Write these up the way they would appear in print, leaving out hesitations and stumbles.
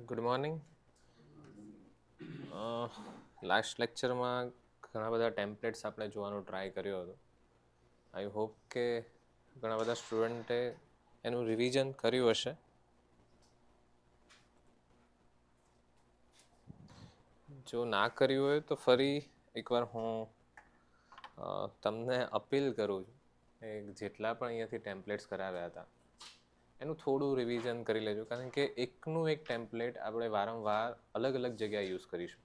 Good morning. Last લેક્ચરમાં ઘણા બધા ટેમ્પલેટ્સ આપણે જોવાનો ટ્રાય કર્યો હતો. આઈ હોપ કે ઘણા બધા સ્ટુડન્ટે એનું રિવિઝન કર્યું હશે. જો ના કર્યું હોય તો ફરી એકવાર હું તમને અપીલ કરું છું કે જેટલા પણ અહીંયાથી ટેમ્પલેટ્સ કરાવ્યા હતા એનું થોડું રિવિઝન કરી લેજો, કારણ કે એકનું એક ટેમ્પલેટ આપણે વારંવાર અલગ અલગ જગ્યાએ યુઝ કરીશું.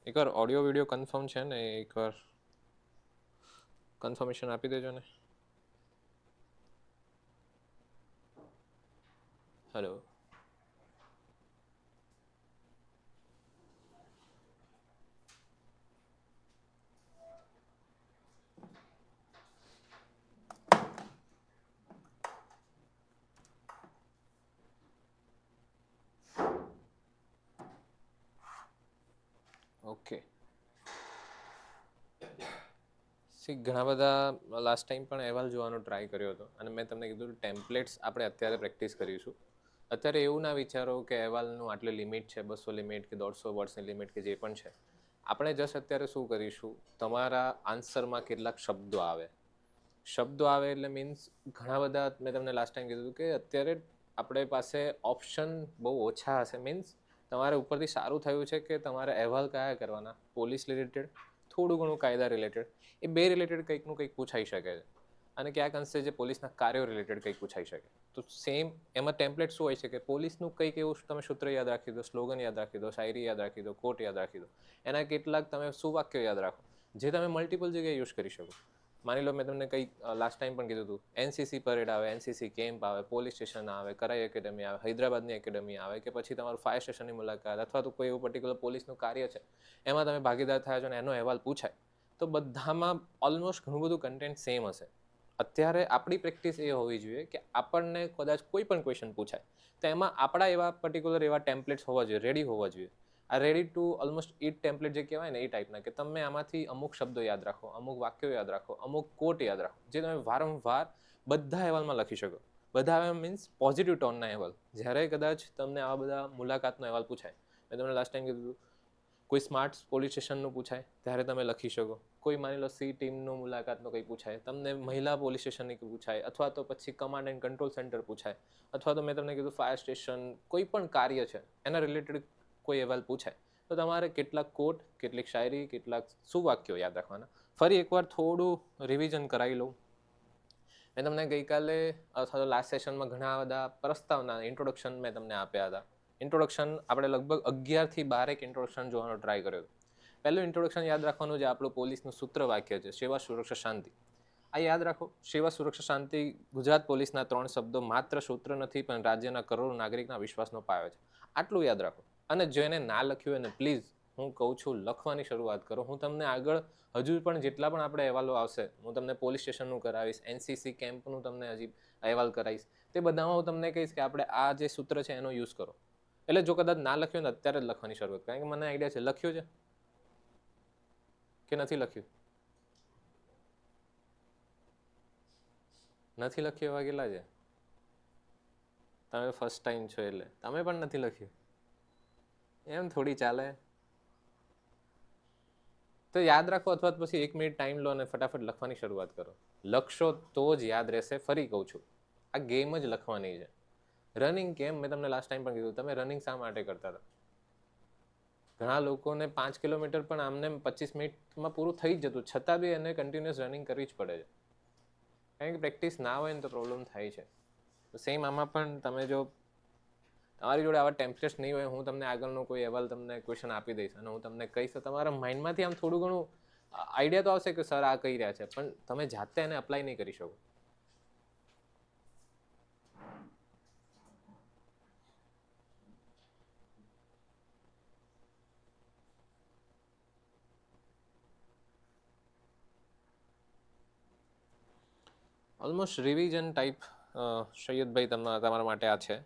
એકવાર ઓડિયો વિડીયો કન્ફર્મ છે ને, એકવાર કન્ફર્મેશન આપી દેજો ને. હેલો. ઓકે. ઘણા બધા લાસ્ટ ટાઈમ પણ અહેવાલ જોવાનો ટ્રાય કર્યો હતો અને મેં તમને કીધું ટેમ્પલેટ્સ આપણે અત્યારે પ્રેક્ટિસ કરીશું. અત્યારે એવું ના વિચારો કે અહેવાલનું આટલી લિમિટ છે, 200 લિમિટ કે 150 વર્ડ્સની લિમિટ કે જે પણ છે. આપણે જસ્ટ અત્યારે શું કરીશું, તમારા આન્સરમાં કેટલાક શબ્દો આવે એટલે મીન્સ ઘણા બધા, મેં તમને લાસ્ટ ટાઈમ કીધું કે અત્યારે આપણે પાસે ઓપ્શન બહુ ઓછા હશે. મીન્સ તમારે ઉપરથી સારું થયું છે કે તમારે અહેવાલ કયા કરવાના, પોલીસ રિલેટેડ, થોડું ઘણું કાયદા રિલેટેડ, એ બે રિલેટેડ કંઈકનું કંઈક પૂછાઈ શકે છે. અને ક્યાંક અંશે જે પોલીસના કાર્યો રિલેટેડ કંઈક પૂછાઈ શકે. તો સેમ એમાં ટેમ્પલેટ શું હોય છે કે પોલીસનું કંઈક એવું તમે સૂત્ર યાદ રાખી દો, સ્લોગન યાદ રાખી દો, શાયરી યાદ રાખી દો, કોટ યાદ રાખી દો. એના કેટલાક તમે સુવાક્યો યાદ રાખો જે તમે મલ્ટિપલ જગ્યાએ યુઝ કરી શકો. માની લો મેં તમને કંઈક લાસ્ટ ટાઈમ પણ કીધું હતું, એનસીસી પરેડ આવે, એનસીસી કેમ્પ આવે, પોલીસ સ્ટેશન આવે, કરાઈ એકેડમી આવે, હૈદરાબાદની એકેડમી આવે, કે પછી તમારું ફાયર સ્ટેશનની મુલાકાત, અથવા તો કોઈ એવું પર્ટિક્યુલર પોલીસનું કાર્ય છે એમાં તમે ભાગીદાર થયા છો અને એનો અહેવાલ પૂછાય, તો બધામાં ઓલમોસ્ટ ઘણું બધું કન્ટેન્ટ સેમ હશે. અત્યારે આપણી પ્રેક્ટિસ એ હોવી જોઈએ કે આપણને કદાચ કોઈ પણ ક્વેશ્ચન પૂછાય તો એમાં આપણા એવા પર્ટિક્યુલર એવા ટેમ્પલેટ્સ હોવા જોઈએ, રેડી હોવા જોઈએ. આ ready to almost eat template જે કહેવાય ને, એ ટાઈપના, કે તમે આમાંથી અમુક શબ્દો યાદ રાખો, અમુક વાક્યો યાદ રાખો, અમુક કોટ યાદ રાખો, જે તમે વારંવાર બધા અહેવાલમાં લખી શકો. બધા અહેવાલ મીન્સ પોઝિટિવ ટોનના અહેવાલ. જ્યારે કદાચ તમને આવા બધા મુલાકાતનો અહેવાલ પૂછાય, મેં તમને લાસ્ટ ટાઈમ કીધું કોઈ સ્માર્ટ પોલીસ સ્ટેશનનું પૂછાય ત્યારે તમે લખી શકો. કોઈ માની લો સી ટીમનું મુલાકાતનો કંઈ પૂછાય, તમને મહિલા પોલીસ સ્ટેશનની પૂછાય, અથવા તો પછી કમાન્ડ એન્ડ કંટ્રોલ સેન્ટર પૂછાય, અથવા તો મેં તમને કીધું ફાયર સ્ટેશન, કોઈ પણ કાર્ય છે એના રિલેટેડ કોઈ અહેવાલ પૂછાય, તો તમારે કેટલાક કોટ, કેટલીક શાયરી, કેટલાક સુવાક્યો યાદ રાખવાના. ફરી એકવાર થોડું રિવિઝન કરાવી લઉં. મેં તમને ગઈકાલે અથવા તો લાસ્ટ સેશનમાં ઘણા બધા પ્રસ્તાવના ઇન્ટ્રોડક્શન મેં તમને આપ્યા હતા. ઇન્ટ્રોડક્શન આપણે લગભગ 11 થી 12 ઇન્ટ્રોડક્શન જોવાનો ટ્રાય કર્યો. પહેલું ઇન્ટ્રોડક્શન યાદ રાખવાનું જે આપણું પોલીસનું સૂત્ર વાક્ય છે, સેવા, સુરક્ષા, શાંતિ. આ યાદ રાખો. સેવા, સુરક્ષા, શાંતિ ગુજરાત પોલીસના 3 શબ્દો માત્ર સૂત્ર નથી, પણ રાજ્યના કરોડો નાગરિકના વિશ્વાસનો પાયો છે. આટલું યાદ રાખો. અને જેને ના લખ્યું એને પ્લીઝ હું કહું છું લખવાની શરૂઆત કરો. હું તમને આગળ હજુ પણ જેટલા પણ આપણે અહેવાલો આવશે, હું તમને પોલીસ સ્ટેશનનું કરાવીશ, એનસીસી કેમ્પનું તમને હજી અહેવાલ કરાવીશ. તે બધામાં હું તમને કહીશ કે આપણે આ જે સૂત્ર છે એનો યુઝ કરો. એટલે જો કદાચ ના લખ્યું ને, અત્યારે જ લખવાની શરૂઆત, કારણ કે મને આઈડિયા છે લખ્યું છે કે નથી લખ્યું. નથી લખ્યું એવા કેટલા છે? તમે ફર્સ્ટ ટાઈમ છો એટલે તમે પણ નથી લખ્યું. એમ થોડી ચાલે. તો યાદ રાખો, અથવા પછી 1 મિનિટ ટાઈમ લો અને ફટાફટ લખવાની શરૂઆત કરો. લખશો તો જ યાદ રહેશે. ફરી કહું છું, આ ગેમ જ લખવાની છે. રનિંગ કેમ, મેં તમને લાસ્ટ ટાઈમ પણ કીધું, તમે રનિંગ શા માટે કરતા હતા? ઘણા લોકોને 5 કિલોમીટર પણ આમને 25 મિનિટમાં પૂરું થઈ જ જતું, છતાં બી એને કન્ટિન્યુઅસ રનિંગ કરવી જ પડે છે. કારણ કે પ્રેક્ટિસ ના હોય ને તો પ્રોબ્લેમ થાય છે. સેમ આમાં પણ તમે જો તમારી જોડે આવા ટેમ્પલેટ્સ નહીં હોય, હું તમને આગળનો કોઈ અહેવાલ તમને ક્વેશ્ચન આપી દઈશ અને હું તમને કહીશ, તો તમારા માઇન્ડમાંથી આમ થોડું ઘણું આઈડિયા તો આવશે કે સર આ કહી રહ્યા છે, પણ તમે જાતે એને અપ્લાય નહીં કરી શકો. ઓલમોસ્ટ રિવિઝન ટાઈપ સૈયદભાઈ તમારા માટે આ છે.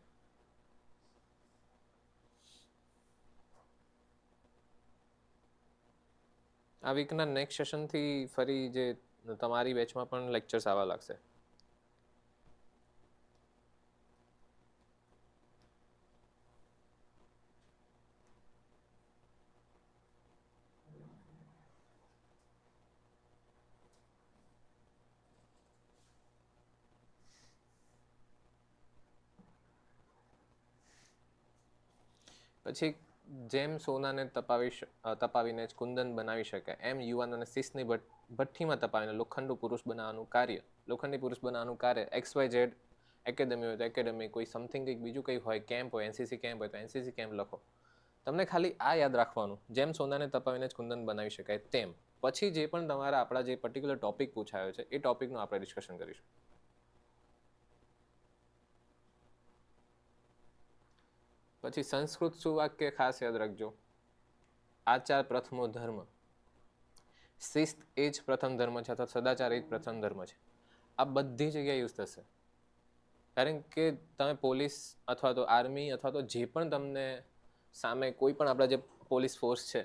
આ વીકના નેક્સ્ટ સેશનથી ફરી જે તમારી બેચમાં પણ લેક્ચર્સ આવવા લાગશે. પછી જેમ સોનાને તપાવીને જ કુંદન બનાવી શકાય એમ યુવાન અને શિસ્તની ભઠ્ઠીમાં તપાવીને લોખંડી પુરુષ બનાવવાનું કાર્ય XYZ એકેડમી હોય તો એકેડમી, કોઈ સમથિંગ કંઈક બીજું કંઈ હોય, કેમ્પ હોય, NCC કેમ્પ હોય તો NCC કેમ્પ લખો. તમને ખાલી આ યાદ રાખવાનું, જેમ સોનાને તપાવીને જ કુંદન બનાવી શકાય તેમ. પછી જે પણ તમારા આપણા જે પર્ટિક્યુલર ટોપિક પૂછાયો છે એ ટોપિકનું આપણે ડિસ્કશન કરીશું. પછી સંસ્કૃત સુવાક્ય ખાસ યાદ રાખજો. આચાર પ્રથમો ધર્મ, શિસ્ત એ જ પ્રથમ ધર્મ છે અથવા સદાચાર એ જ પ્રથમ ધર્મ છે. આ બધી જગ્યાએ યુઝ થશે. કારણ કે તમે પોલીસ અથવા તો આર્મી અથવા તો જે પણ તમને સામે કોઈ પણ આપણા જે પોલીસ ફોર્સ છે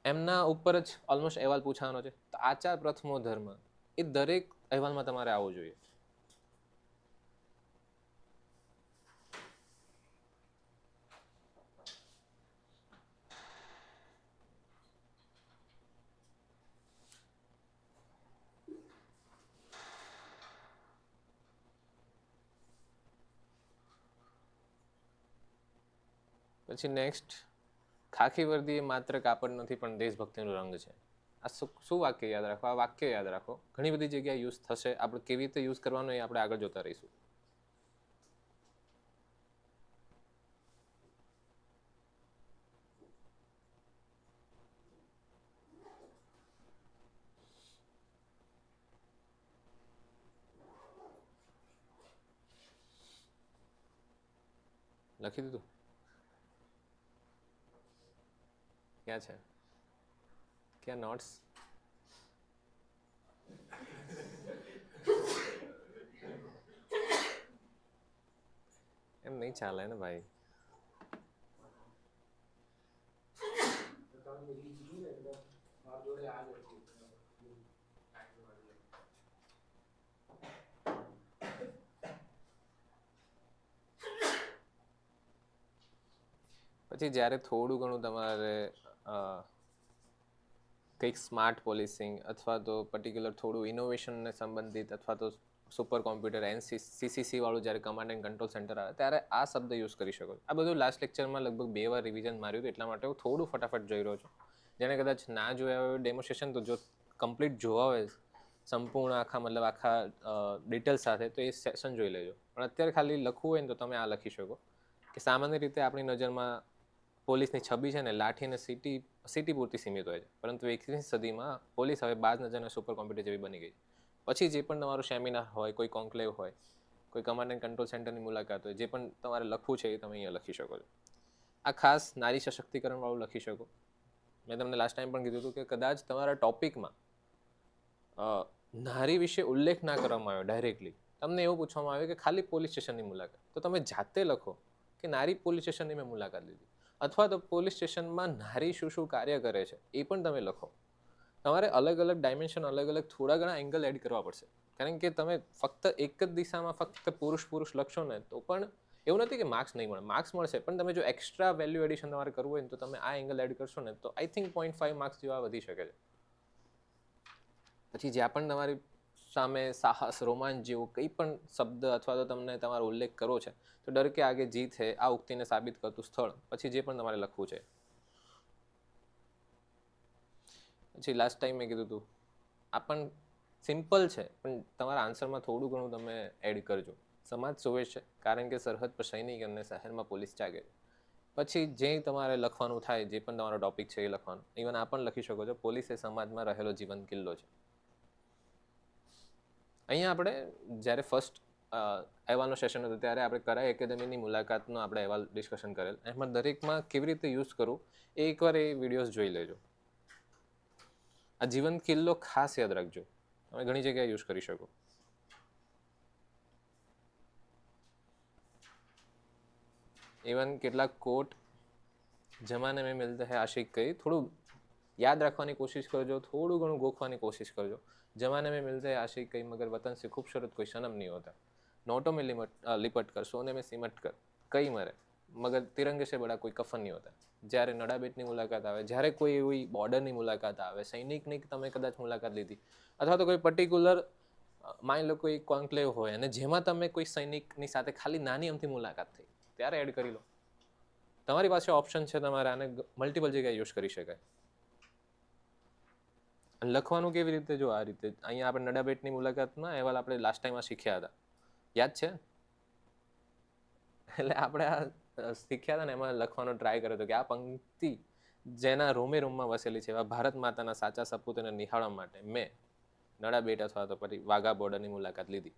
એમના ઉપર જ ઓલમોસ્ટ અહેવાલ પૂછવાનો છે. તો આચાર પ્રથમો ધર્મ એ દરેક અહેવાલમાં તમારે આવવો જોઈએ. પછી નેક્સ્ટ, ખાખી વર્દી એ માત્ર કાપડ નથી પણ દેશભક્તિનો રંગ છે. આ શું વાક્ય યાદ રાખો? આ વાક્ય યાદ રાખો. ઘણી બધી જગ્યાએ યુઝ થશે. આપણે કેવી રીતે યુઝ કરવાનો એ આપણે આગળ જોતા રહીશું. લખી દીધું? ક્યાં છે? ક્યાં નોટ્સ? એમ નહીં ચાલે ને ભાઈ. પછી જ્યારે થોડું ઘણું તમારે કંઈક સ્માર્ટ પોલિસિંગ અથવા તો પર્ટિક્યુલર થોડું ઇનોવેશનને સંબંધિત અથવા તો સુપર કોમ્પ્યુટર CCC વાળું જ્યારે કમાન્ડ એન્ડ કંટ્રોલ સેન્ટર આવે ત્યારે આ શબ્દ યુઝ કરી શકો. આ બધું લાસ્ટ લેક્ચરમાં લગભગ 2 વાર રિવિઝન માર્યું હતું, એટલા માટે હું થોડું ફટાફટ જોઈ રહ્યો છું. જેને કદાચ ના જોયા હોય ડેમોન્સ્ટ્રેશન, તો જો કમ્પ્લીટ જોવા હોય સંપૂર્ણ આખા ડિટેલ્સ સાથે તો એ સેશન જોઈ લેજો. પણ અત્યારે ખાલી લખવું હોય ને તો તમે આ લખી શકો કે સામાન્ય રીતે આપણી નજરમાં પોલીસની છબી છે ને લાઠી અને સિટી પૂરતી સીમિત હોય છે, પરંતુ 21મી સદીમાં પોલીસ હવે બાજ નજરના સુપર કોમ્પ્યુટર જેવી બની ગઈ. પછી જે પણ તમારું સેમિનાર હોય, કોઈ કોન્ક્લેવ હોય, કોઈ કમાન્ડ એન્ડ કંટ્રોલ સેન્ટરની મુલાકાત હોય, જે પણ તમારે લખવું છે એ તમે અહીંયા લખી શકો છો. આ ખાસ નારી સશક્તિકરણ વાળું લખી શકો. મેં તમને લાસ્ટ ટાઈમ પણ કીધું હતું કે કદાચ તમારા ટોપિકમાં નારી વિશે ઉલ્લેખ ના કરવામાં આવ્યો ડાયરેક્ટલી, તમને એવું પૂછવામાં આવે કે ખાલી પોલીસ સ્ટેશનની મુલાકાત, તો તમે જાતે લખો કે નારી પોલીસ સ્ટેશનની મેં મુલાકાત લીધી, અથવા તો પોલીસ સ્ટેશનમાં નારી શું શું કાર્ય કરે છે એ પણ તમે લખો. તમારે અલગ અલગ ડાયમેન્શન, અલગ અલગ થોડા ઘણા એંગલ એડ કરવા પડશે. કારણ કે તમે ફક્ત એક જ દિશામાં ફક્ત પુરુષ લખશો ને તો પણ એવું નથી કે માર્ક્સ નહીં મળે, માર્ક્સ મળશે, પણ તમે જો એક્સ્ટ્રા વેલ્યુ એડિશન તમારે કરવું હોય ને તો તમે આ એંગલ એડ કરશો ને તો આઈ થિંક 0.5 માર્ક્સ જેવા વધી શકે છે. પછી જ્યાં પણ તમારી સામે સાહસ, રોમાંચ જેવો કંઈ પણ શબ્દ અથવા તો તમને તમારો ઉલ્લેખ કરવો છે તો ડર કે આગે જીત હે આ ઉક્તિને સાબિત કરતું સ્થળ પછી જે પણ તમારે લખવું છે. પછી લાસ્ટ ટાઈમ મેં કીધું હતું આ પણ સિમ્પલ છે, પણ તમારા આન્સરમાં થોડું ઘણું તમે એડ કરજો. સમાજ સુવે છે કારણ કે સરહદ પર સૈનિક અને શહેરમાં પોલીસ જાગે. પછી જે તમારે લખવાનું થાય, જે પણ તમારો ટોપિક છે એ લખવાનું. ઇવન આ પણ લખી શકો છો, પોલીસ એ સમાજમાં રહેલો જીવન કિલ્લો છે. અહીંયા આપણે જ્યારે ફર્સ્ટ અહેવાલનો સેશન હતો ત્યારે આપણે કરાઈ એકેડમીની મુલાકાતનો આપણે અહેવાલ ડિસ્કશન કરેલ. એમાં દરેકમાં કેવી રીતે યુઝ કરવું એ એકવાર એ વિડીયોઝ જોઈ લેજો. આ જીવન કિલ્લો ખાસ યાદ રાખજો, તમે ઘણી જગ્યાએ યુઝ કરી શકો. ઇવન કેટલાક કોટ જમાને મેં મિલતા હૈ આશિક કઈ થોડું યાદ રાખવાની કોશિશ કરજો, થોડું ઘણું ગોખવાની કોશિશ કરજો. जमाने में मिलते हैं आशिक कई मगर वतन से खूबसूरत कोई सनम नहीं होता. नोटों में लिपट कर सोने में सिमट कर कई मरे मगर तिरंगे से बड़ा कोई कफन नहीं होता. જ્યારે નડાબેટની મુલાકાત આવે, જ્યારે કોઈ એવી બોર્ડરની મુલાકાત આવે, સૈનિકની તમે કદાચ મુલાકાત લીધી, અથવા તો કોઈ પર્ટિક્યુલર માની લો કોઈ કોન્ક્લેવ હોય અને જેમાં તમે કોઈ સૈનિકની સાથે ખાલી નાની અમથી મુલાકાત થઈ, ત્યારે એડ કરી લો. તમારી પાસે ઓપ્શન છે, તમારે આને મલ્ટિપલ જગ્યાએ યુઝ કરી શકાય. અને લખવાનું કેવી રીતે? જો આ રીતે અહીંયા આપણે નડાબેટની મુલાકાતમાં અહેવાલ આપણે લાસ્ટ ટાઈમ આ શીખ્યા હતા, યાદ છે? એટલે આપણે આ શીખ્યા હતા ને, એમાં લખવાનો ટ્રાય કર્યો હતો કે આ પંક્તિ જેના રોમે રોમમાં વસેલી છે એવા ભારત માતાના સાચા સપૂતોને નિહાળવા માટે મેં નડાબેટ અથવા તો પછી વાઘા બોર્ડરની મુલાકાત લીધી.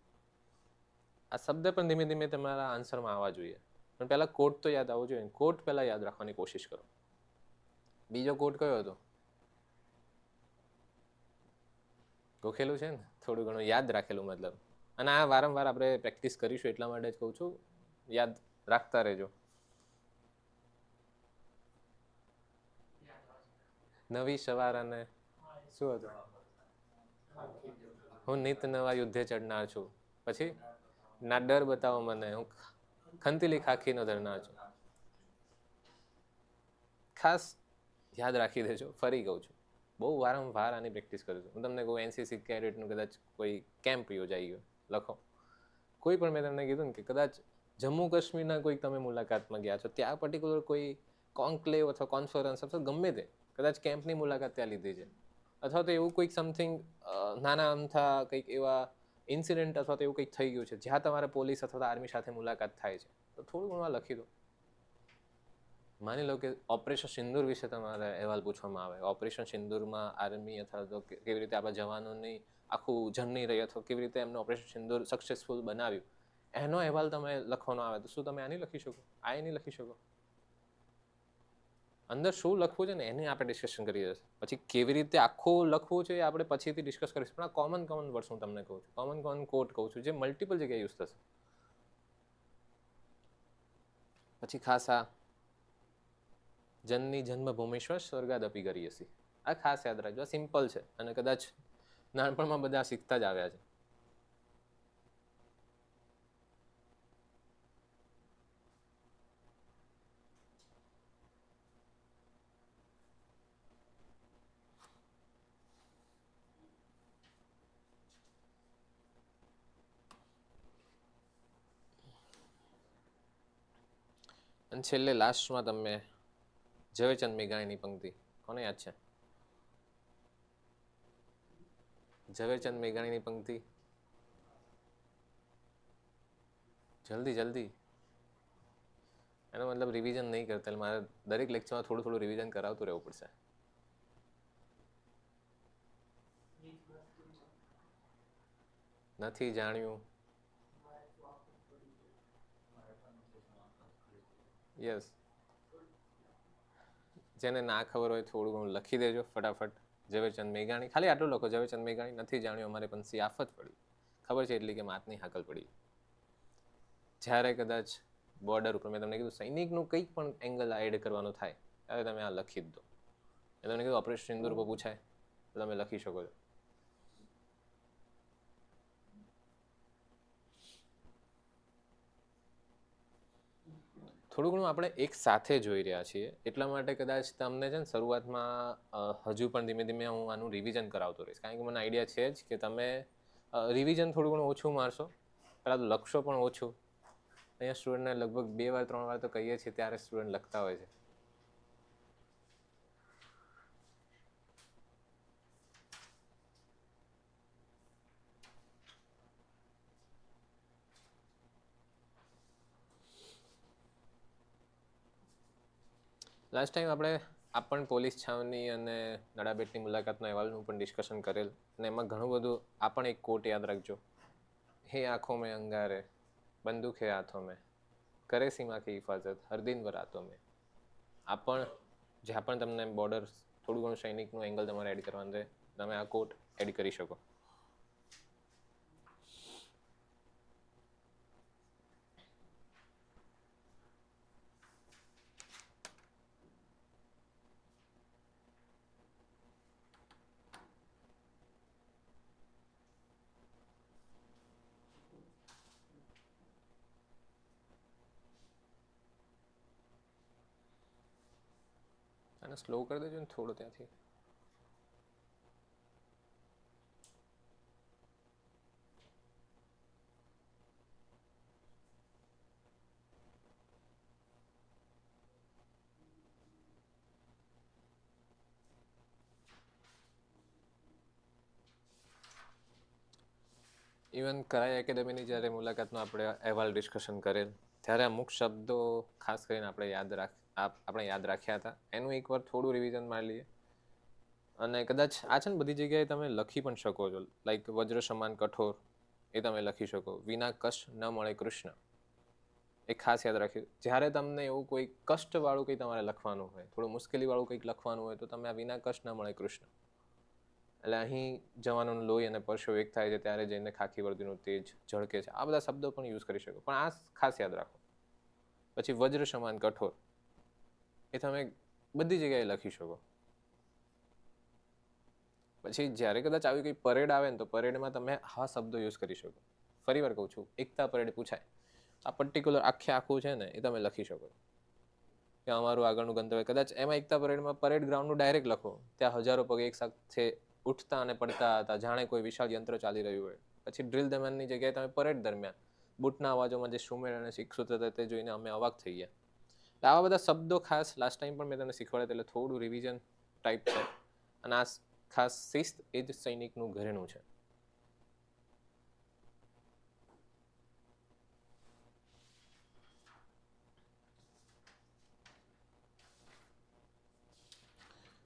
આ શબ્દ પણ ધીમે ધીમે તમારા આન્સરમાં આવવા જોઈએ, પણ પહેલા કોટ તો યાદ આવવો જોઈએ. કોટ પહેલા યાદ રાખવાની કોશિશ કરો. બીજો કોટ કયો હતો? ગોખેલું છે ને, થોડું ઘણું યાદ રાખેલું મતલબ. અને આ વારંવાર આપણે પ્રેક્ટિસ કરીશું એટલા માટે જ કહું છું, યાદ રાખતા રહેજો. નવી સવાર અને શું હતું? હું નિત નવા યુદ્ધે ચડનાર છું. પછી ના ડર બતાવો મને, હું ખંતીલી ખાખીનો ધરનાર છું. ખાસ યાદ રાખી દેજો. ફરી કહું છું, બહુ વારંવાર આની પ્રેક્ટિસ કરું છું. હું તમને કહું એનસીસી કેડેટનું કદાચ કોઈ કેમ્પ યોજાઈ ગયો, લખો. કોઈ પણ મેં તમને કીધું ને કે કદાચ જમ્મુ કાશ્મીરના કોઈક તમે મુલાકાતમાં ગયા છો, ત્યાં પર્ટિક્યુલર કોઈ કોન્ક્લેવ અથવા કોન્ફરન્સ અથવા ગમે તે કદાચ કેમ્પની મુલાકાત ત્યાં લીધી છે, અથવા તો એવું કોઈક સમથિંગ નાના અમથા કંઈક એવા ઇન્સિડન્ટ અથવા તો એવું કંઈક થઈ ગયું છે જ્યાં તમારે પોલીસ અથવા આર્મી સાથે મુલાકાત થાય છે, તો થોડું ઘણું લખી દો. માની લો કે ઓપરેશન સિંદૂર વિશે તમારે અહેવાલ પૂછવામાં આવે, ઓપરેશન સિંદૂરમાં આર્મી અથવા તો કેવી રીતે આપણા જવાનોની આખું જર્ની રહી અથવા કેવી રીતે એમને ઓપરેશન સિંદૂર સક્સેસફુલ બનાવ્યું, એનો અહેવાલ તમે લખવાનો આવે, તો શું તમે આ નહીં લખી શકો? આ નહીં લખી શકો? અંદર શું લખવું છે ને એની આપણે ડિસ્કશન કરીએ છીએ. પછી કેવી રીતે આખું લખવું છે એ આપણે પછીથી ડિસ્કસ કરીશું. પણ આ કોમન વર્ડ્સ હું તમને કહું છું, કોમન કોટ કહું છું, જે મલ્ટિપલ જગ્યાએ યુઝ થશે. પછી ખાસ આ જનની જન્મભૂમિશ્વર સ્વર્ગાદપી કરી હશે, આ ખાસ યાદ રાખજો. આ સિમ્પલ છે અને કદાચ નાનપણમાં બધા શીખતા જ આવ્યા છે. અને છેલ્લે લાસ્ટમાં તમે ઝવેરચંદ મેઘાણીની પંક્તિ કોને યાદ છે? ઝવેરચંદ મેઘાણીની પંક્તિ જલ્દી. એનો મતલબ રિવિઝન નહીં કરતા, એટલે મારે દરેક લેક્ચરમાં થોડું રિવિઝન કરાવતું રહેવું પડશે. નથી જાણ્યું. યસ, જેને ના ખબર હોય થોડું ઘણું લખી દેજો ફટાફટ. ઝવેરચંદ મેઘાણી, ખાલી આટલું લખો, ઝવેરચંદ મેઘાણી નથી જાણ્યું અમારે પંછી આફત પડી. ખબર છે એટલી કે માતની હાકલ પડી. જ્યારે કદાચ બોર્ડર ઉપર મેં તમને કીધું સૈનિકનું કંઈક પણ એંગલ એડ કરવાનું થાય ત્યારે તમે આ લખી જ દો. મેં તમને કીધું ઓપરેશન સિંદૂર પર પૂછાય તો તમે લખી શકો છો. થોડું ઘણું આપણે એક સાથે જોઈ રહ્યા છીએ એટલા માટે કદાચ તમને છે ને શરૂઆતમાં હજુ પણ ધીમે ધીમે હું આનું રિવિઝન કરાવતો રહીશ, કારણ કે મને આઈડિયા છે જ કે તમે રિવિઝન થોડું ઘણું ઓછું મારશો, પહેલાં તો લખશો પણ ઓછું. અહીંયા સ્ટુડન્ટને લગભગ 2 વાર 3 વાર તો કહીએ છીએ ત્યારે સ્ટુડન્ટ લખતા હોય છે. લાસ્ટ ટાઈમ આપણે પોલીસ છાવની અને નડાબેટની મુલાકાતના અહેવાલનું પણ ડિસ્કશન કરેલ, અને એમાં ઘણું બધું. આ પણ એક કોટ યાદ રાખજો, હે આંખો મેં અંગારે બંદૂક હે હાથો મેં કરે સીમા કી હિફાજત હર દિન વ રાતો મેં. આ પણ જ્યાં પણ તમને બોર્ડર થોડું ઘણું સૈનિકનું એંગલ તમારે એડ કરવાનું છે, તમે આ કોટ એડ કરી શકો. આને સ્લો કરી દેજો ને થોડું ત્યાંથી. ઇવન કરાઈ એકેડેમીની જ્યારે મુલાકાતનો આપણે અહેવાલ ડિસ્કશન કરેલ ત્યારે અમુક શબ્દો ખાસ કરીને આપણે યાદ રાખ્યા હતા. એનું એકવાર થોડું રિવિઝન મારી લઈએ. અને કદાચ આ છે ને બધી જગ્યાએ તમે લખી પણ શકો છો. લાઈક વજ્ર સમાન કઠોર એ તમે લખી શકો. વિના કષ્ટ ન મળે કૃષ્ણ એ ખાસ યાદ રાખ્યું. જ્યારે તમને એવું કોઈ કષ્ટવાળું કંઈ તમારે લખવાનું હોય, થોડું મુશ્કેલીવાળું કંઈક લખવાનું હોય તો તમે આ વિના કષ્ટ ન મળે કૃષ્ણ, એટલે અહીં જવાનોનું લોહી અને પરસેવો એક થાય છે ત્યારે જઈને ખાખી વર્દીનું તેજ ઝળકે છે. આ બધા શબ્દો પણ યુઝ કરી શકો, પણ આ ખાસ યાદ રાખો. પછી વજ્ર સમાન કઠોર એ તમે બધી જગ્યાએ લખી શકો. પછી જ્યારે કદાચ આવી કંઈ પરેડ આવે ને તો પરેડમાં તમે આ શબ્દો યુઝ કરી શકો. ફરી વાર કહું છું, એકતા પરેડ પૂછાય, આ પર્ટિક્યુલર આખું છે ને એ તમે લખી શકો કે અમારું આગળનું ગંતવ્ય. કદાચ એમાં એકતા પરેડમાં પરેડ ગ્રાઉન્ડનું ડાયરેક્ટ લખો, ત્યાં હજારો પગ એક સાથે ઉઠતા અને પડતા હતા જાણે કોઈ વિશાળ યંત્ર ચાલી રહ્યું હોય. પછી ડ્રિલ દરમિયાનની જગ્યાએ તમે પરેડ દરમિયાન બૂટના અવાજોમાં જે સુમેળ અને શિક્ષિત હતા તે જોઈને અમે અવાક થઈ ગયા. આવા બધા શબ્દો ખાસ લાસ્ટ ટાઈમ પણ મેં તમને શીખવાડ્યા, એટલે થોડું રિવિઝન ટાઈપ છે. અને આ ખાસ શિસ્ત એ જ સૈનિકનું ઘરેણું છે.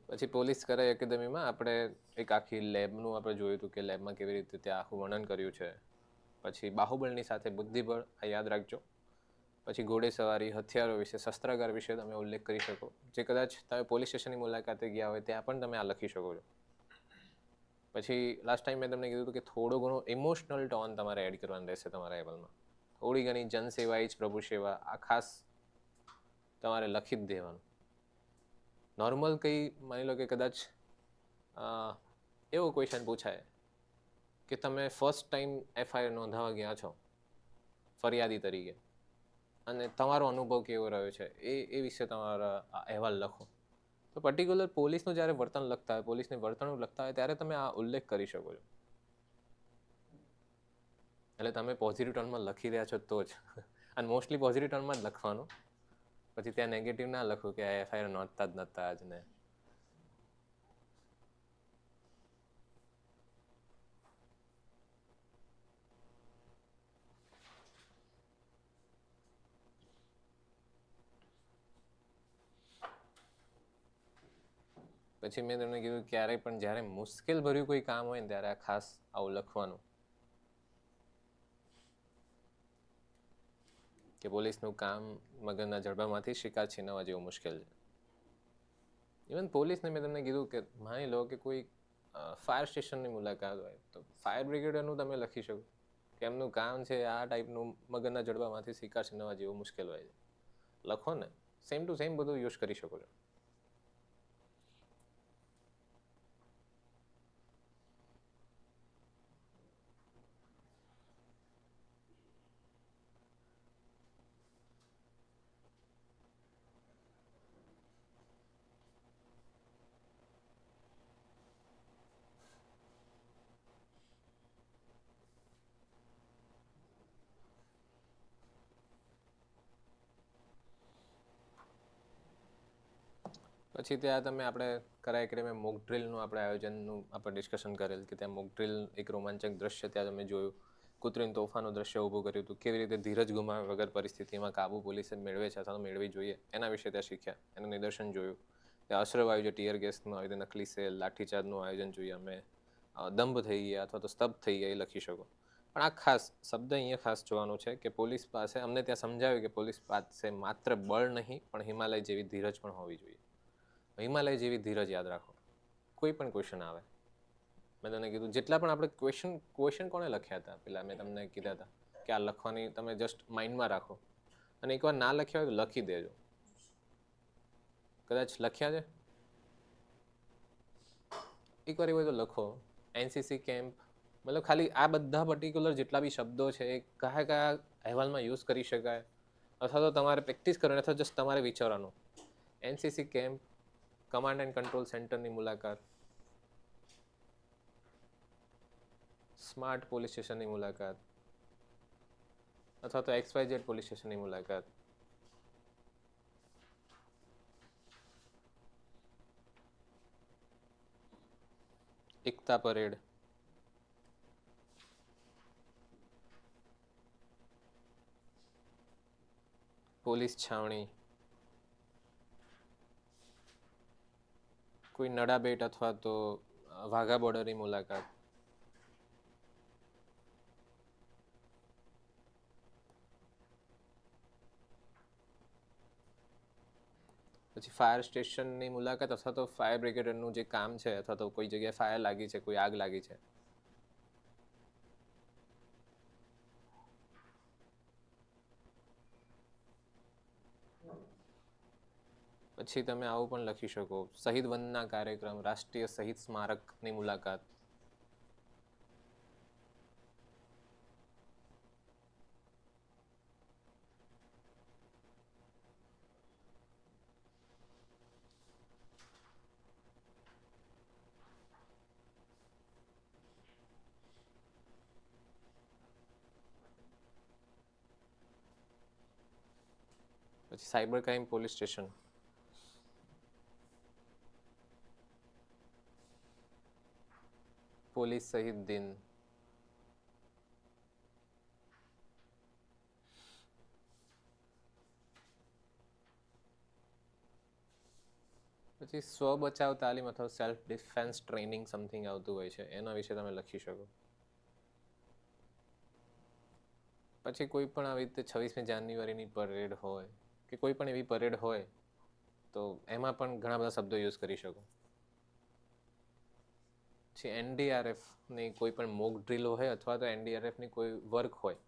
પછી પોલીસ કરાઈ એકેડેમીમાં આપણે એક આખી લેબનું આપણે જોયું હતું કે લેબમાં કેવી રીતે ત્યાં આખું વર્ણન કર્યું છે. પછી બાહુબળની સાથે બુદ્ધિબળ આ યાદ રાખજો. પછી ઘોડેસવારી, હથિયારો વિશે, શસ્ત્રાગાર વિશે તમે ઉલ્લેખ કરી શકો, જે કદાચ તમે પોલીસ સ્ટેશનની મુલાકાતે ગયા હોય ત્યાં પણ તમે આ લખી શકો છો. પછી લાસ્ટ ટાઈમ મેં તમને કીધું હતું કે થોડો ઘણો ઇમોશનલ ટોન તમારે એડ કરવાનું રહેશે તમારા અહેવાલમાં. થોડી ઘણી જનસેવા જ પ્રભુ સેવા આ ખાસ તમારે લખી જ દેવાનું. નોર્મલ કંઈ માની લો કે કદાચ એવો ક્વેશ્ચન પૂછાય કે તમે ફર્સ્ટ ટાઈમ એફઆઈઆર નોંધાવા ગયા છો ફરિયાદી તરીકે અને તમારો અનુભવ કેવો રહ્યો છે એ વિશે તમારા અહેવાલ લખો. તો પર્ટિક્યુલર પોલીસનું જ્યારે વર્તન લખતા હોય, પોલીસની વર્તણૂક લખતા હોય ત્યારે તમે આ ઉલ્લેખ કરી શકો છો. એટલે તમે પોઝિટિવ ટર્નમાં લખી રહ્યા છો તો જ, અને મોસ્ટલી પોઝિટિવ ટર્નમાં જ લખવાનું. પછી ત્યાં નેગેટિવ ના લખો કે આ એફઆઈઆર નોંધતા જ નહોતા જ ને. પછી મેં તમને કીધું ક્યારેય પણ જ્યારે મુશ્કેલ ભર્યું કોઈ કામ હોય ને ત્યારે આ ખાસ આવું લખવાનું કે પોલીસનું કામ મગજના જડબામાંથી શિકાર છીનવવા જેવું મુશ્કેલ છે. ઇવન પોલીસને મેં તમને કીધું કે માની લો કે કોઈ ફાયર સ્ટેશનની મુલાકાત હોય તો ફાયર બ્રિગેડનું તમે લખી શકો કે એમનું કામ છે આ ટાઈપનું મગજના જડબામાંથી શિકાર છીનવવા જેવું મુશ્કેલ હોય છે. લખો ને, સેમ ટુ સેમ બધું યુઝ કરી શકો છો. પછી ત્યાં તમે આપણે કરાય કે મેં મોક ડ્રિલનું આપણે આયોજનનું આપણે ડિસ્કશન કરેલ કે ત્યાં મોક ડ્રિલ એક રોમાંચક દ્રશ્ય ત્યાં તમે જોયું. કૃત્રિમ તોફાનું દ્રશ્ય ઊભું કર્યું હતું, કેવી રીતે ધીરજ ગુમાવ્યા વગર પરિસ્થિતિમાં કાબુ પોલીસે મેળવે છે અથવા મેળવી જોઈએ એના વિશે ત્યાં શીખ્યા, એનું નિદર્શન જોયું. ત્યાં અશ્રવાયુ છે, ટીયર ગેસનું આયોજન, નકલી સેલ, લાઠીચાર્જનું આયોજન જોઈએ અમે, દંભ થઈ ગયા અથવા તો સ્તબ્ધ થઈ ગયા એ લખી શકો. પણ આ ખાસ શબ્દ અહીંયા ખાસ જોવાનું છે કે પોલીસ પાસે અમને ત્યાં સમજાવ્યું કે પોલીસ પાસે માત્ર બળ નહીં પણ હિમાલય જેવી ધીરજ પણ હોવી જોઈએ. હિમાલય જેવી ધીરજ યાદ રાખો. કોઈ પણ ક્વેશ્ચન આવે, મેં તમને કીધું જેટલા પણ આપણે ક્વેશ્ચન કોણે લખ્યા હતા પેલા મેં તમને કીધા હતા કે આ લખવાની તમે જસ્ટ માઇન્ડમાં રાખો અને એકવાર ના લખ્યા હોય તો લખી દેજો. કદાચ લખ્યા છે એકવાર એવું હોય તો લખો. એનસીસી કેમ્પ, મતલબ ખાલી આ બધા પર્ટિક્યુલર જેટલા બી શબ્દો છે એ કયા કયા અહેવાલમાં યુઝ કરી શકાય અથવા તો તમારે પ્રેક્ટિસ કરવાની અથવા જસ્ટ તમારે વિચારવાનું. NCC camp, command and control સેન્ટરની મુલાકાત, સ્માર્ટ પોલીસ સ્ટેશનની મુલાકાત અથવા તો XYZ પોલીસ સ્ટેશનની મુલાકાત, એકતા પરેડ, પોલીસ છાવણી, કોઈ નડાબેટ અથવા તો વાઘા બોર્ડરની મુલાકાત, પછી ફાયર સ્ટેશનની મુલાકાત અથવા તો ફાયર બ્રિગેડનું જે કામ છે અથવા તો કોઈ જગ્યાએ ફાયર લાગી છે, કોઈ આગ લાગી છે. પછી તમે આવું પણ લખી શકો, શહીદ વંદના કાર્યક્રમ, રાષ્ટ્રીય શહીદ સ્મારકની મુલાકાત. પછી cyber crime police station, police શહીદ દિન, પછી સ્વ બચાવ તાલીમ અથવા સેલ્ફ ડિફેન્સ ટ્રેનિંગ સમથિંગ આવતું હોય છે, એના વિશે તમે લખી શકો. પછી કોઈ પણ આવી રીતે 26મી જાન્યુઆરીની પરેડ હોય કે કોઈ પણ એવી પરેડ હોય તો એમાં પણ ઘણા બધા શબ્દો યુઝ કરી શકો. પછી એનડીઆરએફની કોઈ પણ મોક ડ્રીલ હોય અથવા તો એનડીઆરએફની કોઈ વર્ક હોય,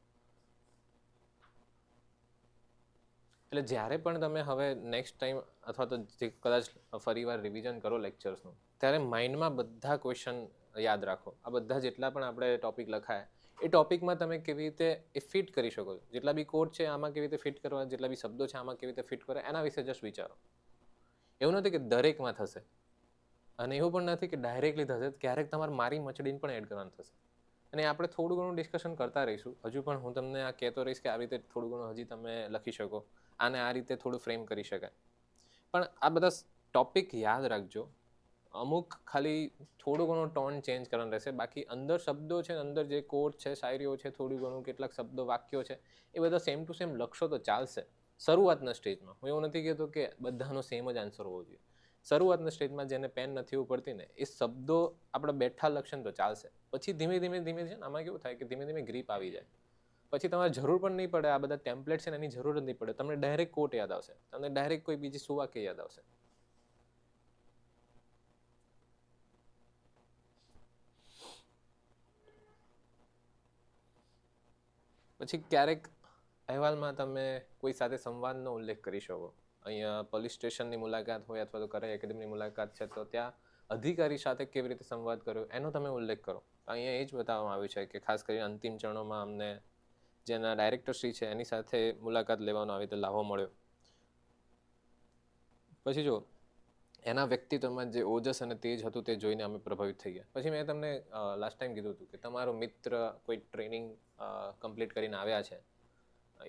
એટલે જ્યારે પણ તમે હવે નેક્સ્ટ ટાઈમ અથવા તો જે કદાચ ફરીવાર રિવિઝન કરો લેક્ચર્સનું, ત્યારે માઇન્ડમાં બધા ક્વેશ્ચન યાદ રાખો. આ બધા જેટલા પણ આપણે ટોપિક લખાયા એ ટોપિકમાં તમે કેવી રીતે એ ફિટ કરી શકો છો. જેટલા બી કોડ છે આમાં કેવી રીતે ફિટ કરવા, જેટલા બી શબ્દો છે આમાં કેવી રીતે ફિટ કરવા, એના વિશે જસ્ટ વિચારો. એવું નથી કે દરેકમાં થશે, અને એવું પણ નથી કે ડાયરેક્ટલી થશે. ક્યારેક તમારે મારી મચડીને પણ એડ કરવાનું થશે, અને આપણે થોડું ઘણું ડિસ્કશન કરતા રહીશું. હજુ પણ હું તમને આ કહેતો રહીશ કે આવી રીતે થોડું ઘણું હજી તમે લખી શકો, આને આ રીતે થોડું ફ્રેમ કરી શકાય. પણ આ બધા ટોપિક યાદ રાખજો. અમુક ખાલી થોડું ઘણું ટોન ચેન્જ કરવાનું રહેશે, બાકી અંદર શબ્દો છે, અંદર જે કોડ છે, શાયરીઓ છે, થોડું ઘણું કેટલાક શબ્દો વાક્યો છે, એ બધા સેમ ટુ સેમ લખશો તો ચાલશે શરૂઆતના સ્ટેજમાં. હું એવું નથી કહેતો કે બધાનો સેમ જ આન્સર હોવો જોઈએ. શરૂઆતના સ્ટેજમાં જેને પેન નથી ઉપડતી ને, એ શબ્દો આપણે બેઠા લખશે ને તો ચાલશે. પછી ધીમે ધીમે ધીમે છે ને, આમાં કેવું થાય કે ધીમે ધીમે ગ્રીપ આવી જાય. પછી તમારે જરૂર પણ નહીં પડે, આ બધા ટેમ્પલેટ છે ને એની જરૂર જ નહીં પડે. તમને ડાયરેક્ટ કોટ યાદ આવશે, તમને ડાયરેક્ટ કોઈ બીજી સુવાક્ય યાદ આવશે. પછી ક્યારેક અહેવાલમાં તમે કોઈ સાથે સંવાદનો ઉલ્લેખ કરી શકો. અહીંયા પોલીસ સ્ટેશનની મુલાકાત હોય અથવા તો કરાઈ એકેડેમીની મુલાકાત છે, તો ત્યાં અધિકારી સાથે કેવી રીતે સંવાદ કર્યો એનો તમે ઉલ્લેખ કરો. અહીંયા એ જ બતાવવામાં આવ્યું છે કે ખાસ કરીને અંતિમ ચરણોમાં અમને જેના ડાયરેક્ટરશ્રી છે એની સાથે મુલાકાત લેવાનો આવી રીતે લાભો મળ્યો. પછી જો એના વ્યક્તિત્વમાં જે ઓજસ અને તેજ હતું તે જોઈને અમે પ્રભાવિત થઈ ગયા. પછી મેં તમને લાસ્ટ ટાઈમ કીધું હતું કે તમારો મિત્ર કોઈ ટ્રેનિંગ કમ્પ્લીટ કરીને આવ્યા છે,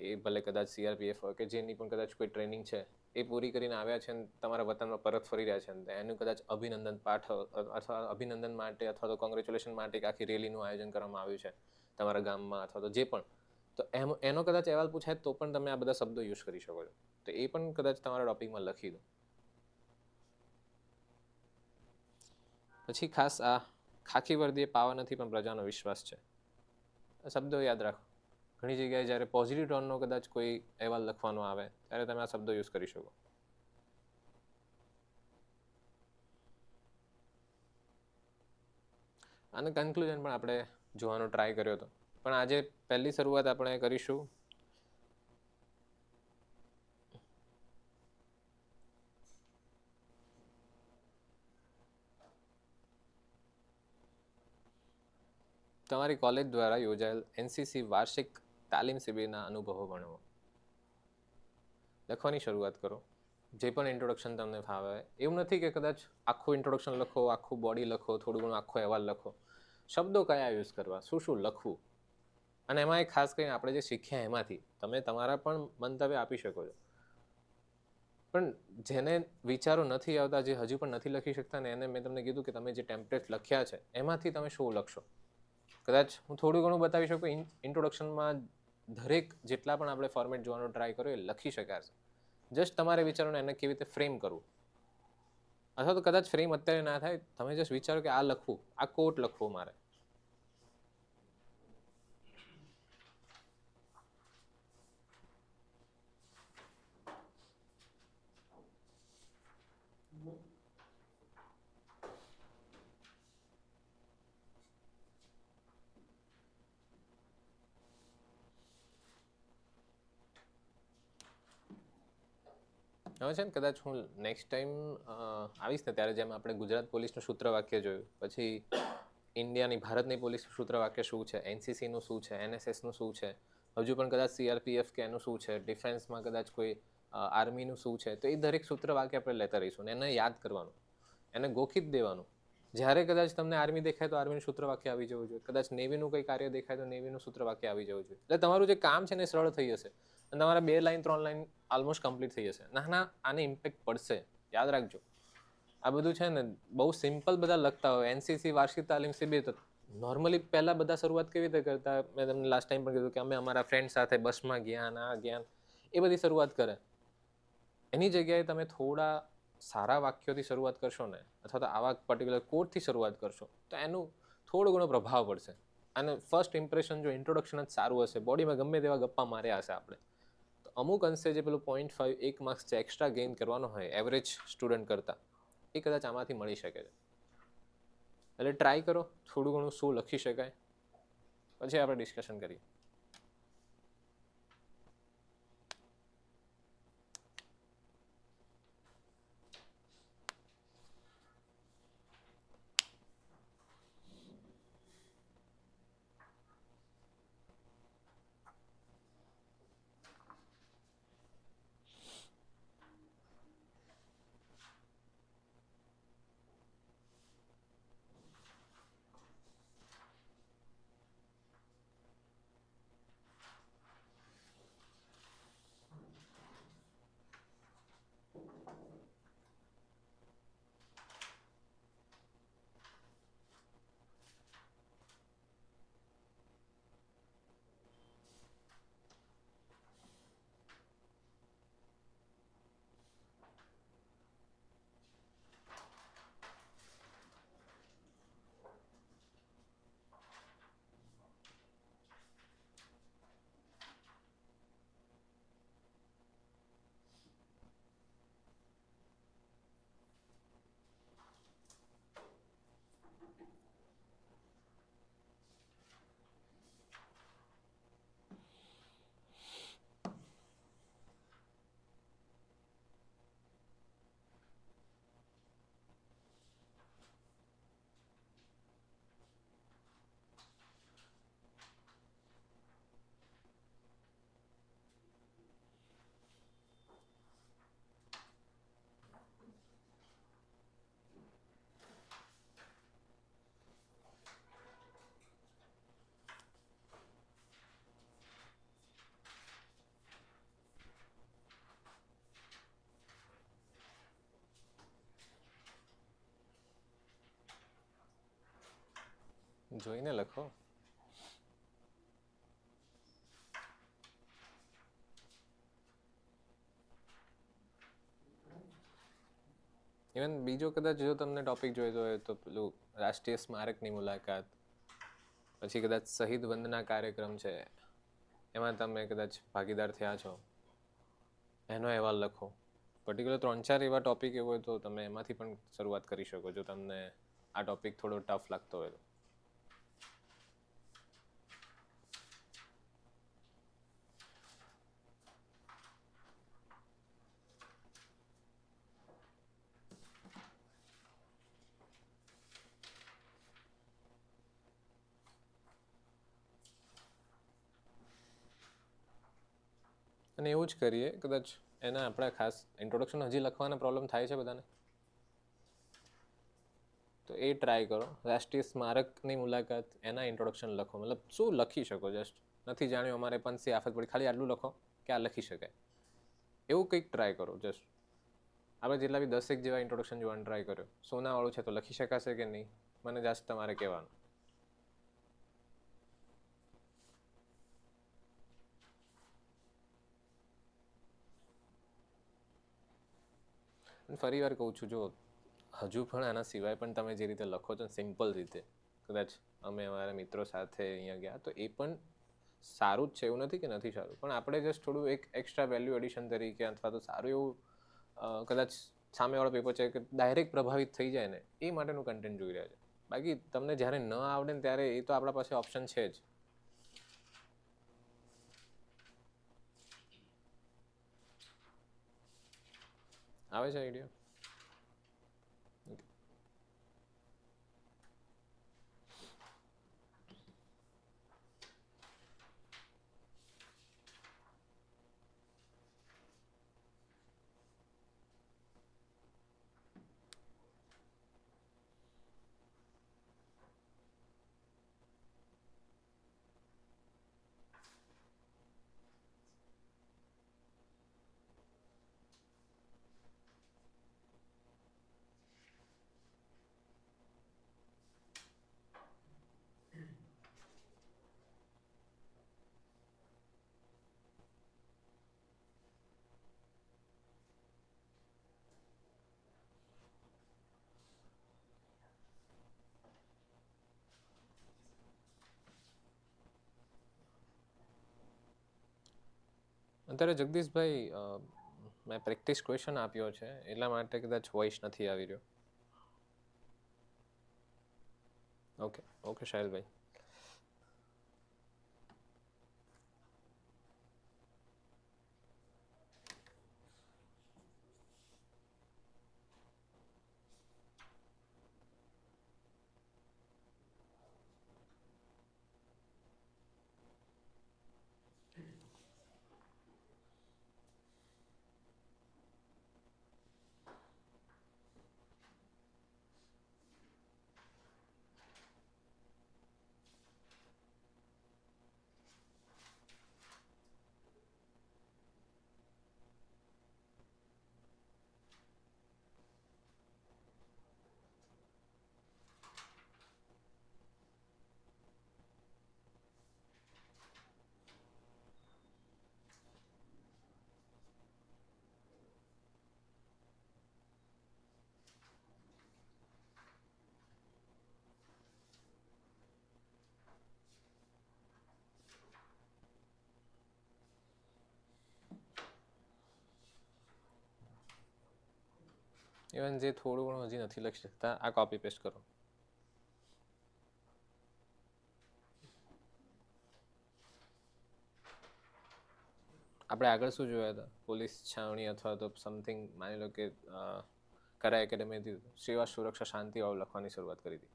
એ ભલે કદાચ સીઆરપીએફ હોય કે જેની પણ કદાચ કોઈ ટ્રેનિંગ છે, એ પૂરી કરીને આવ્યા છે અને તમારા વતનમાં પરત ફરી રહ્યા છે, અને એનું કદાચ અભિનંદન પાઠ અથવા અભિનંદન માટે અથવા તો કોંગ્રેચ્યુલેશન માટે એક આખી રેલીનું આયોજન કરવામાં આવ્યું છે તમારા ગામમાં અથવા તો જે પણ, તો એનો કદાચ અહેવાલ પૂછાય તો પણ તમે આ બધા શબ્દો યુઝ કરી શકો છો. તો એ પણ કદાચ તમારા ટોપિકમાં લખી દો. પછી ખાસ આ ખાખી વર્દીએ પાવા નથી પણ પ્રજાનો વિશ્વાસ છે, શબ્દો યાદ રાખો. ઘણી જગ્યાએ જ્યારે પોઝિટિવ ટોનનો કદાચ કોઈ અહેવાલ લખવાનો આવે ત્યારે તમે આ શબ્દો યુઝ કરી શકો. અને કન્ક્લુઝન પણ આપણે જોવાનો ટ્રાય કર્યો હતો, પણ આજે પહેલી શરૂઆત આપણે કરીશું તમારી કોલેજ દ્વારા યોજાયેલ એનસીસી વાર્ષિક તાલીમ શિબિરના અનુભવો ગણવો. લખવાની શરૂઆત કરો. જે પણ ઇન્ટ્રોડક્શન તમને ફાવે. એવું નથી કે કદાચ આખું ઇન્ટ્રોડક્શન લખો, આખું બોડી લખો, થોડું ઘણું આખો અહેવાલ લખો. શબ્દો કયા યુઝ કરવા, શું શું લખવું, અને એમાં એક ખાસ કરીને આપણે જે શીખ્યા એમાંથી તમે તમારા પણ મંતવ્ય આપી શકો છો. પણ જેને વિચારો નથી આવતા, જે હજુ પણ નથી લખી શકતા ને, એને મેં તમને કીધું કે તમે જે ટેમ્પલેટ લખ્યા છે એમાંથી તમે શું લખશો. કદાચ હું થોડું ઘણું બતાવી શકું ઇન્ટ્રોડક્શનમાં, દરેક જેટલા પણ આપણે ફોર્મેટ જોવાનો ટ્રાય કર્યો એ લખી શકાશે. જસ્ટ તમારે વિચારો એને કેવી રીતે ફ્રેમ કરવું, અથવા તો કદાચ ફ્રેમ અત્યારે ના થાય, તમે જસ્ટ વિચારો કે આ લખવું, આ કોટ લખવું મારે. હવે છે ને કદાચ હું નેક્સ્ટ ટાઈમ આવીશ ને ત્યારે જેમ આપણે ગુજરાત પોલીસનું સૂત્રવાક્ય જોયું, પછી ઇન્ડિયાની ભારતની પોલીસનું સૂત્રવાક્ય શું છે, એનસીસીનું શું છે, એનએસએસનું શું છે, હજુ પણ કદાચ સીઆરપીએફ કે એનું શું છે, ડિફેન્સમાં કદાચ કોઈ આર્મીનું શું છે, તો એ દરેક સૂત્રવાક્ય આપણે લેતા રહીશું ને એને યાદ કરવાનું, એને ગોખી જ દેવાનું. જ્યારે કદાચ તમને આર્મી દેખાય તો આર્મીનું સૂત્રવાક્ય આવી જવું જોઈએ, કદાચ નેવીનું કંઈ કાર્ય દેખાય તો નેવીનું સૂત્રવાક્ય આવી જવું જોઈએ. એટલે તમારું જે કામ છે ને સરળ થઈ જશે અને તમારા 2 લાઈન 3 લાઈન ઓલમોસ્ટ કમ્પ્લીટ થઈ જશે. ના આને ઇમ્પેક્ટ પડશે, યાદ રાખજો. આ બધું છે ને બહુ સિમ્પલ બધા લખતા હોય. એનસીસી વાર્ષિક તાલીમ શિબિર તો નોર્મલી પહેલાં બધા શરૂઆત કેવી રીતે કરતા, મેં તમને લાસ્ટ ટાઈમ પણ કીધું કે અમે અમારા ફ્રેન્ડ સાથે બસમાં ગયા, આ ગયા, એ બધી શરૂઆત કરે. એની જગ્યાએ તમે થોડા સારા વાક્યોથી શરૂઆત કરશો ને, અથવા તો આવા પર્ટિક્યુલર કોડથી શરૂઆત કરશો તો એનું થોડો ઘણો પ્રભાવ પડશે. અને ફર્સ્ટ ઇમ્પ્રેશન જો ઇન્ટ્રોડક્શન જ સારું હશે, બોડીમાં ગમે તેવા ગપ્પા માર્યા હશે આપણે, તો અમુક અંશે જે પેલું 0.5 1 માર્ક્સ જે એક્સ્ટ્રા ગેઇન કરવાનો હોય એવરેજ સ્ટુડન્ટ કરતાં, એ કદાચ આમાંથી મળી શકે છે. એટલે ટ્રાય કરો, થોડું ઘણું શું લખી શકાય, પછી આપણે ડિસ્કશન કરીએ. જોઈને લખો. ઇવન બીજો કદાચ જો તમને ટોપિક જોઈતો હોય તો પેલું રાષ્ટ્રીય સ્મારકની મુલાકાત, પછી કદાચ શહીદ વંદના કાર્યક્રમ છે, એમાં તમે કદાચ ભાગીદાર થયા છો, એનો અહેવાલ લખો. પર્ટિક્યુલર 3-4 એવા ટોપિક એવો હોય તો તમે એમાંથી પણ શરૂઆત કરી શકો જો તમને આ ટોપિક થોડો ટફ લાગતો હોય તો. અને એવું જ કરીએ, કદાચ એના આપણા ખાસ ઇન્ટ્રોડક્શન હજી લખવાના પ્રોબ્લેમ થાય છે બધાને, તો એ ટ્રાય કરો. રાષ્ટ્રીય સ્મારકની મુલાકાત, એના ઇન્ટ્રોડક્શન લખો. મતલબ શું લખી શકો, જસ્ટ નથી જાણ્યું અમારે પણ સી આફત પડી, ખાલી આટલું લખો કે આ લખી શકાય, એવું કંઈક ટ્રાય કરો. જસ્ટ આપણે જેટલા બી 10 જેવા ઇન્ટ્રોડક્શન જોવાનું ટ્રાય કર્યો, સોનાવાળું છે તો લખી શકાશે કે નહીં, મને જસ્ટ તમારે કહેવાનું. અને ફરી વાર કહું છું, જો હજુ પણ આના સિવાય પણ તમે જે રીતે લખો છો સિમ્પલ રીતે, કદાચ અમે અમારા મિત્રો સાથે અહીંયા ગયા તો એ પણ સારું જ છે, એવું નથી કે નથી સારું, પણ આપણે જસ્ટ થોડું એક એક્સ્ટ્રા વેલ્યુ એડિશન તરીકે અથવા તો સારું એવું કદાચ સામેવાળો પેપર છે કે ડાયરેક્ટ પ્રભાવિત થઈ જાય ને એ માટેનું કન્ટેન્ટ જોઈ રહ્યા છે. બાકી તમને જ્યારે ન આવડે ને ત્યારે એ તો આપણા પાસે ઓપ્શન છે જ. આવે છે આઈડિયા? અત્યારે જગદીશભાઈ મેં પ્રેક્ટિસ ક્વેશ્ચન આપ્યો છે એટલા માટે કદાચ વોઇસ નથી આવી રહ્યો. Okay okay શાયલભાઈ. ઇવન જે થોડું ઘણું હજી નથી લખી શકતા આ કોપી પેસ્ટ કરો. આપણે આગળ શું જોયા હતા, પોલીસ છાવણી અથવા તો સમથિંગ માની લો કે કરા એકેડેમીથી સેવા સુરક્ષા શાંતિ વાળું લખવાની શરૂઆત કરી હતી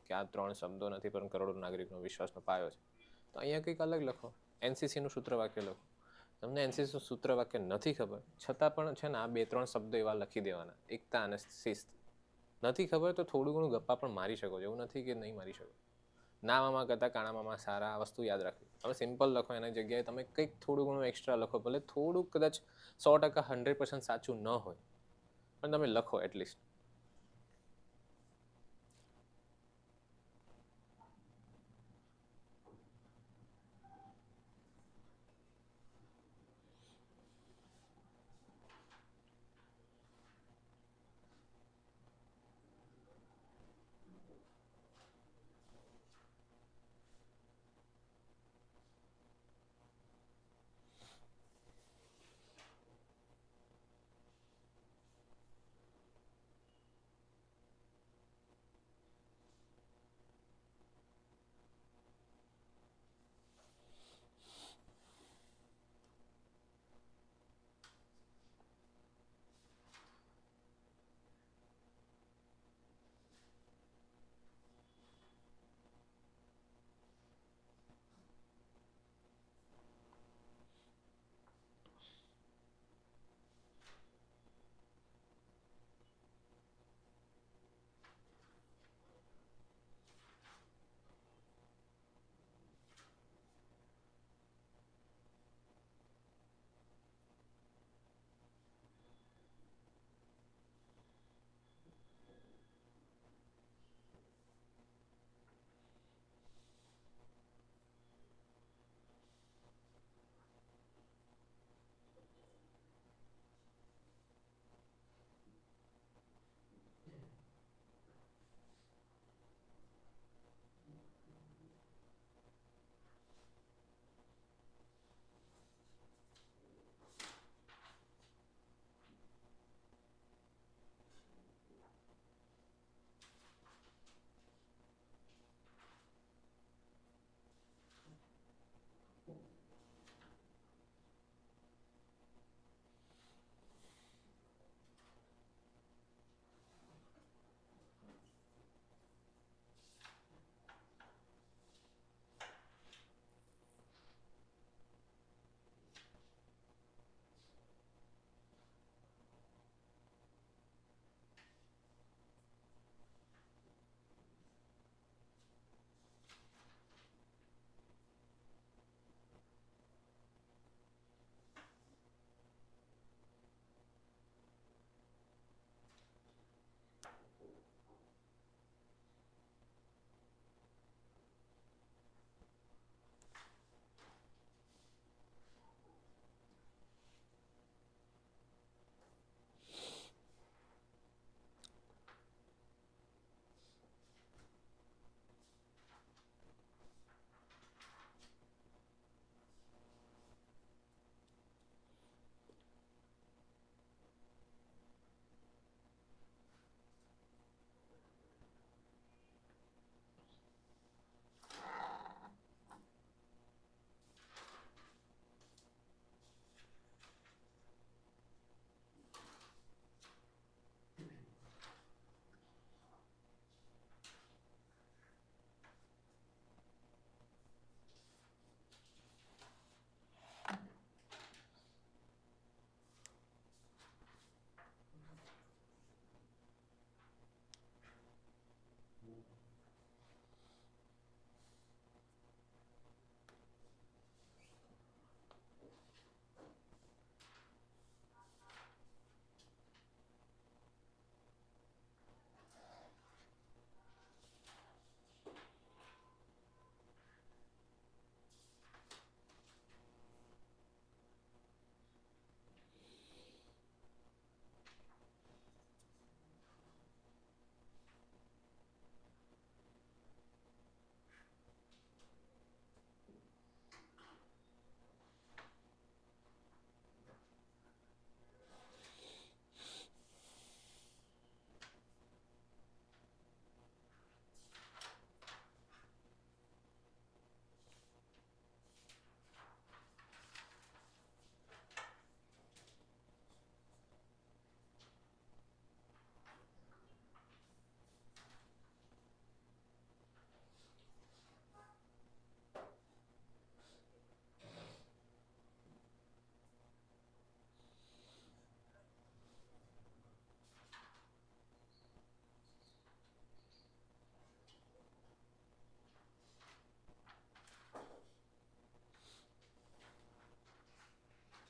કે આ 3 શબ્દો નથી પણ કરોડો નાગરિકનો વિશ્વાસનો પાયો છે. તો અહીંયા કંઈક અલગ લખો, એનસીસીનું સૂત્રવાક્ય લખો. તમને એનસીસીનું સૂત્રવાક્ય નથી ખબર છતાં પણ છે ને આ 2-3 શબ્દો એવા લખી દેવાના, એકતા અને શિસ્ત. નથી ખબર તો થોડું ઘણું ગપ્પા પણ મારી શકો છો, એવું નથી કે નહીં મારી શકો. ના મામા કરતાં કાણા મામા સારા, આ વસ્તુ યાદ રાખવી. તમે સિમ્પલ લખો એના જગ્યાએ તમે કંઈક થોડું ઘણું એક્સ્ટ્રા લખો, ભલે થોડુંક કદાચ 100% 100% સાચું ન હોય પણ તમે લખો એટલીસ્ટ.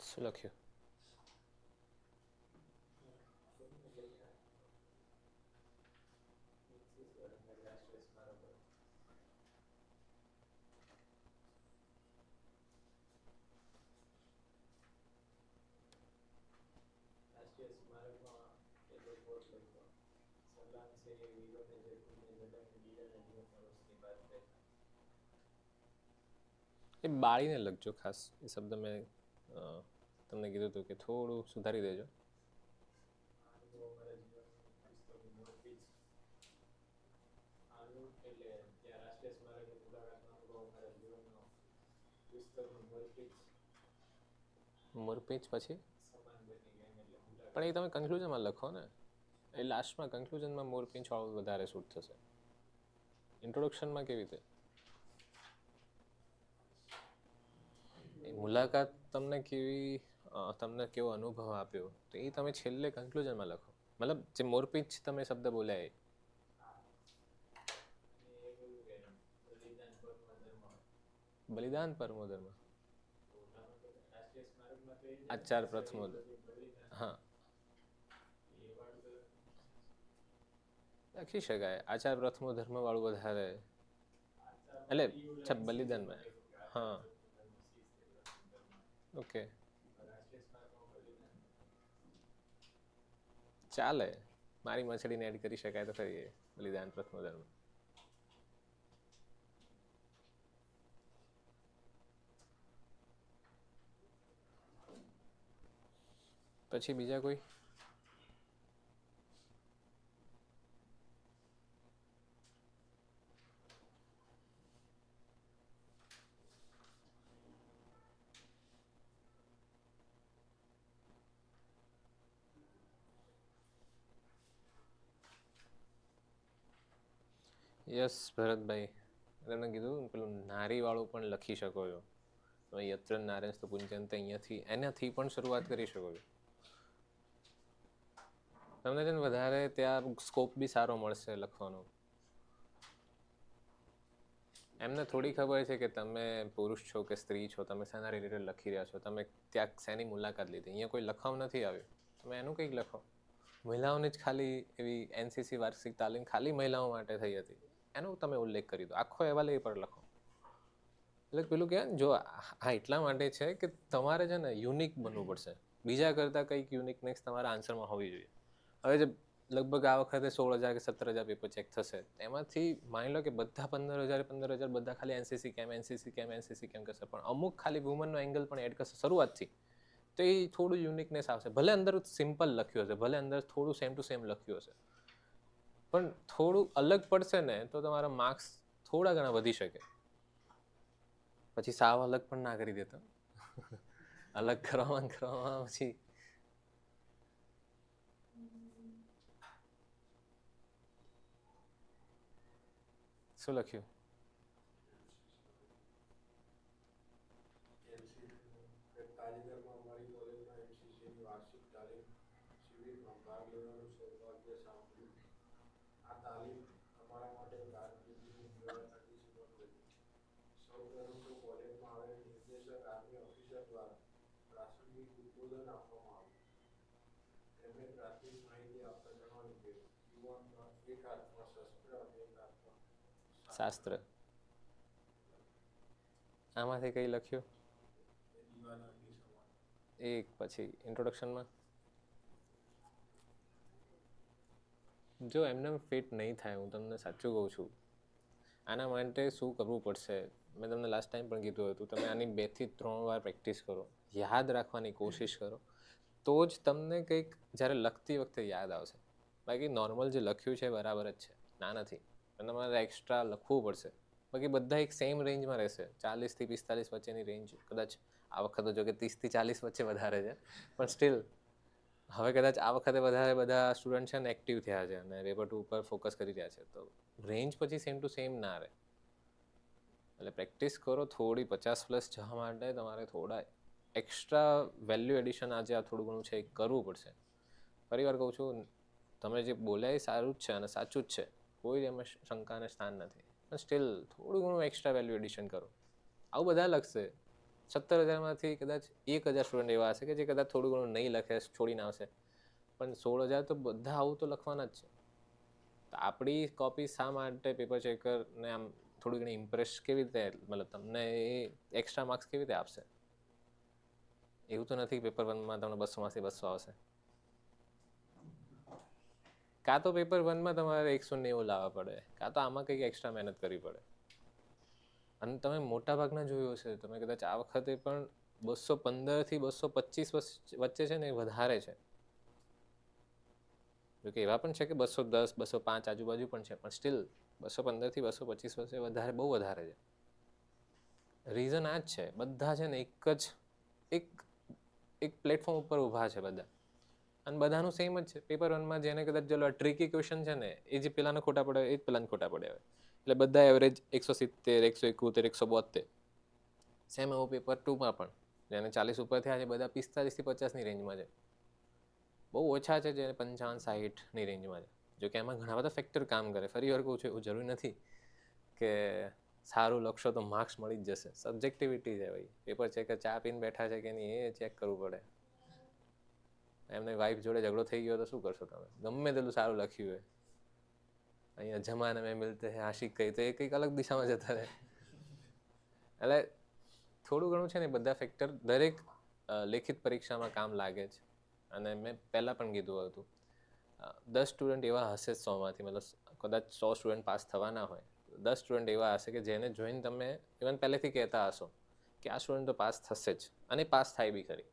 શું લખ્યું? એ બાળીને લખજો ખાસ. એ શબ્દ મેં તમને કીધું હતું કે થોડું સુધારી દેજો. મોરપીંચ પછી પણ એ તમે કન્ક્લુઝનમાં લખો ને. એ લાસ્ટમાં કન્ક્લુઝનમાં મોરપીંચ વાળું વધારે શૂટ થશે. ઇન્ટ્રોડક્શનમાં કેવી રીતે? એ મુલાકાત તમને કેવો અનુભવ આપ્યો તો એ તમે છેલ્લે કન્ક્લુઝનમાં લખો. મતલબ જે મોરપીંચ તમે શબ્દ બોલ્યા બલિદાન પરમો ધર્મ, આચાર પ્રથમો, હા લખી શકાય. આચાર પ્રથમો ધર્મ વાળું વધારે એટલે બલિદાનમાં, હા ઓકે ચાલે. મારી મછડીને એડ કરી શકાય તો ખરી. બલિદાન પ્રથમો ધર્મ. પછી બીજા કોઈ? યસ ભરતભાઈ, તમને કીધું પેલું નારી વાળું પણ લખી શકો છો. તમે યત્ર નારેન્સ તો પુંજંત એનાથી પણ શરૂઆત કરી શકો છો. તમને છે ને વધારે ત્યાં સ્કોપ બી સારો મળશે લખવાનો. એમને થોડી ખબર છે કે તમે પુરુષ છો કે સ્ત્રી છો, તમે શાના રિલેટેડ લખી રહ્યા છો, તમે ત્યાં શેની મુલાકાત લીધી. અહીંયા કોઈ લખાવ નથી આવ્યો, તમે એનું કંઈક લખો. મહિલાઓની જ ખાલી એવી એનસીસી વાર્ષિક તાલીમ ખાલી મહિલાઓ માટે થઈ હતી, એનો તમે ઉલ્લેખ કરી દો. આખો અહેવાલ એ પર લખો. એટલે પેલું કહેવાય ને, જો હા એટલા માટે છે કે તમારે છે ને યુનિક બનવું પડશે. બીજા કરતાં કંઈક યુનિકનેસ તમારા આન્સરમાં હોવી જોઈએ. હવે જે લગભગ આ વખતે 16,000 કે 17,000 પેપર ચેક થશે, એમાંથી માની લો કે બધા 15,000 બધા ખાલી એનસીસી કેમ કરશે, પણ અમુક ખાલી વુમનનો એંગલ પણ એડ કરશે શરૂઆતથી, તો એ થોડું યુનિકનેસ આવશે. ભલે અંદર સિમ્પલ લખ્યું હશે, ભલે અંદર થોડું સેમ ટુ સેમ લખ્યું હશે, પણ થોડું અલગ પડશે ને તો તમારા માર્ક્સ થોડા ઘણા વધી શકે. પછી સાવ અલગ પણ ના કરી દેતા. અલગ કરવામાં પછી શું લખ્યું? શાસ્ત્ર. આમાંથી કઈ લખ્યું? એક પછી ઇન્ટ્રોડક્શનમાં જો એમને ફિટ નહીં થાય, હું તમને સાચું કહું છું. આના માટે શું કરવું પડશે, મેં તમને લાસ્ટ ટાઈમ પણ કીધું હતું, તમે આની 2 થી 3 વાર પ્રેક્ટિસ કરો, યાદ રાખવાની કોશિશ કરો, તો જ તમને કંઈક જ્યારે લખતી વખતે યાદ આવશે. બાકી નોર્મલ જે લખ્યું છે બરાબર જ છે, ના નથી, પણ તમારે એક્સ્ટ્રા લખવું પડશે. બાકી બધા એક સેમ રેન્જમાં રહેશે, 40 થી 45 વચ્ચેની રેન્જ. કદાચ આ વખતે જો કે 30 થી 40 વચ્ચે વધારે છે, પણ સ્ટીલ હવે કદાચ આ વખતે વધારે બધા સ્ટુડન્ટ છે ને એક્ટિવ થયા છે અને પેપર 2 ઉપર ફોકસ કરી રહ્યા છે, તો રેન્જ પછી સેમ ટુ સેમ ના રહે. એટલે પ્રેક્ટિસ કરો થોડી. 50+ જવા માટે તમારે થોડા એક્સ્ટ્રા વેલ્યુ એડિશન આજે આ થોડું ઘણું છે એ કરવું પડશે. ફરી વાર કહું છું, તમે જે બોલ્યા એ સારું જ છે અને સાચું જ છે, કોઈ એમાં શંકાને સ્થાન નથી, પણ સ્ટીલ થોડું ઘણું એક્સ્ટ્રા વેલ્યુ એડિશન કરો. આવું બધા લખશે, 17,000માંથી કદાચ 1,000 સ્ટુડન્ટ એવા હશે કે જે કદાચ થોડું ઘણું નહીં લખે, છોડીને આવશે, પણ 16,000 તો બધા આવું તો લખવાના જ છે. તો આપણી કોપી શા માટે પેપર ચેકરને આમ થોડી ઘણી ઇમ્પ્રેસ કેવી રીતે, મતલબ તમને એ એક્સ્ટ્રા માર્ક્સ કેવી રીતે આપશે? એવું તો નથી પેપર 1માં તમને 200માંથી 200 આવશે. કાં તો પેપર 1માં તમારે 190 લાવવા પડે, કાં તો આમાં કંઈક એક્સ્ટ્રા મહેનત કરવી પડે. અને તમે મોટા ભાગના જોયું હશે, તમે કદાચ આ વખતે પણ 215થી 225 વચ્ચે છે ને એ વધારે છે. જોકે એવા પણ છે કે 210, 205 આજુબાજુ પણ છે, પણ સ્ટીલ 215થી 225 વચ્ચે વધારે, બહુ વધારે છે. રીઝન આ જ છે, બધા છે ને એક પ્લેટફોર્મ ઉપર ઊભા છે બધા, અને બધાનું સેમ જ છે. પેપર 1માં જેને કદાચ ચલો ટ્રિકી ક્વેશ્ચન છે ને, એ જે પેલાને ખોટા પડે એ જ પેલાને ખોટા પડે આવે, એટલે બધા એવરેજ 170, 171, 172. સેમ એવું પેપર 2માં પણ જેને 40 ઉપર થયા છે બધા 45થી 50ની રેન્જમાં છે. બહુ ઓછા છે જે 55, 60ની રેન્જમાં છે. જો કે એમાં ઘણા બધા ફેક્ટર કામ કરે. ફરી વાર કહું છું, એવું જરૂરી નથી કે સારું લખશો તો માર્ક્સ મળી જ જશે. સબ્જેક્ટિવિટી છે ભાઈ. પેપર ચેકર ચા પીને બેઠા છે કે નહીં એ ચેક કરવું પડે. એમને વાઈફ જોડે ઝઘડો થઈ ગયો તો શું કરશો તમે? ગમે તેટલું સારું લખ્યું હોય, અહીંયા જમાને મેં મિલતે હે આશિક કહી તો એ કંઈક અલગ દિશામાં જતા રહે. એટલે થોડું ઘણું છે ને બધા ફેક્ટર દરેક લેખિત પરીક્ષામાં કામ લાગે છે. અને મેં પહેલાં પણ કીધું હતું, 10 સ્ટુડન્ટ એવા હશે 100માંથી, મતલબ કદાચ 100 સ્ટુડન્ટ પાસ થવાના હોય, 10 સ્ટુડન્ટ એવા હશે કે જેને જોઈને તમે ઇવન પહેલેથી કહેતા હશો કે આ સ્ટુડન્ટ તો પાસ થશે જ, અને પાસ થાય બી ખરી.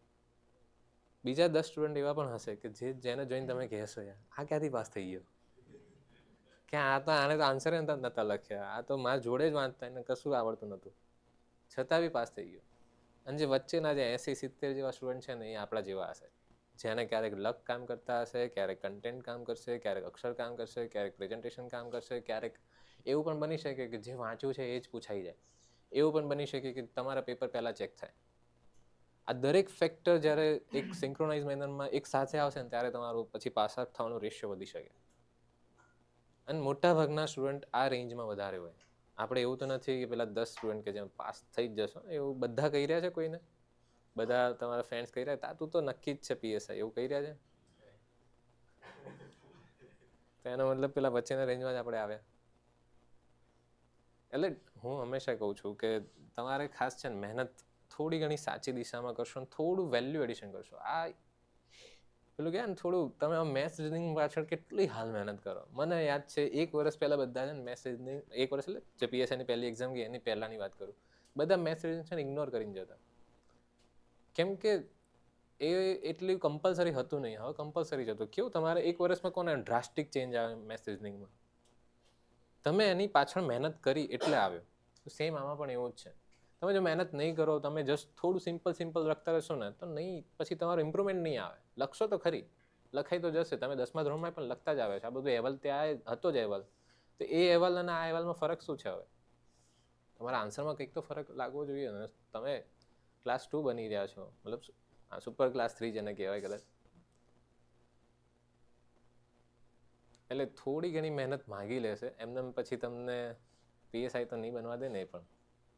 બીજા 10 સ્ટુડન્ટ એવા પણ હશે કે જેને જોઈને તમે કહેશો યાર આ ક્યાંથી પાસ થઈ ગયો, કે આને તો આન્સર નતા લખ્યા, આ તો મારા જોડે જ વાંચતા એને કશું આવડતું નહોતું, છતાં બી પાસ થઈ ગયો. અને જે વચ્ચેના જે 80-70 જેવા સ્ટુડન્ટ છે ને એ આપણા જેવા હશે, જેને ક્યારેક લક કામ કરતા હશે, ક્યારેક કન્ટેન્ટ કામ કરશે, ક્યારેક અક્ષર કામ કરશે, ક્યારેક પ્રેઝન્ટેશન કામ કરશે, ક્યારેક એવું પણ બની શકે કે જે વાંચ્યું છે એ જ પૂછાઈ જાય, એવું પણ બની શકે કે તમારા પેપર પહેલાં ચેક થાય. આ દરેક ફેક્ટર જ્યારે એક સિન્ક્રોનાઇઝ મેનરમાં એક સાથે આવશે ને ત્યારે તમારું પછી પાસ આઉટ થવાનો રેશિયો વધી શકે. અને મોટા ભાગના સ્ટુડન્ટ આ રેન્જમાં વધારે હોય. આપણે એવું તો નથી કે પેલા 10 સ્ટુડન્ટ કે જેમ પાસ થઈ જ જશો, એવું બધા કહી રહ્યા છે કોઈને? બધા તમારા ફ્રેન્ડ્સ કહી રહ્યા તું તો નક્કી જ છે પીએસઆઈ, એવું કહી રહ્યા છે? તો એનો મતલબ પેલા વચ્ચેના રેન્જમાં જ આપણે આવ્યા. એટલે હું હંમેશા કહું છું કે તમારે ખાસ છે ને મહેનત થોડી ઘણી સાચી દિશામાં કરશો ને થોડું વેલ્યુ એડિશન કરશો. આ પેલું કહે ને થોડું તમે મેથ્સ રીઝનિંગ પાછળ કેટલી હાલ મહેનત કરો. મને યાદ છે 1 વર્ષ પહેલાં બધા છે ને મેથ્સ રીઝનિંગ, 1 વર્ષ એટલે જે પીએસઆઈની પહેલી એક્ઝામ ગઈ એની પહેલાંની વાત કરું, બધા મેથ્સ રીઝનિંગ છે ને ઇગ્નોર કરીને જતા. કેમ કે એ એટલું કમ્પલસરી હતું નહીં. હવે કમ્પલસરી જતું. કેવું તમારે 1 વર્ષમાં કોને ડ્રાસ્ટિક ચેન્જ આવે મેથ્સ રીઝનિંગમાં? તમે એની પાછળ મહેનત કરી એટલે આવ્યો. સેમ આમાં પણ એવું જ છે. તમે જો મહેનત નહીં કરો, તમે જસ્ટ થોડું સિમ્પલ લખતા રહેશો ને તો નહીં, પછી તમારું ઇમ્પ્રુવમેન્ટ નહીં આવે. લખશો તો ખરી, લખાઈ તો જશે. તમે 10મા ધોરણમાં પણ લખતા જ આવે છે. આ બધું અહેવાલ ત્યાં હતો જ અહેવાલ. તો એ અહેવાલ અને આ અહેવાલમાં ફરક શું છે? હવે તમારા આન્સરમાં કંઈક તો ફરક લાગવો જોઈએ ને. તમે ક્લાસ 2 બની રહ્યા છો, મતલબ સુપર ક્લાસ 3 જેને કહેવાય કદાચ. એટલે થોડી ઘણી મહેનત માગી લેશે એમને, પછી તમને પીએસઆઈ તો નહીં બનવા દે ને.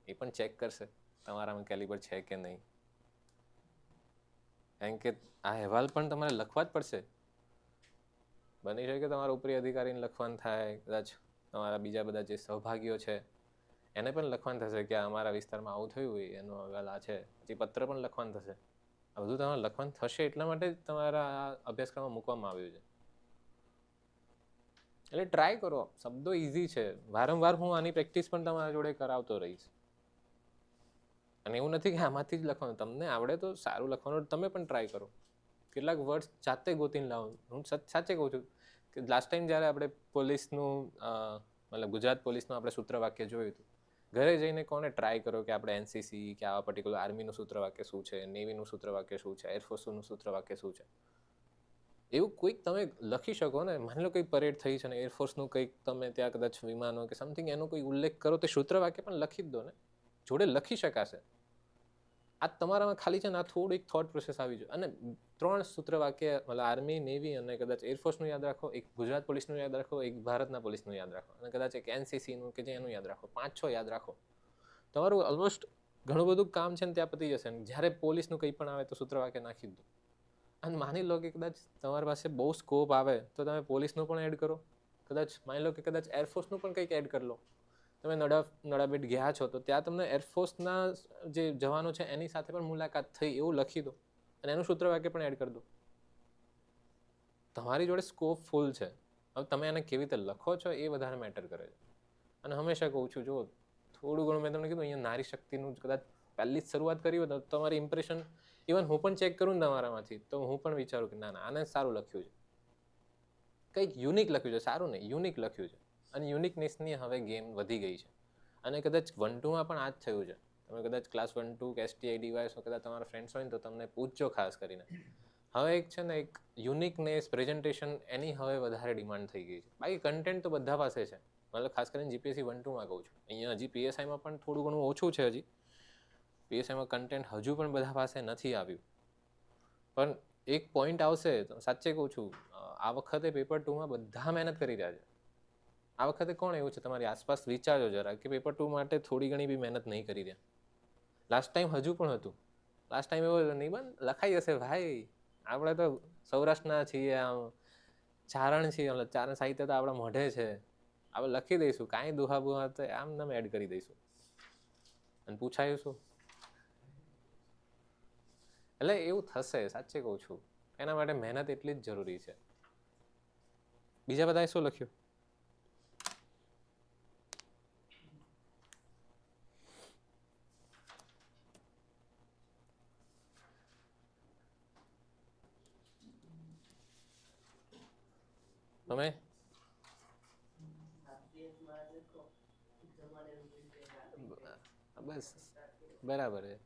એ પણ ચેક કરશે તમારામાં કેલિબર છે કે નહીં. કારણ કે આ અહેવાલ પણ તમારે લખવા જ પડશે. બની શકે તમારા ઉપરી અધિકારીને લખવાનું થાય, કદાચ તમારા બીજા બધા જે સહભાગીઓ છે એને પણ લખવાનું થશે કે અમારા વિસ્તારમાં આવું થયું હોય, એનો અહેવાલ આ છે. પછી પત્ર પણ લખવાનું થશે. આ બધું તમારે લખવાનું થશે એટલા માટે જ તમારા આ અભ્યાસક્રમમાં મૂકવામાં આવ્યું છે. એટલે ટ્રાય કરો. શબ્દો ઇઝી છે. વારંવાર હું આની પ્રેક્ટિસ પણ તમારા જોડે કરાવતો રહીશ. અને એવું નથી કે આમાંથી જ લખવાનું, તમને આવડે તો સારું લખવાનું, તમે પણ ટ્રાય કરો. કેટલાક વર્ડ્સ જાતે ગોતીને લાવો. હું સાચે કહું છું કે લાસ્ટ ટાઈમ જ્યારે આપણે પોલીસનું મતલબ ગુજરાત પોલીસનું આપણે સૂત્રવાક્ય જોયું હતું, ઘરે જઈને કોને ટ્રાય કરો કે આપણે એનસીસી કે આવા પર્ટિક્યુલર આર્મીનું સૂત્રવાક્ય શું છે, નેવીનું સૂત્રવાક્ય શું છે, એરફોર્સનું સૂત્રવાક્ય શું છે, એવું કોઈક તમે લખી શકો ને. માની લો કંઈક પરેડ થઈ છે ને એરફોર્સનું કંઈક તમે ત્યાં કદાચ વિમાનો કે સમથિંગ એનો કોઈ ઉલ્લેખ કરો, તે સૂત્રવાક્ય પણ લખી જ દો ને. જોડે લખી શકાશે. આ તમારામાં ખાલી છે ને આ થોડું એક થોટ પ્રોસેસ આવી જોઈએ. અને 3 સૂત્રવાક્ય મતલબ આર્મી, નેવી અને કદાચ એરફોર્સનું યાદ રાખો, એક ગુજરાત પોલીસનું યાદ રાખો, એક ભારતના પોલીસનું યાદ રાખો, અને કદાચ એક એનસીસીનું કે જે એનું યાદ રાખો. 5-6 યાદ રાખો. તમારું ઓલમોસ્ટ ઘણું બધું કામ છે ને ત્યાં પતી જશે. જ્યારે પોલીસનું કંઈ પણ આવે તો સૂત્રવાક્ય નાખી દો. અને માની લો કે કદાચ તમારી પાસે બહુ સ્કોપ આવે તો તમે પોલીસનું પણ એડ કરો. કદાચ માની લો કે કદાચ એરફોર્સનું પણ કંઈક એડ કરી લો. તમે નડાબેટ ગયા છો તો ત્યાં તમને એરફોર્સના જે જવાનો છે એની સાથે પણ મુલાકાત થઈ એવું લખી દો અને એનું સૂત્રવાક્ય પણ એડ કરી દો. તમારી જોડે સ્કોપ ફૂલ છે. હવે તમે એને કેવી રીતે લખો છો એ વધારે મેટર કરે છે. અને હંમેશા કહું છું, જો થોડું ઘણું મેં તમને કીધું અહીંયા નારી શક્તિનું કદાચ પહેલી જ શરૂઆત કરી હોય તો તમારી ઇમ્પ્રેશન, ઇવન હું પણ ચેક કરું ને તમારામાંથી તો હું પણ વિચારું કે ના ના આને સારું લખ્યું છે, કંઈક યુનિક લખ્યું છે, સારું નહીં યુનિક લખ્યું છે. અને યુનિકનેસની હવે ગેમ વધી ગઈ છે. અને કદાચ 1-2માં પણ આ જ થયું છે. તમે કદાચ ક્લાસ 1-2 કે STI ડિવાઇસ કદાચ તમારા ફ્રેન્ડ્સ હોય ને તો તમને પૂછજો ખાસ કરીને. હવે એક છે ને એક યુનિકનેસ પ્રેઝન્ટેશન એની હવે વધારે ડિમાન્ડ થઈ ગઈ છે. બાકી કન્ટેન્ટ તો બધા પાસે છે. મતલબ ખાસ કરીને GPSC 1-2માં કહું છું. અહીંયા હજી PSIમાં પણ થોડું ઘણું ઓછું છે. હજી PSIમાં કન્ટેન્ટ હજુ પણ બધા પાસે નથી આવ્યું. પણ એક પોઈન્ટ આવશે, સાચે કહું છું, આ વખતે પેપર 2માં બધા મહેનત કરી રહ્યા છે. આ વખતે કોણ એવું છે તમારી આસપાસ વિચારજો જરા કે પેપર 2 માટે થોડી ઘણી બી મહેનત નહીં કરી રહ્યા. લાસ્ટ ટાઈમ હજુ પણ હતું. લાસ્ટ ટાઈમ એવું નહીં બન લખાઈ જશે ભાઈ, આપણે તો સૌરાષ્ટ્રના છીએ, આમ ચારણ છીએ, ચારણ સાહિત્ય તો આપણા મોઢે છે, આપણે લખી દઈશું, કાંઈ દુહા બુહા તો આમ નામ એડ કરી દઈશું અને પૂછાયું શું. એટલે એવું થશે, સાચે કહું છું. એના માટે મહેનત એટલી જ જરૂરી છે. બીજા બધાએ શું લખ્યું? તમે બસ બરાબર છે.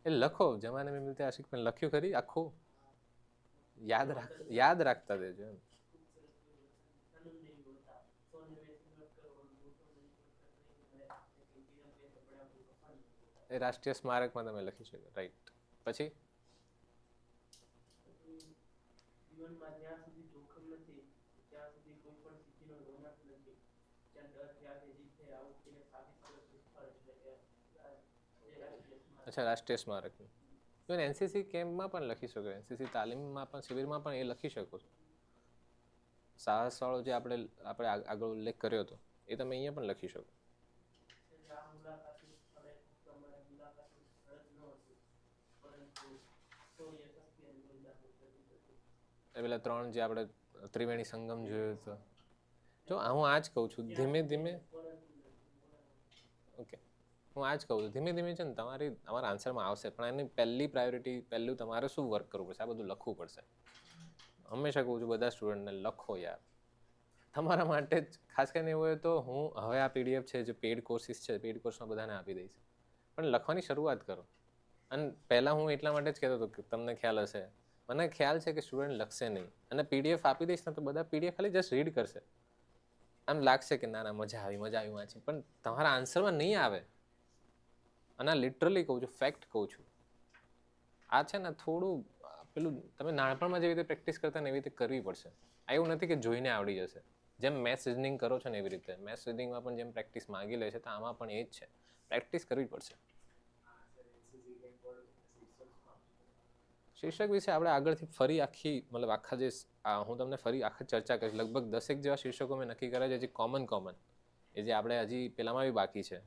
એ લખો જમાને મેં મિલતે આશિક, પણ લખ્યું ખરી આખું? યાદ રાખતા દેજો એમ. એ રાષ્ટ્રીય સ્મારકમાં તમે લખી શકો, રાઈટ. પછી અચ્છા, રાષ્ટ્રીય સ્મારક. ઇવન NCC કેમ્પમાં પણ લખી શકો, NCC તાલીમમાં પણ, શિબિરમાં પણ એ લખી શકો છો. સાહસવાળો જે આપણે આગળ ઉલ્લેખ કર્યો હતો એ તમે અહીંયા પણ લખી શકો. એ પેલા 3 જે આપણે ત્રિવેણી સંગમ જોયો હતો. જો હું આ જ કહું છું, ધીમે ધીમે, ઓકે, હું આ જ કહું છું, ધીમે ધીમે છે ને તમારા આન્સરમાં આવશે. પણ એની પહેલી પ્રાયોરિટી, પહેલું તમારે શું વર્ક કરવું પડશે, આ બધું લખવું પડશે. હંમેશા કહું છું બધા સ્ટુડન્ટને, લખો યાર. તમારા માટે જ ખાસ કરીને એવું હોય તો હું હવે આ PDF છે જે પેઇડ કોર્સિસ છે, પેઇડ કોર્સમાં બધાને આપી દઈશ. પણ લખવાની શરૂઆત કરો. અને પહેલાં હું એટલા માટે જ કહેતો હતો કે તમને ખ્યાલ હશે, મને ખ્યાલ છે કે સ્ટુડન્ટ લખશે નહીં. અને PDF આપી દઈશ ને તો બધા PDF ખાલી જસ્ટ રીડ કરશે. આમ લાગશે કે ના ના મજા આવી વાંચી, પણ તમારા આન્સરમાં નહીં આવે. અને લિટરલી કહું છું, ફેક્ટ કહું છું. આ છે ને થોડું પેલું તમે નાનપણમાં જેવી રીતે પ્રેક્ટિસ કરતા ને એવી રીતે કરવી પડશે. આ એવું નથી કે જોઈને આવડી જશે. જેમ મેથ્સ રિઝનિંગ કરો છો ને એવી રીતે મેથ્સ રિઝનિંગમાં પણ જેમ પ્રેક્ટિસ માંગી લે છે તો આમાં પણ એ જ છે, પ્રેક્ટિસ કરવી પડશે. શીર્ષક વિશે આપણે આગળથી ફરી આખી, મતલબ આખા જે હું તમને ફરી આખા ચર્ચા કરીશ. લગભગ 10 જેવા શીર્ષકો મેં નક્કી કર્યા છે, જે કોમન એ જે આપણે હજી પેલામાં બી બાકી છે.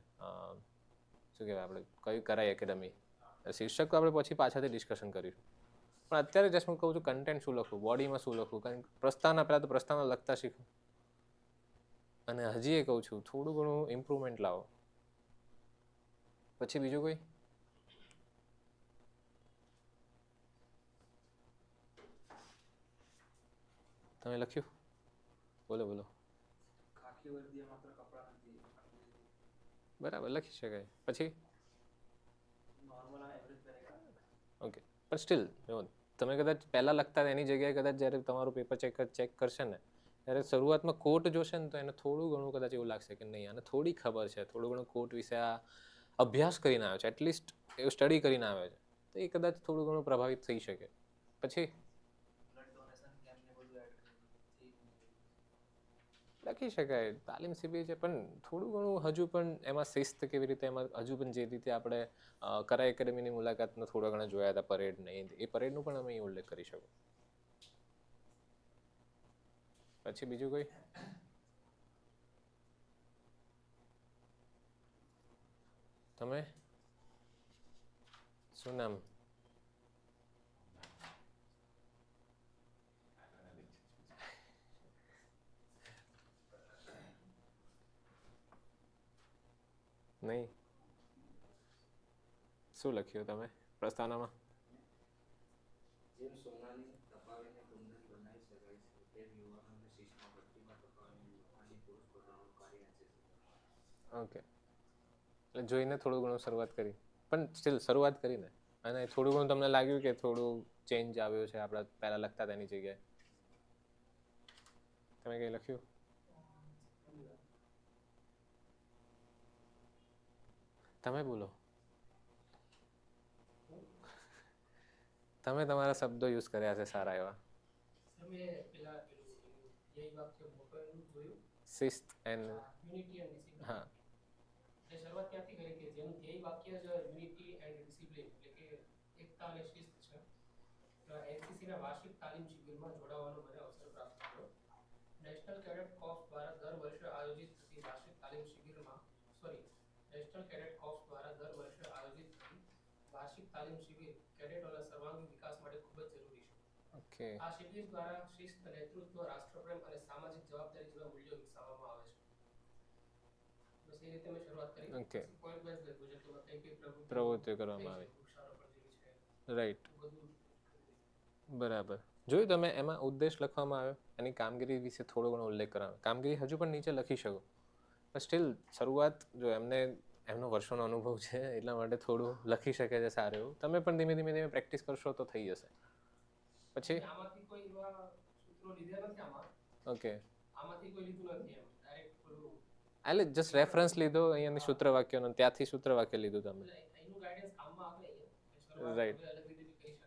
શું કહેવાય, આપણે કયું કરાય એકેડમી શીર્ષક તો આપણે પછી પાછળથી ડિસ્કશન કરીશું. પણ અત્યારે જસ્ટ હું કહું છું કન્ટેન્ટ શું લખવું, બોડીમાં શું લખવું, કારણ પ્રસ્તાવના પહેલાં તો પ્રસ્તાવના લખતા શીખો. અને હજી એ કહું છું થોડું ઘણું ઇમ્પ્રુવમેન્ટ લાવો. પછી બીજું કોઈ? તમે લખ્યું? બોલો બોલો. બરાબર, લખી શકાય. પછી ઓકે, પણ સ્ટીલ જો તમે કદાચ પહેલાં લખતા એની જગ્યાએ કદાચ જ્યારે તમારું પેપર ચેક કરશે ને ત્યારે શરૂઆતમાં કોટ જોશે ને તો એને થોડું ઘણું કદાચ એવું લાગશે કે નહીં આને થોડી ખબર છે, થોડું ઘણું કોટ વિશે આ અભ્યાસ કરીને આવે છે, એટલીસ્ટ એવું સ્ટડી કરીને આવે છે, તો એ કદાચ થોડું ઘણું પ્રભાવિત થઈ શકે. પછી લખી શકાય, તાલીમ શિબિર છે, પણ થોડું ઘણું હજુ પણ એમાં શિસ્ત કેવી રીતે, એમાં હજુ પણ જે રીતે આપણે કરા એકેડેમીની મુલાકાતમાં થોડા ઘણા જોયા હતા પરેડ નહીં, એ પરેડનું પણ અમે ઉલ્લેખ કરી શકો. પછી બીજું કોઈ? તમે શું નામ? નહીં, શું લખ્યું તમે પ્રસ્તાવનામાં? જેમ સોનાની તપાવીને ટુંડલ બનાવી શકાય છે, તેમ યુવાનોને શિસ્તમાં ભઠ્ઠીમાં તપાવીને યુવાનની પુરુષ બનાવવાનું કાર્ય છે. ઓકે, એટલે જોઈને થોડું ઘણું શરૂઆત કરી, પણ સ્ટીલ શરૂઆત કરીને અને થોડું ઘણું તમને લાગ્યું કે થોડું ચેન્જ આવ્યો છે આપણા પહેલાં લખતા તેની જગ્યાએ? તમે કંઈ લખ્યું? તમે બોલો, તમે તમારા શબ્દો યુઝ કર્યા છે સારા એવા. શિસ્ત એન્ડ હા, શરૂઆત ક્યાંથી કરી કે જેનું ધ્યેય વાક્ય જ યુનિટી એન્ડ ડિસિપ્લિન એટલે કે એકતા અને શિસ્ત છે. એનસીસીના વાર્ષિક તાલીમ શિબિરમાં જોડાવાનો મને અવસર પ્રાપ્ત થયો. નેશનલ કેડેટ કોર્પ્સ દ્વારા દર વર્ષે આયોજિત થતી વાર્ષિક તાલીમ શિબિરમાં નેશનલ કેડેટ કોર્પ્સ દ્વારા દર વર્ષે આયોજિત થતી વાર્ષિક તાલીમ શિબિર કેડેટોના સર્વાંગી વિકાસ માટે ખૂબ જ જરૂરી છે. ઓકે, આ શિબિર દ્વારા શિસ્ત, નેતૃત્વ, રાષ્ટ્રપ્રેમ અને સામાજિક જવાબદારી જેવા મૂલ્યો વિકસાવવામાં આવે છે. બસ એ રીતે મેં શરૂઆત કરી. ઓકે, પોઈન્ટ વાઇઝ લખ્યું છે કે કઈ કઈ પ્રવૃત્તિઓ કરવામાં આવી, વૃક્ષારોપણ જેવી છે, રાઈટ, બધું. બરાબર. જોયું તમે એમાં ઉદ્દેશ લખવામાં આવ્યો, એની કામગીરી વિશે થોડો ઘણો ઉલ્લેખ કરાવો. કામગીરી હજુ પણ નીચે લખી શકો, પણ સ્ટીલ શરૂઆત જો એમનો વર્ષોનો અનુભવ છે એટલા માટે થોડું લખી શકે છે સારું એવું. તમે પણ ધીમે ધીમે પ્રેક્ટિસ કરશો તો થઈ જશે. પછી આમાંથી કોઈ એવા સૂત્રો લીધા નથી આમાં. ઓકે, આમાંથી કોઈ લીધું નથી એમ ડાયરેક્ટ પેલું એટલે જસ્ટ રેફરન્સ લીધો અહીંયાની સૂત્ર વાક્યનો, ત્યાંથી સૂત્ર વાક્ય લીધું તમે, એનું ગાઈડન્સ કામમાં આવે અહીંયા. રાઈટ. અલગ રીતે બી કરી શકે.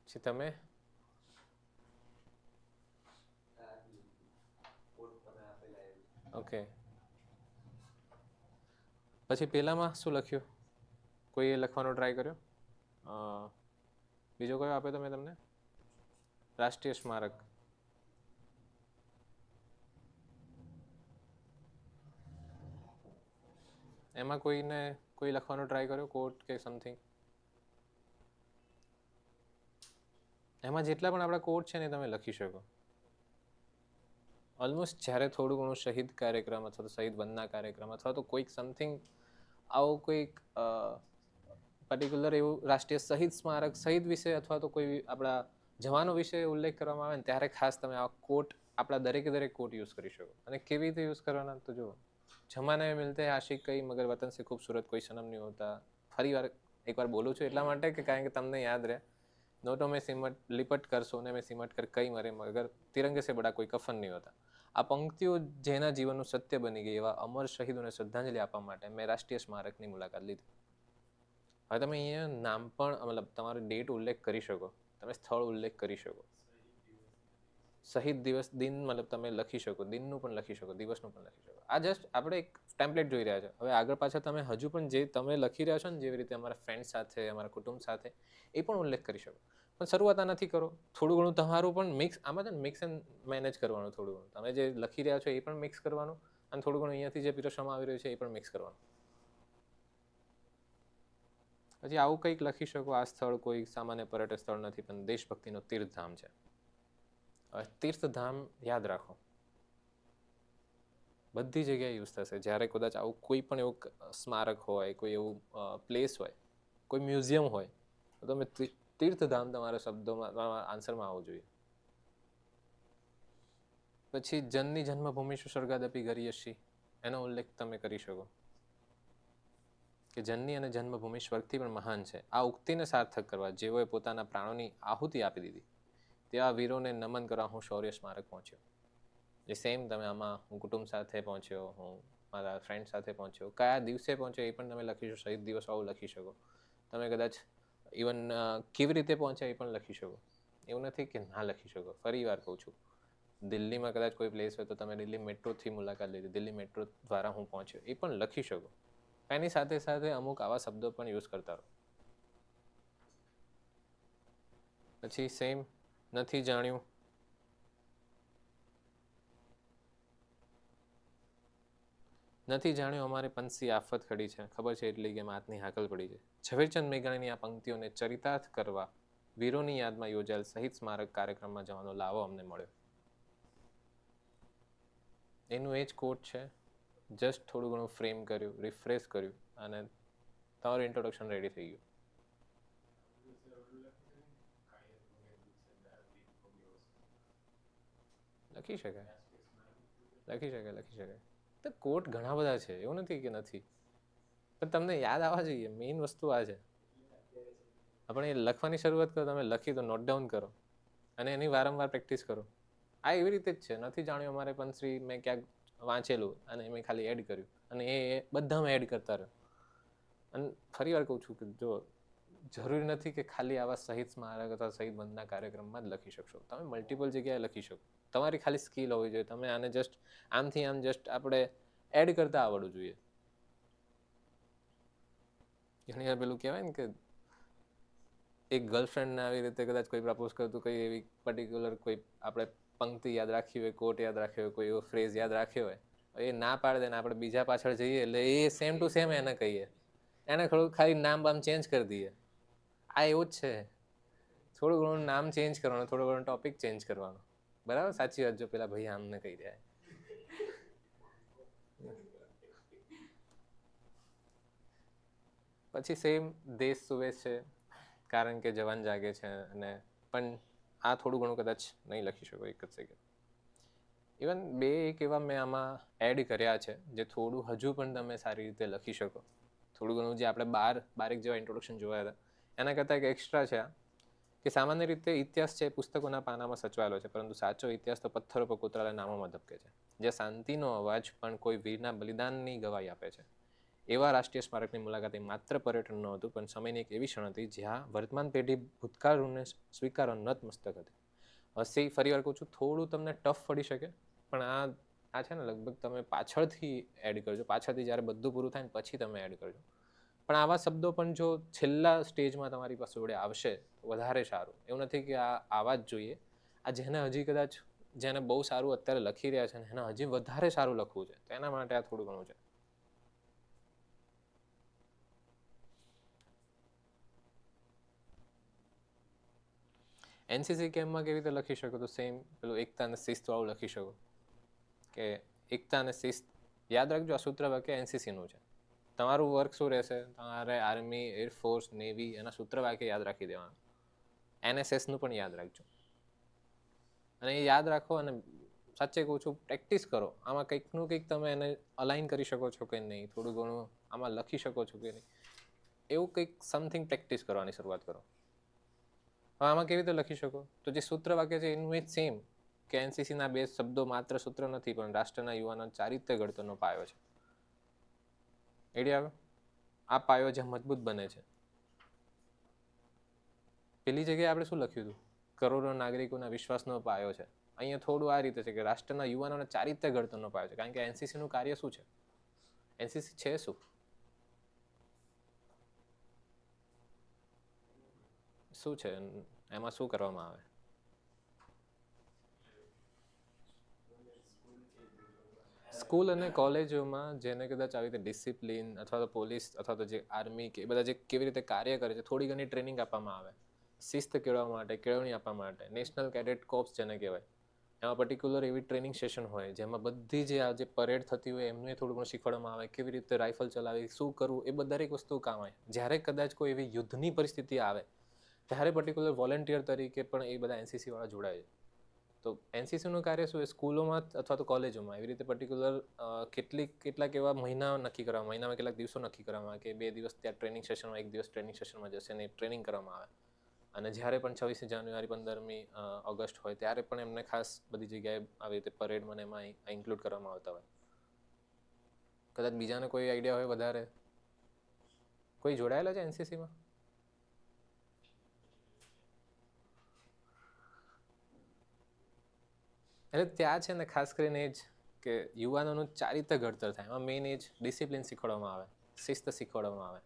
પછી તમે ઓકે, પછી પેલામાં શું લખ્યું? કોઈ લખવાનો ટ્રાય કર્યો? બીજો કયો આપ્યો તમે તમને? રાષ્ટ્રીય સ્મારક. એમાં કોઈ લખવાનો ટ્રાય કર્યો કોટ કે સમથિંગ? એમાં જેટલા પણ આપણા કોટ છે ને તમે લખી શકો. ઓલમોસ્ટ જ્યારે થોડું ઘણું શહીદ કાર્યક્રમ અથવા તો શહીદ વંદના કાર્યક્રમ અથવા તો કોઈક સમથિંગ આવો કોઈક પર્ટિક્યુલર એવું રાષ્ટ્રીય શહીદ સ્મારક, શહીદ વિશે અથવા તો કોઈ આપણા જવાનો વિશે ઉલ્લેખ કરવામાં આવે ને ત્યારે ખાસ તમે આ કોટ, આપણા દરેક કોટ યુઝ કરી શકો. અને કેવી રીતે યુઝ કરવાના તો જુઓ, જમાને મિલતે આશિક કઈ મગર વતન સે ખૂબસૂરત કોઈ સનમ નહીં હોતા. ફરી એકવાર બોલું છું એટલા માટે કે કારણ કે તમને યાદ રહે. નોટો મેં સિમટ લિપટ કર સોને મેં સિમટ કર કઈ મરે મગર તિરંગે સે બડા કોઈ કફન નહીં હોતા. આ પંક્તિઓ જેના જીવનનું સત્ય બની ગઈ એવા અમર શહીદોને શ્રદ્ધાંજલિ આપવા માટે મેં રાષ્ટ્રીય સ્મારકની મુલાકાત લીધી. હવે તમે અહીંયા નામ પણ મતલબ તમારો ડેટ ઉલ્લેખ કરી શકો, તમે સ્થળ ઉલ્લેખ કરી શકો. શહીદ દિવસ દિન મતલબ તમે લખી શકો, દિનનું પણ લખી શકો, દિવસનું પણ લખી શકો. આ જસ્ટ આપણે એક ટેમ્પલેટ જોઈ રહ્યા છે. હવે આગળ પાછળ તમે હજુ પણ જે તમે લખી રહ્યા છો ને જેવી રીતે અમારા ફ્રેન્ડ સાથે, અમારા કુટુંબ સાથે, એ પણ ઉલ્લેખ કરી શકો. પણ શરૂઆત આનાથી કરો. થોડું ઘણું તમારું પણ મિક્સ, આમાં છે ને મિક્સ એન્ડ મેનેજ કરવાનું. થોડું ઘણું તમે જે લખી રહ્યા છો એ પણ મિક્સ કરવાનું અને થોડું ઘણું અહીંયાથી જે પીરસવામાં આવી રહ્યું છે એ પણ મિક્સ કરવાનું. પછી આવું કંઈક લખી શકો, આ સ્થળ કોઈ સામાન્ય પર્યટન સ્થળ નથી પણ દેશભક્તિનો તીર્થધામ છે. હવે તીર્થધામ યાદ રાખો, બધી જગ્યાએ યુઝ થશે. જ્યારે કદાચ આવું કોઈ પણ એવું સ્મારક હોય, કોઈ એવું પ્લેસ હોય, કોઈ મ્યુઝિયમ હોય તો તમે તીર્થધામ તમારા શબ્દોમાં, આન્સરમાં આવવું જોઈએ. પછી જનની જન્મભૂમિ સુસર્ગાદપી ગરીયસી, એનો ઉલ્લેખ તમે કરી શકો કે જનની અને જન્મભૂમિ સ્વર્ગથી પણ મહાન છે. આ ઉક્તિને સાર્થક કરવા જેઓએ પોતાના પ્રાણોની આહુતિ આપી દીધી તેવા વીરોને નમન કરવા હું શૌર્ય સ્મારક પહોંચ્યો. જે સેમ તમે આમાં હું કુટુંબ સાથે પહોંચ્યો, હું મારા ફ્રેન્ડ સાથે પહોંચ્યો, કયા દિવસે પહોંચ્યો એ પણ તમે લખી શકો. શહીદ દિવસ આવું લખી શકો તમે. કદાચ ઇવન કેવી રીતે પહોંચ્યા એ પણ લખી શકો. એવું નથી કે ના લખી શકો. ફરી વાર કહું છું, દિલ્હીમાં કદાચ કોઈ પ્લેસ હોય તો તમે દિલ્હી મેટ્રોથી મુલાકાત લીધી, દિલ્હી મેટ્રો દ્વારા હું પહોંચ્યો, એ પણ લખી શકો. એની સાથે સાથે અમુક આવા શબ્દો પણ યુઝ કરતા રહો. પછી સેમ નથી જાણ્યું, નથી જાણ્યું અમારે પંછી આફત ખડી છે, ખબર છે એટલી કે માતની હાકલ પડી છે. ઝવેરચંદ મેઘાણીની આ પંક્તિઓને ચરિતાર્થ કરવા વીરોની યાદમાં યોજાયેલ શહીદ સ્મારક કાર્યક્રમમાં જવાનો લાવો અમને મળ્યો. એનું એ જ કોટ છે. જસ્ટ થોડું ઘણું ફ્રેમ કર્યું, રિફ્રેશ કર્યું અને તમારું ઇન્ટ્રોડક્શન રેડી થઈ ગયું. લખી શકાય, લખી શકાય, લખી શકાય. તો કોટ ઘણા બધા છે, એવું નથી કે નથી, પણ તમને યાદ આવવા જોઈએ. મેઇન વસ્તુ આ છે. આપણે લખવાની શરૂઆત કરો, તમે લખી તો નોટ ડાઉન કરો અને એની વારંવાર પ્રેક્ટિસ કરો. આ એવી રીતે જ છે. નથી જાણ્યું અમારે પંશ્રી મેં ક્યાંક વાંચેલું અને મેં ખાલી એડ કર્યું અને એ બધામાં એડ કરતા રહ્યો. અને ફરી વાર કહું છું કે જો જરૂરી નથી કે ખાલી આવા શહીદ સ્મારક અથવા શહીદ વંદના કાર્યક્રમમાં જ લખી શકશો. તમે મલ્ટિપલ જગ્યાએ લખી શકો. તમારી ખાલી સ્કિલ હોવી જોઈએ. તમે આને જસ્ટ આમથી આમ જસ્ટ આપણે એડ કરતા આવડવું જોઈએ. ઘણી વાર પેલું કહેવાય ને કે એક ગર્લફ્રેન્ડને આવી રીતે કદાચ કોઈ પ્રપોઝ કરતું, કોઈ એવી પર્ટિક્યુલર કોઈ આપણે પંક્તિ યાદ રાખી હોય, કોટ યાદ રાખ્યો હોય, કોઈ એવો ફ્રેઝ યાદ રાખ્યો હોય, એ ના પાડે દે ને આપણે બીજા પાછળ જઈએ એટલે એ સેમ ટુ સેમ એને કહીએ, એને થોડું ખાલી નામ બામ ચેન્જ કરી દઈએ. આ એવું જ છે. થોડું ઘણું નામ ચેન્જ કરવાનું, થોડું ઘણું ટોપિક ચેન્જ કરવાનો. બરાબર, સાચી વાત. જો પેલા ભાઈ આમને કહી રહ્યા. પછી સેમ દેશ સુવેશ છે, કારણ કે જવાન જાગે છે, અને પણ આ થોડું ઘણું કદાચ નહીં લખી શકો એક જ સેકન્ડ. ઇવન બે એક એવા મેં આમાં એડ કર્યા છે જે થોડું હજુ પણ તમે સારી રીતે લખી શકો. થોડું ઘણું જે આપણે બારેક જેવા ઇન્ટ્રોડક્શન જોયા હતા એના કરતાં એક એક્સ્ટ્રા છે કે સામાન્ય રીતે ઇતિહાસ છે પુસ્તકોના પાનામાં સચવાયેલો છે, પરંતુ સાચો ઇતિહાસ તો પથ્થરો પર કોતરાયેલા નામોમાં ધબકે છે. જે શાંતિનો અવાજ પણ કોઈ વીરના બલિદાનની ગવાહી આપે છે. એવા રાષ્ટ્રીય સ્મારકની મુલાકાત માત્ર પર્યટન ન હતું, પણ સમયની એક એવી ક્ષણ હતી જ્યાં વર્તમાન પેઢી ભૂતકાળને સ્વીકારવા નતમસ્તક હતી. હસી ફરી વાર કહું છું, થોડું તમને ટફ પડી શકે, પણ આ છે ને લગભગ તમે પાછળથી એડ કરજો. પાછળથી જ્યારે બધું પૂરું થાય ને પછી તમે એડ કરજો. પણ આવા શબ્દો પણ જો છેલ્લા સ્ટેજમાં તમારી પાસે જોડે આવશે તો વધારે સારું. એવું નથી કે આ આવા જ જોઈએ. આ જેને હજી કદાચ જેને બહુ સારું અત્યારે લખી રહ્યા છે ને એને હજી વધારે સારું લખવું છે, તો એના માટે આ થોડું ઘણું છે. એનસીસી કેમ્પમાં કેવી રીતે લખી શકો? તો સેમ પેલું એકતા અને શિસ્ત વાળું લખી શકો કે એકતા અને શિસ્ત. યાદ રાખજો, આ સૂત્ર વાક્ય એનસીસીનું છે. તમારું વર્ક શું રહેશે? તમારે આર્મી, એરફોર્સ, નેવી એના સૂત્ર વાક્ય યાદ રાખી દેવાનું. એનએસએસનું પણ યાદ રાખજો. અને એ યાદ રાખો અને સાચે કહું છું પ્રેક્ટિસ કરો. આમાં કંઈકનું કંઈક તમે એને અલાઇન કરી શકો છો કે નહીં, થોડું ઘણું આમાં લખી શકો છો કે નહીં, એવું કંઈક સમથિંગ પ્રેક્ટિસ કરવાની શરૂઆત કરો. હવે આમાં કેવી રીતે લખી શકો? તો જે સૂત્ર વાક્ય છે એનું એ સેમ કે એનસીસીના બે શબ્દો માત્ર સૂત્ર નથી, પણ રાષ્ટ્રના યુવાનો ચારિત્ર્ય ઘડતરનો પાયો છે. આઈડિયા આવે? આ પાયો જે મજબૂત બને છે. પેલી જગ્યાએ આપણે શું લખ્યું હતું? કરોડો નાગરિકોના વિશ્વાસનો પાયો છે. અહીંયા થોડું આ રીતે છે કે રાષ્ટ્રના યુવાનોના ચારિત્ર્ય ઘડતરનો પાયો છે. કારણ કે એનસીસીનું કાર્ય શું છે? એનસીસી છે શું? શું છે એમાં? શું કરવામાં આવે? સ્કૂલ અને કોલેજોમાં જેને કદાચ આવી રીતે ડિસિપ્લિન અથવા તો પોલીસ અથવા તો જે આર્મી કે બધા જે કેવી રીતે કાર્ય કરે છે થોડી ઘણી ટ્રેનિંગ આપવામાં આવે. શિસ્ત કેળવવા માટે, કેળવણી આપવા માટે. નેશનલ કેડેટ કોર્પ્સ જેને કહેવાય, એમાં પર્ટિક્યુલર એવી ટ્રેનિંગ સેશન હોય જેમાં બધી જે પરેડ થતી હોય એમને થોડું ઘણું શીખવાડવામાં આવે. કેવી રીતે રાઇફલ ચલાવી, શું કરવું, એ દરેક વસ્તુ કામ આવે. જ્યારે કદાચ કોઈ એવી યુદ્ધની પરિસ્થિતિ આવે ત્યારે પર્ટિક્યુલર વોલેન્ટિયર તરીકે પણ એ બધા એનસીસી વાળા જોડાય છે. તો એનસીસીનું કાર્ય શું? એ સ્કૂલોમાં અથવા તો કોલેજોમાં એવી રીતે પર્ટિક્યુલર કેટલાક એવા મહિના નક્કી કરવામાં, મહિનામાં કેટલાક દિવસો નક્કી કરવામાં આવે કે 2 દિવસ ત્યાં ટ્રેનિંગ સેશનમાં, 1 દિવસ ટ્રેનિંગ સેશનમાં જશે ને ટ્રેનિંગ કરવામાં આવે. અને જ્યારે પણ 26મી જાન્યુઆરી, 15મી ઓગસ્ટ હોય ત્યારે પણ એમને ખાસ બધી જગ્યાએ આવી રીતે પરેડમાં એમાં ઇન્ક્લુડ કરવામાં આવતા હોય. કદાચ બીજાને કોઈ આઈડિયા હોય વધારે? કોઈ જોડાયેલા છે એનસીસીમાં? એટલે ત્યાં છે ને ખાસ કરીને એ જ કે યુવાનોનું ચારિત્ર ઘડતર થાય. એમાં મેઇન એ જ ડિસિપ્લિન શીખવાડવામાં આવે, શિસ્ત શીખવાડવામાં આવે.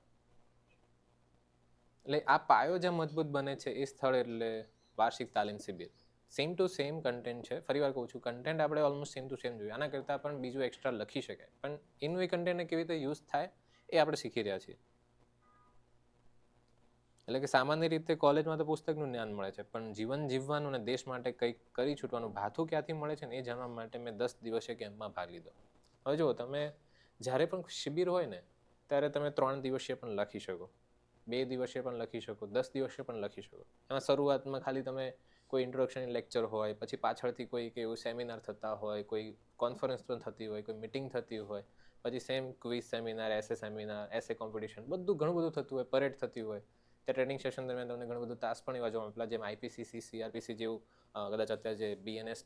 એટલે આ પાયો જ્યાં મજબૂત બને છે એ સ્થળ એટલે વાર્ષિક તાલીમ શિબિર. સેમ ટુ સેમ કન્ટેન્ટ છે. ફરી વાર કહું છું, કન્ટેન્ટ આપણે ઓલમોસ્ટ સેમ ટુ સેમ જોઈએ. આના કરતાં પણ બીજું એક્સ્ટ્રા લખી શકાય, પણ એનું એ કન્ટેન્ટને કેવી રીતે યુઝ થાય એ આપણે શીખી રહ્યા છીએ. એટલે કે સામાન્ય રીતે કોલેજમાં તો પુસ્તકનું જ્ઞાન મળે છે, પણ જીવન જીવવાનું અને દેશ માટે કંઈક કરી છૂટવાનું ભાથું ક્યાંથી મળે છે ને એ જાણવા માટે મેં 10 દિવસે કેમ્પમાં ભાગ લીધો. હવે જુઓ, તમે જ્યારે પણ શિબિર હોય ને ત્યારે તમે 3 દિવસીય પણ લખી શકો, 2 દિવસીય પણ લખી શકો, 10 દિવસીય પણ લખી શકો. એમાં શરૂઆતમાં ખાલી તમે કોઈ ઇન્ટ્રોડક્શન લેક્ચર હોય, પછી પાછળથી કોઈ એવું સેમિનાર થતા હોય, કોઈ કોન્ફરન્સ પણ થતી હોય, કોઈ મિટિંગ થતી હોય, પછી સેમ ક્વિઝ સેમિનાર, એસે કોમ્પિટિશન, બધું ઘણું બધું થતું હોય, પરેડ થતી હોય. ત્યાં ટ્રેનિંગ સેશન દરમિયાન તમને ઘણું બધું તાસ પણ એવા જોવા મળે, જેમ આઈપીસીસી, સીઆરપીસી જેવું કદાચ અત્યારે જે BNS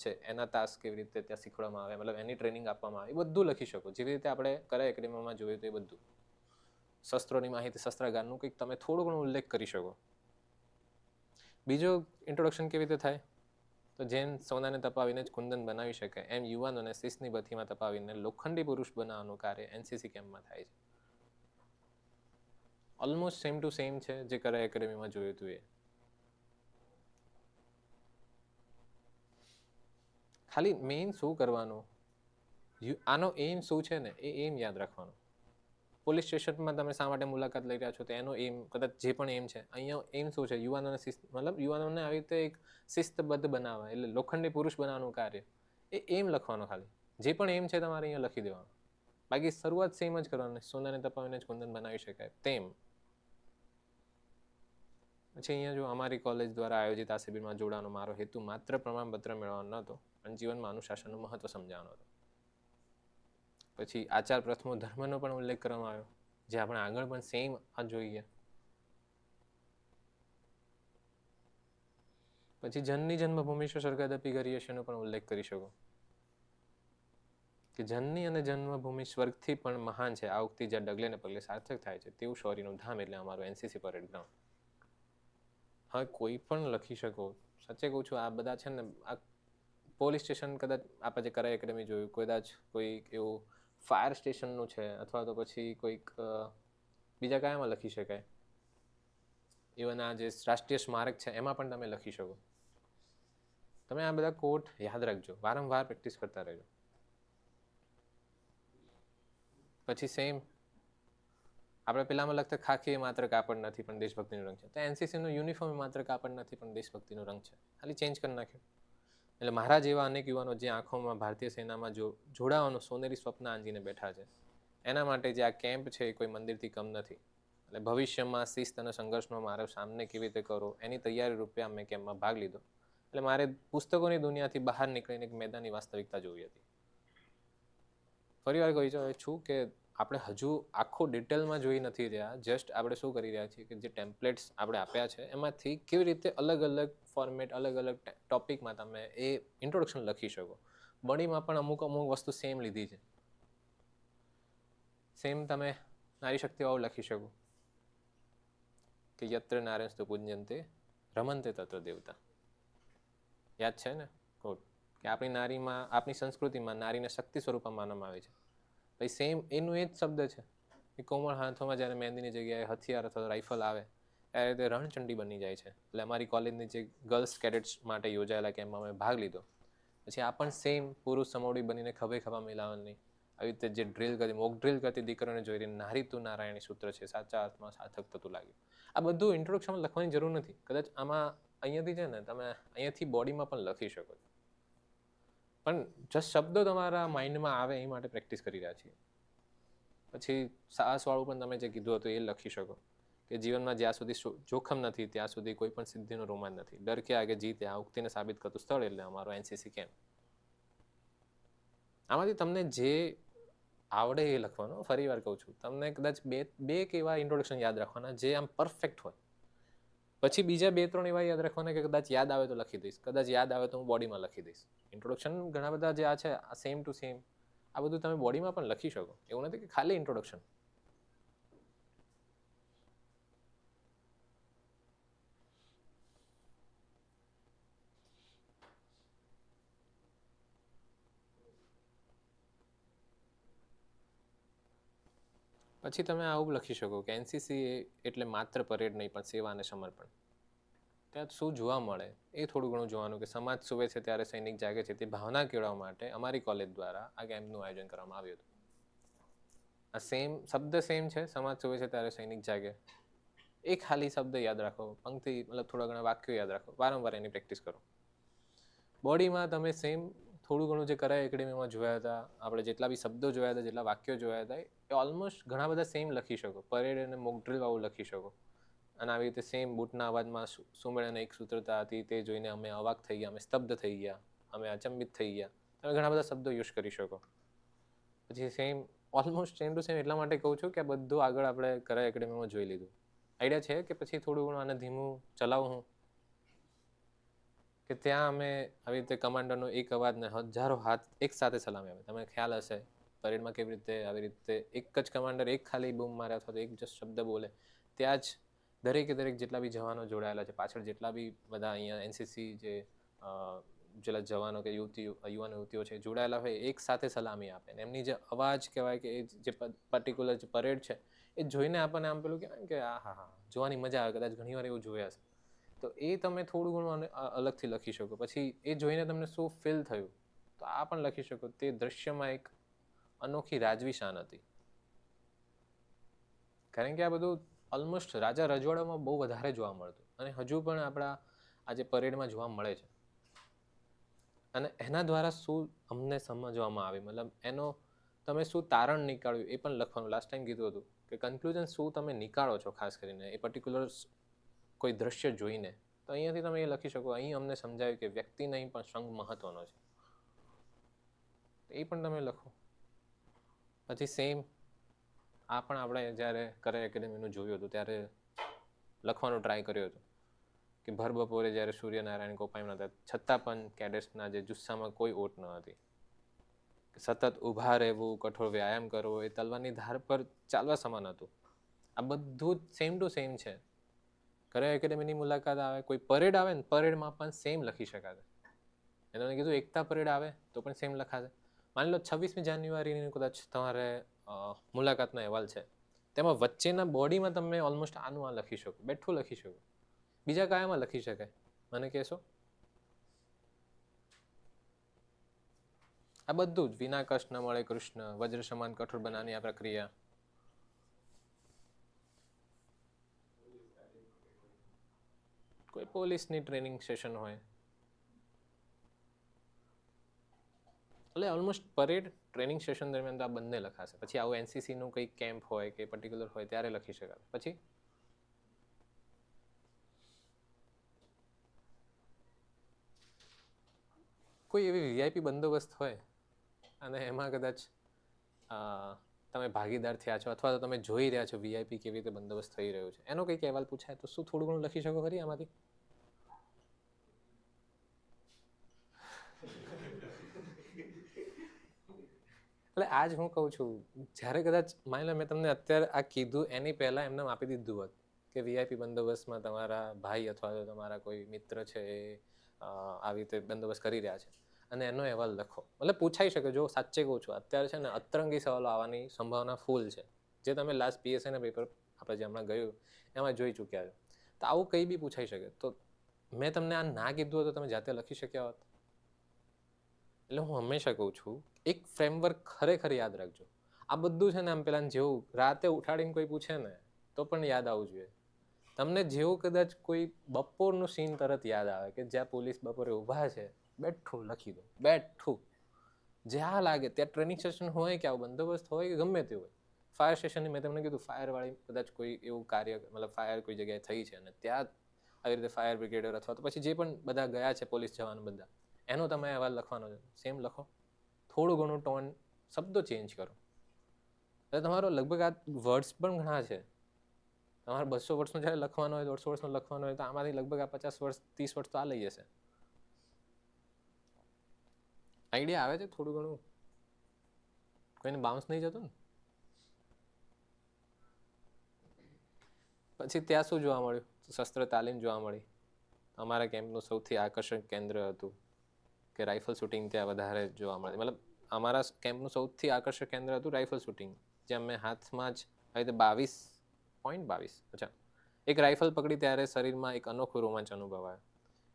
છે એના તાસ કેવી રીતે ત્યાં શીખવાડવામાં આવે, મતલબ એની ટ્રેનિંગ આપવામાં આવે, એ બધું લખી શકો. જેવી રીતે આપણે કરા એકેડેમીમાં જોયું તો એ બધું. શસ્ત્રોની માહિતી, શસ્ત્રાગારનું કંઈક તમે થોડો ઘણો ઉલ્લેખ કરી શકો. બીજો ઇન્ટ્રોડક્શન કેવી રીતે થાય? તો જેમ સોનાને તપાવીને જ કુંદન બનાવી શકે, એમ યુવાનોને શિસ્તની બથીમાં તપાવીને લોખંડી પુરુષ બનાવવાનું કાર્ય એનસીસી કેમ્પમાં થાય છે. ઓલમોસ્ટ સેમ ટુ સેમ છે જે કરા એકેડેમીમાં જોયું હતું એ. ખાલી મેઇન શું કરવાનું, આનો એમ શું છે ને એ એમ યાદ રાખવાનો. પોલીસ સ્ટેશનમાં તમે શા માટે મુલાકાત લઈ રહ્યા છો તો એનો એમ, કદાચ જે પણ એમ છે, અહીંયા એમ શું છે, યુવાનોને મતલબ યુવાનોને આવી રીતે એક શિસ્તબદ્ધ બનાવવા, એટલે લોખંડી પુરુષ બનાવવાનું કાર્ય, એ એમ લખવાનો. ખાલી જે પણ એમ છે તમારે અહીંયા લખી દેવાનું. બાકી શરૂઆત સેમ જ કરવાની, સોનાને તપાવીને જ કુંદન બનાવી શકાય તેમ. પછી અહીંયા જો અમારી કોલેજ દ્વારા આયોજિત આ શિબિરમાં જોડાવાનો મારો હેતુ માત્ર પ્રમાણપત્ર મેળવવાનો નહોતો, પણ જીવનમાં અનુશાસનનું મહત્વ સમજાવવાનો હતો. પછી આચાર પ્રથમો ધર્મનો પણ ઉલ્લેખ કરવામાં આવ્યો, જે આપણે આગળ પણ સેમ આ જોઈએ. પછી જનની જન્મભૂમિ સ્વર્ગાદપી ગરીયસીનો પણ ઉલ્લેખ કરી શકો કે જનની અને જન્મભૂમિ સ્વર્ગથી પણ મહાન છે. આ ઉક્તિ જ્યાં ડગલે ને પગલે સાર્થક થાય છે તેવું શૌર્યનું ધામ એટલે અમારું એનસીસી પરેડ ગ્રાઉન્ડ. હવે કોઈ પણ લખી શકો. સાચે કહું છું, આ બધા છે ને, આ પોલીસ સ્ટેશન કદાચ આપણે જે કરાઈ એકેડેમી જોયું, કદાચ કોઈ એવું ફાયર સ્ટેશનનું છે, અથવા તો પછી કોઈક બીજા કયામાં લખી શકાય, ઇવન આ જે રાષ્ટ્રીય સ્મારક છે એમાં પણ તમે લખી શકો. તમે આ બધા કોટ યાદ રાખજો, વારંવાર પ્રેક્ટિસ કરતા રહેજો. પછી સેમ આપણે પેલામાં લખતા ખાખી એ માત્ર કાપડ નથી પણ દેશભક્તિનો રંગ છે, તો એનસીસીનો યુનિફોર્મ માત્ર કાપડ નથી પણ દેશભક્તિનો રંગ છે. ખાલી ચેન્જ કરી નાખ્યો. એટલે મારા જેવા અનેક યુવાનો જે આંખોમાં ભારતીય સેનામાં જોડાવાનું સોનેરી સ્વપ્ન આંજીને બેઠા છે, એના માટે જે આ કેમ્પ છે એ કોઈ મંદિરથી કમ નથી. એટલે ભવિષ્યમાં શિસ્ત અને સંઘર્ષનો મારો સામને કેવી રીતે કરો એની તૈયારી રૂપે મેં કેમ્પમાં ભાગ લીધો. એટલે મારે પુસ્તકોની દુનિયાથી બહાર નીકળીને એક મેદાનની વાસ્તવિકતા જોવી હતી. ફરી વાર કહી છું કે આપણે હજુ આખું ડિટેલમાં જોઈ નથી રહ્યા, જસ્ટ આપણે શું કરી રહ્યા છીએ કે જે ટેમ્પલેટ્સ આપણે આપ્યા છે એમાંથી કેવી રીતે અલગ અલગ ફોર્મેટ, અલગ અલગ ટોપિકમાં તમે એ ઇન્ટ્રોડક્શન લખી શકો. બોડીમાં પણ અમુક વસ્તુ સેમ લીધી છે. સેમ તમે નારી શક્તિ વાળું લખી શકો કે યત્ર નારાયણસ્તુ પૂજ્યંતે રમંતે તત્ર દેવતા. યાદ છે ને કોટ, કે આપણી નારીમાં, આપણી સંસ્કૃતિમાં નારીને શક્તિ સ્વરૂપમાં માનવામાં આવે છે. ભાઈ સેમ એનું એ જ શબ્દ છે કે કોમળ હાથોમાં જ્યારે મહેંદીની જગ્યાએ હથિયાર અથવા રાઇફલ આવે ત્યારે તે રણચંડી બની જાય છે. એટલે અમારી કોલેજની જે ગર્લ્સ કેડેટ્સ માટે યોજાયેલા કેમ્પમાં અમે ભાગ લીધો. પછી આ પણ સેમ પુરુષ સમોડી બનીને ખભે ખભા મિલાવવાની આવી રીતે જે ડ્રિલ કરી, મોક ડ્રિલ કરતી દીકરીઓને જોઈને નારી તું નારાયણી સૂત્ર છે સાચા અર્થમાં સાર્થક થતું લાગ્યું. આ બધું ઇન્ટ્રોડક્શનમાં લખવાની જરૂર નથી. કદાચ આમાં અહીંયાથી છે ને તમે અહીંયાથી બોડીમાં પણ લખી શકો છો, પણ જસ્ટ શબ્દો તમારા માઇન્ડમાં આવે એ માટે પ્રેક્ટિસ કરી રહ્યા છીએ. પછી સાહસવાળું પણ તમે જે કીધું હતું એ લખી શકો કે જીવનમાં જ્યાં સુધી જોખમ નથી ત્યાં સુધી કોઈ પણ સિદ્ધિનો રોમાંચ નથી. ડર કે આગે જીતે, આ ઉક્તિને સાબિત કરતું સ્થળ એટલે અમારો એનસીસી કેમ્પ. આમાંથી તમને જે આવડે એ લખવાનો. ફરી વાર કહું છું, તમને કદાચ બે કે એવા ઇન્ટ્રોડક્શન યાદ રાખવાના જે આમ પરફેક્ટ હોય. પછી બીજા 2-3 એવા યાદ રાખવાના કે કદાચ યાદ આવે તો લખી દઈશ, કદાચ યાદ આવે તો હું બોડીમાં લખી દઈશ. ઇન્ટ્રોડક્શન ઘણા બધા જે આ છે આ સેમ ટુ સેમ, આ બધું તમે બોડીમાં પણ લખી શકો. એવું નથી કે ખાલી ઇન્ટ્રોડક્શન. પછી તમે આવું લખી શકો કે એનસીસી એટલે માત્ર પરેડ નહીં પણ સેવા અને સમર્પણ. ત્યાં શું જોવા મળે એ થોડું ઘણું જોવાનું કે સમાજ સૂવે છે ત્યારે સૈનિક જાગે છે તે ભાવના કેળવવા માટે અમારી કોલેજ દ્વારા આ કેમ્પનું આયોજન કરવામાં આવ્યું હતું. આ શબ્દ સેમ છે, સમાજ સૂવે છે ત્યારે સૈનિક જાગે. એક ખાલી શબ્દ યાદ રાખો, પંક્તિ મતલબ થોડા ઘણા વાક્યો યાદ રાખો, વારંવાર એની પ્રેક્ટિસ કરો. બોડીમાં તમે સેમ થોડું ઘણું જે કરાય એકેડેમીમાં જોયા હતા, આપણે જેટલા બી શબ્દો જોયા હતા, જેટલા વાક્યો જોયા હતા, એ ઓલમોસ્ટ ઘણા બધા સેમ લખી શકો. પરેડ અને મોક ડ્રિલ વાળું લખી શકો. અને આવી રીતે સેમ બૂટના અવાજમાં સુમેળ અને એક સૂત્રતા હતી તે જોઈને અમે અવાક થઈ ગયા, અમે સ્તબ્ધ થઈ ગયા, અમે અચંબિત થઈ ગયા. તમે ઘણા બધા શબ્દો યુઝ કરી શકો. પછી same almost same to same એટલા માટે કહું છું કે આ બધું આગળ આપણે કરાય એકેડેમીમાં જોઈ લીધું. આઈડિયા છે કે પછી થોડું ઘણું આને ધીમું ચલાવું હું કે ત્યાં અમે આવી રીતે કમાન્ડરનો એક અવાજને હજારો હાથ એક સાથે સલામી આવે. તમને ખ્યાલ હશે પરેડમાં કેવી રીતે આવી રીતે એક જ કમાન્ડર એક ખાલી બૂમ મારે અથવા તો એક જ શબ્દ બોલે, ત્યાં જ દરેકે દરેક જેટલા બી જવાનો જોડાયેલા છે, પાછળ જેટલા બી બધા અહીંયા એનસીસી જેટલા જવાનો કે યુવાન યુવતીઓ છે જોડાયેલા હોય એક સાથે સલામી આપે. અને એમની જે અવાજ કહેવાય કે એ જે પર્ટિક્યુલર જે પરેડ છે એ જોઈને આપણને આમ પેલું કહેવાય કે આ હા જોવાની મજા આવે. કદાચ ઘણીવાર એવું જોયા હશે તો એ તમે થોડું ઘણું અલગથી લખી શકો. પછી એ જોઈને તમને શું ફીલ થયું તો આ પણ લખી શકો. તે દ્રશ્યમાં એક અનોખી રાજવી શાન હતી. કારણ કે આ બધું ઓલમોસ્ટ રાજા રજવાડામાં બહુ વધારે જોવા મળતું અને હજુ પણ આપણા આજે પરેડમાં જોવા મળે છે. અને એના દ્વારા શું અમને સમજવામાં આવે, મતલબ એનો તમે શું તારણ નીકાળ્યું એ પણ લખવાનું. લાસ્ટ ટાઈમ કીધું હતું કે કન્ક્લુઝન શું તમે નીકાળો છો ખાસ કરીને એ પર્ટિક્યુલર કોઈ દ્રશ્ય જોઈને. તો અહીંયાથી તમે એ લખી શકો. અહીં અમને સમજાવ્યું કે વ્યક્તિ નહીં પણ સંઘ મહત્વનો છે. એ પણ તમે લખો. પછી સેમ આ પણ આપણે જ્યારે કરે એકેડેમીનું જોયું હતું ત્યારે લખવાનો ટ્રાય કર્યો હતો કે ભર બપોરે જ્યારે સૂર્યનારાયણ કોપાઈમાં હતા છતાં પણ કેડેટ્સના જે જુસ્સામાં કોઈ ઓટ ન હતી. સતત ઊભા રહેવું, કઠોર વ્યાયામ કરવો એ તલવારની ધાર પર ચાલવા સમાન હતું. આ બધું જ સેમ ટુ સેમ છે. કરે એકેડેમીની મુલાકાત આવે, કોઈ પરેડ આવે ને પરેડમાં પણ સેમ લખી શકાશે. એને કીધું એકતા પરેડ આવે તો પણ સેમ લખાશે. માની લો 26મી જાન્યુઆરીની કદાચ તમારે મુલાકાતનો અહેવાલ છે, તેમાં વચ્ચેના બોડીમાં તમે ઓલમોસ્ટ આનું આ લખી શકો, બેઠું લખી શકો. બીજા કયામાં લખી શકાય મને કહેશો? આ બધું જ વિના કષ્ટ ન મળે કૃષ્ણ, વજ્ર સમાન કઠોર બનાવવાની આ પ્રક્રિયા. કોઈ પોલીસની ટ્રેનિંગ સેશન હોય એટલે ઓલમોસ્ટ પરેડ ટ્રેનિંગ સેશન દરમિયાન તો આ બંને લખાશે. પછી આવું એનસીસીનું કંઈક કેમ્પ હોય કે પર્ટિક્યુલર હોય ત્યારે લખી શકાય. પછી કોઈ એવી વીઆઈપી બંદોબસ્ત હોય અને એમાં કદાચ તમે ભાગીદાર થયા છો અથવા તો તમે જોઈ રહ્યા છો વીઆઈપી કેવી રીતે બંદોબસ્ત થઈ રહ્યો છે, એનો કંઈક અહેવાલ પૂછાય તો શું થોડું ઘણું લખી શકો ખરી આમાંથી? એટલે આજ હું કહું છું, જ્યારે કદાચ માની લો મેં તમને અત્યારે આ કીધું એની પહેલાં એમને આપી દીધું હોત કે વીઆઈપી બંદોબસ્તમાં તમારા ભાઈ અથવા તો તમારા કોઈ મિત્ર છે એ આવી રીતે બંદોબસ્ત કરી રહ્યા છે અને એનો અહેવાલ લખો. મતલબ પૂછાઈ શકે. જો સાચે કહું છું અત્યારે છે ને અતરંગી સવાલો આવવાની સંભાવના ફૂલ છે, જે તમે લાસ્ટ પીએસઆઈના પેપર આપણે જે હમણાં ગયું એમાં જોઈ ચૂક્યા છો. તો આવું કંઈ બી પૂછાઈ શકે. તો મેં તમને આ ના કીધું હોય તો તમે જાતે લખી શક્યા હોત. એટલે હું હંમેશા કહું છું એક ફ્રેમવર્ક ખરેખર યાદ રાખજો. આ બધું છે ને આમ પેલા જેવું રાતે ઉઠાડીને કોઈ પૂછે ને તો પણ યાદ આવવું જોઈએ. તમને જેવું કદાચ કોઈ બપોરનું સીન તરત યાદ આવે કે જ્યાં પોલીસ બપોરે ઊભા છે, બેઠું લખી દો. બેઠું જ્યાં લાગે ત્યાં ટ્રેનિંગ સેશન હોય કે આવું બંદોબસ્ત હોય કે ગમે તે હોય. ફાયર સ્ટેશનની મેં તમને કીધું ફાયરવાળી કદાચ કોઈ એવું કાર્ય મતલબ ફાયર કોઈ જગ્યાએ થઈ છે અને ત્યાં આવી રીતે ફાયર બ્રિગેડર અથવા તો પછી જે પણ બધા ગયા છે પોલીસ જવાન બધા, એનો તમે અહેવાલ લખવાનો છે. સેમ લખો. થોડું ઘણું ટોન શબ્દો ચેન્જ કરો. એટલે તમારો લગભગ આ વર્ડ્સ પણ ઘણા છે. તમારે 200 વર્ષનો જ્યારે લખવાનો હોય, 150 વર્ષનો લખવાનો હોય તો આમાંથી લગભગ આ 50 વર્ષ 30 વર્ષ તો આ લઈ જશે. આઈડિયા આવે છે થોડું ઘણું? કોઈને બાઉન્સ નહીં જતું ને? પછી ત્યાં શું જોવા મળ્યું? શસ્ત્ર તાલીમ જોવા મળી. અમારા કેમ્પનું સૌથી આકર્ષક કેન્દ્ર હતું કે રાઇફલ શૂટિંગ ત્યાં વધારે જોવા મળે. મતલબ અમારા કેમ્પનું સૌથી આકર્ષક કેન્દ્ર હતું રાઇફલ શૂટિંગ, જે અમે હાથમાં જ આવી રીતે 22.22. અચ્છા. એક રાઇફલ પકડી ત્યારે શરીરમાં એક અનોખો રોમાંચ અનુભવાયો.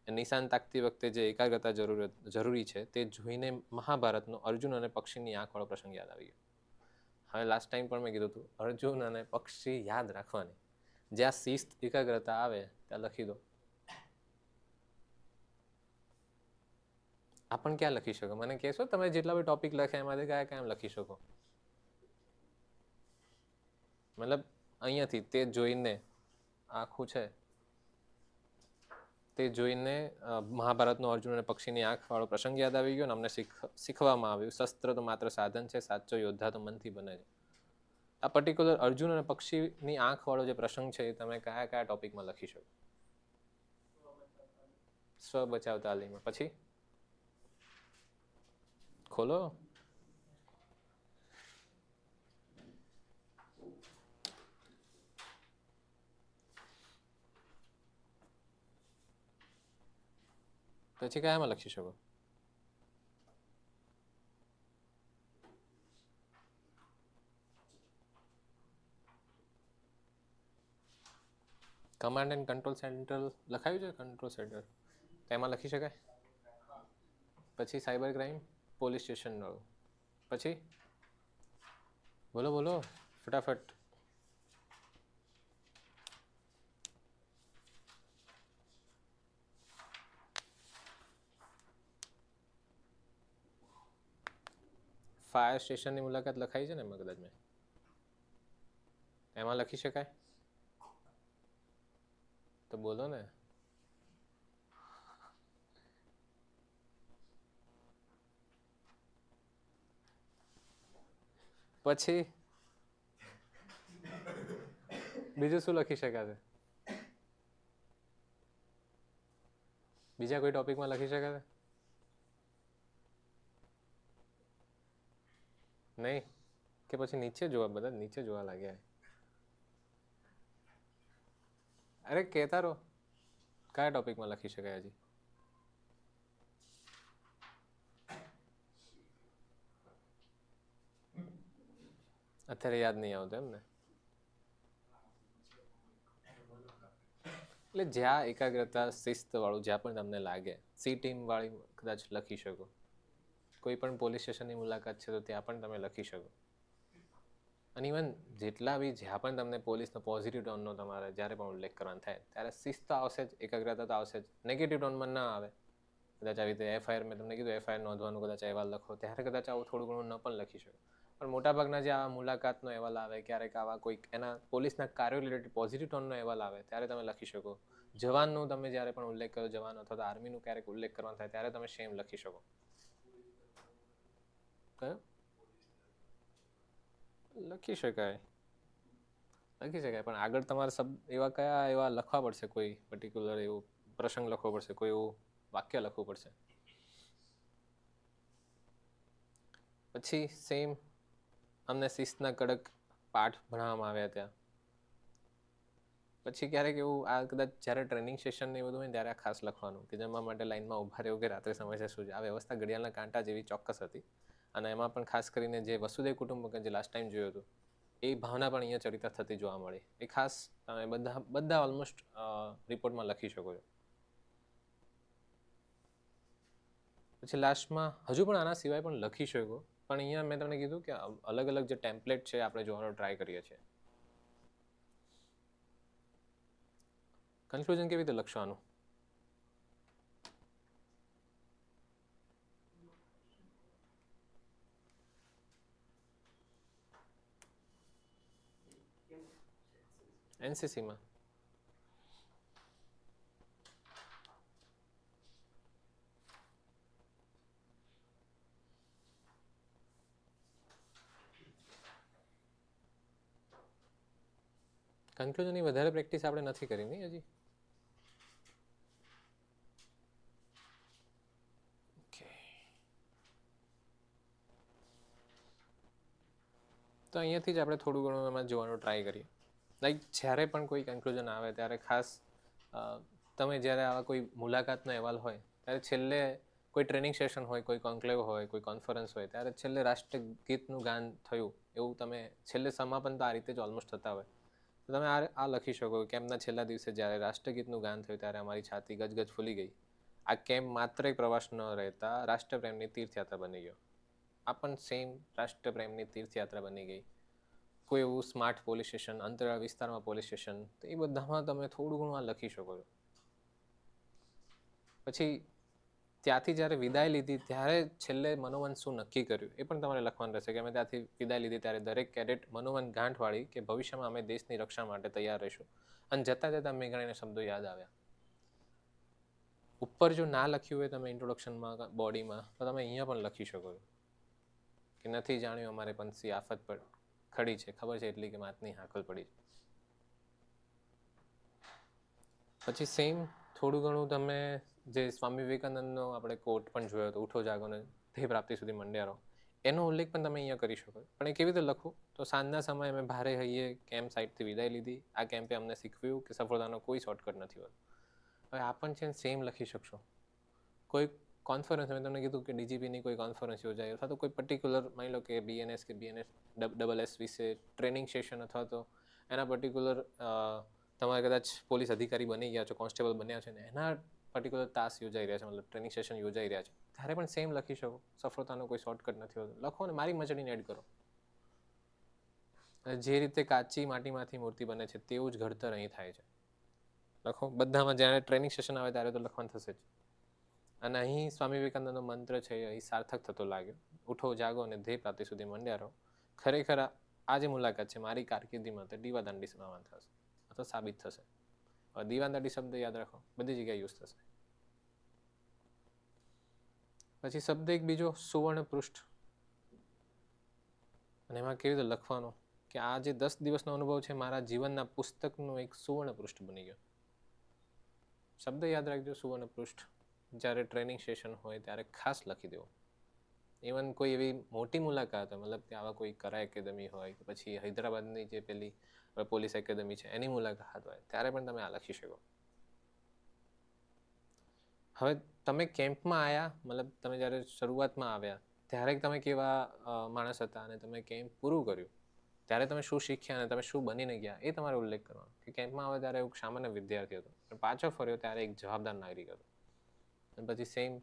નિશાન તાકતી વખતે જે એકાગ્રતા જરૂરી છે તે જોઈને મહાભારતનો અર્જુન અને પક્ષીની આંખવાળો પ્રસંગ યાદ આવી ગયો. હવે લાસ્ટ ટાઈમ પણ મેં કીધું હતું, અર્જુન અને પક્ષી યાદ રાખવાની. જ્યાં શિસ્ત એકાગ્રતા આવે ત્યાં લખી દો. આ પણ ક્યાં લખી શકો? મને કહેશો તમે જેટલા બી ટોપિક લખ્યા એમાંથી કયા કયા લખી શકો? મતલબ અહીંયાથી તે જોઈને આખું છે તે જોઈને મહાભારતનો અર્જુન અને પક્ષીની આંખવાળો પ્રસંગ યાદ આવી ગયો અને અમને શીખવામાં આવ્યું શસ્ત્ર તો માત્ર સાધન છે, સાચો યોદ્ધા તો મનથી બને છે. આ પર્ટિક્યુલર અર્જુન અને પક્ષીની આંખવાળો જે પ્રસંગ છે એ તમે કયા કયા ટોપિકમાં લખી શકો? સ્વ બચાવ તાલીમમાં. પછી ખોલો. પછી કયામાં લખી શકો? કમાન્ડ એન્ડ કંટ્રોલ સેન્ટર લખાયું છે? કંટ્રોલ સેન્ટર તેમાં લખી શકાય. પછી સાયબર ક્રાઇમ પોલીસ સ્ટેશન વાળું. પછી બોલો બોલો ફટાફટ. ફાયર સ્ટેશનની મુલાકાત લખાઈ છે ને એમાં કદાચ મેં, એમાં લખી શકાય તો બોલો ને. પછી બીજું શું લખી શકાશે? બીજા કોઈ ટોપિકમાં લખી શકાશે? નહીં કે પછી નીચે જોવા, બધા નીચે જોવા લાગ્યા. અરે કહેતા રહો કયા ટોપિકમાં લખી શકાય હજી? અત્યારે યાદ નહીં આવતું એમ ને? એટલે જ્યાં એકાગ્રતા શિસ્ત વાળું જ્યાં પણ તમને લાગે, સી ટીમ વાળી કદાચ લખી શકો. કોઈ પણ પોલીસ સ્ટેશનની મુલાકાત છે તો ત્યાં પણ તમે લખી શકો. અને ઇવન જેટલા બી જ્યાં પણ તમને પોલીસનો પોઝિટિવ ટોનનો તમારે જ્યારે પણ ઉલ્લેખ કરવાનો થાય ત્યારે શિસ્ત તો આવશે જ, એકાગ્રતા તો આવશે જ. નેગેટિવ ટોનમાં ના આવે. કદાચ આવી રીતે એફઆઈઆર, મેં તમને કીધું એફઆઈઆર નોંધવાનું કદાચ અહેવાલ લખો ત્યારે કદાચ આવું થોડું ઘણું ન પણ લખી શકો. પણ મોટાભાગના જે આવા મુલાકાતનો અહેવાલ આવે, ક્યારેક આવા કોઈક એના પોલીસના કાર્યો રિલેટેડ પોઝિટિવ ટોનનો અહેવાલ આવે ત્યારે તમે લખી શકો. જવાનનું તમે જ્યારે પણ ઉલ્લેખ કરો, જવાન અથવા તો આર્મીનું ક્યારેક ઉલ્લેખ કરવાનો થાય ત્યારે તમે સેમ લખી શકો. કયો લખી શકાય? લખી શકાય પણ આગળ તમારે એવા કયા એવા લખવા પડશે, કોઈ પર્ટિક્યુલર એવો પ્રસંગ લખવો પડશે, કોઈ એવું વાક્ય લખવું પડશે. પછી સેમ અમને શિસ્તના કડક પાઠ ભણાવવામાં આવ્યા ત્યાં. પછી ક્યારેક એવું આ કદાચ જ્યારે ટ્રેનિંગ સેશન ને એ બધું હોય ત્યારે આ ખાસ લખવાનું કે જમવા માટે લાઈનમાં ઊભા રહેવું કે રાત્રે સમયસર શું છે. આ વ્યવસ્થા ઘડિયાળના કાંટા જેવી ચોક્કસ હતી. અને એમાં પણ ખાસ કરીને જે વસુદેવ કુટુંબકમ જે લાસ્ટ ટાઈમ જોયું હતું એ ભાવના પણ અહીંયા ચરિત્ર થતી જોવા મળી. એ ખાસ તમે બધા ઓલમોસ્ટ રિપોર્ટમાં લખી શકો છો. પછી લાસ્ટમાં હજુ પણ આના સિવાય પણ લખી શકો, પણ અહીંયા મેં તમને કીધું કે અલગ અલગ જે ટેમ્પલેટ છે આપણે જોવાનો ટ્રાય કરીએ છીએ. કન્ક્લુઝન કેવી રીતે લખવાનું? એનસીસીમાં કન્ક્લુઝનની વધારે પ્રેક્ટિસ આપણે નથી કરી નહીં હજી. તો અહીંયાથી જ આપણે થોડું ઘણું એમાં જોવાનો ટ્રાય કરીએ. લાઈક જ્યારે પણ કોઈ કન્ક્લુઝન આવે ત્યારે ખાસ તમે જ્યારે આવા કોઈ મુલાકાતનો અહેવાલ હોય ત્યારે છેલ્લે કોઈ ટ્રેનિંગ સેશન હોય, કોઈ કોન્ક્લેવ હોય, કોઈ કોન્ફરન્સ હોય, ત્યારે છેલ્લે રાષ્ટ્રગીતનું ગાન થયું એવું તમે છેલ્લે સમાપન તો આ રીતે જ ઓલમોસ્ટ થતા હોય. તો તમે આ લખી શકો કે કેમ્પના છેલ્લા દિવસે જ્યારે રાષ્ટ્રગીતનું ગાન થયું ત્યારે અમારી છાતી ગજગજ ફૂલી ગઈ. આ કેમ્પ માત્ર એક પ્રવાસ ન રહેતા રાષ્ટ્રપ્રેમની તીર્થયાત્રા બની ગયો. આ પણ સેમ રાષ્ટ્રપ્રેમની તીર્થયાત્રા બની ગઈ. કોઈ એવું સ્માર્ટ પોલીસ સ્ટેશન, અંતરાળ વિસ્તારમાં પોલીસ સ્ટેશન, તો એ બધામાં તમે થોડું ઘણું આ લખી શકો છો. પછી ત્યાંથી જ્યારે વિદાય લીધી ત્યારે છેલ્લે મનોમન શું નક્કી કર્યું એ પણ તમારે લખવાનું રહેશે કે અમે ત્યાંથી વિદાય લીધી ત્યારે દરેક કેડેટ મનોમન ગાંઠવાળી કે ભવિષ્યમાં અમે દેશની રક્ષા માટે તૈયાર રહીશું. અને જતાં જતાં મેઘાણીના શબ્દો યાદ આવ્યા. ઉપર જો ના લખ્યું હોય તમે ઇન્ટ્રોડક્શનમાં, બોડીમાં, તો તમે અહીંયા પણ લખી શકો છો કે નથી જાણ્યું અમારે પંછી આફત પર ખડી છે, ખબર છે એટલી કે માતની હાકલ પડી છે. પછી સેમ થોડું ઘણું તમે જે સ્વામી વિવેકાનંદનો આપણે કોટ પણ જોયો હતો, ઉઠો જાગો ને ધ્યેય પ્રાપ્તિ સુધી મંડ્યા રહો, એનો ઉલ્લેખ પણ તમે અહીંયા કરી શકો. પણ એ કેવી રીતે લખવું? તો સાંજના સમયે અમે ભારે હૈયે કેમ્પ સાઇટથી વિદાય લીધી. આ કેમ્પે અમને શીખવ્યું કે સફળતાનો કોઈ શોર્ટકટ નથી હોતો. હવે આ પણ છે સેમ લખી શકશો. કોઈ કોન્ફરન્સ, મેં તમને કીધું કે ડીજીપીની કોઈ કોન્ફરન્સ યોજાય અથવા તો કોઈ પર્ટિક્યુલર માની લો કે BNS કે BNS વિશે ટ્રેનિંગ સેશન અથવા તો એના પર્ટિક્યુલર તમારે કદાચ પોલીસ અધિકારી બની ગયા છો, કોન્સ્ટેબલ બન્યા છે ને એના પર્ટિક્યુલર તાસ યોજાઈ રહ્યા છે, મતલબ ટ્રેનિંગ સેશન યોજાઈ રહ્યા છે, ત્યારે પણ સેમ લખી શકો. સફળતાનો કોઈ શોર્ટકટ નથી હોતો. લખો ને મારી મચડીને એડ કરો. જે રીતે કાચી માટીમાંથી મૂર્તિ બને છે તેવું જ ઘડતર અહીં થાય છે. લખો. બધામાં જ્યારે ટ્રેનિંગ સેશન આવે ત્યારે તો લખવાનું થશે જ. અને અહીં સ્વામી વિવેકાનંદનો મંત્ર છે એ અહીં સાર્થક થતો લાગ્યો. ઉઠો જાગો અને ધ્યેય પ્રાપ્તિ સુધી મંડ્યા રહો. ખરેખર આ જે મુલાકાત છે મારી કારકિર્દીમાં તે દીવાદાંડી સમાન થશે અથવા સાબિત થશે. દીવાદાંડી શબ્દ યાદ રાખો, બધી જગ્યાએ યુઝ થશે. પછી શબ્દ એક બીજો સુવર્ણ પૃષ્ઠ. અને એમાં કેવી રીતે લખવાનો કે આ જે 10 દિવસનો અનુભવ છે મારા જીવનના પુસ્તકનું એક સુવર્ણ પૃષ્ઠ બની ગયો. શબ્દ યાદ રાખજો, સુવર્ણ પૃષ્ઠ. જ્યારે ટ્રેનિંગ સેશન હોય ત્યારે ખાસ લખી દેવો. ઇવન કોઈ એવી મોટી મુલાકાત હોય, મતલબ કે આવા કોઈ કરા એકેડમી હોય કે પછી હૈદરાબાદની જે પેલી પોલીસ એકેડમી છે એની મુલાકાત હોય ત્યારે પણ તમે આ લખી શકો. હવે તમે કેમ્પમાં આવ્યા, મતલબ તમે જ્યારે શરૂઆતમાં આવ્યા ત્યારે તમે કેવા માણસ હતા અને તમે કેમ્પ પૂરું કર્યું ત્યારે તમે શું શીખ્યા અને તમે શું બનીને ગયા એ તમારે ઉલ્લેખ કરવાનો. કે કેમ્પમાં આવે ત્યારે એક સામાન્ય વિદ્યાર્થી હતો પણ પાછો ફર્યો ત્યારે એક જવાબદાર નાગરિક હતો. અને પછી સેમ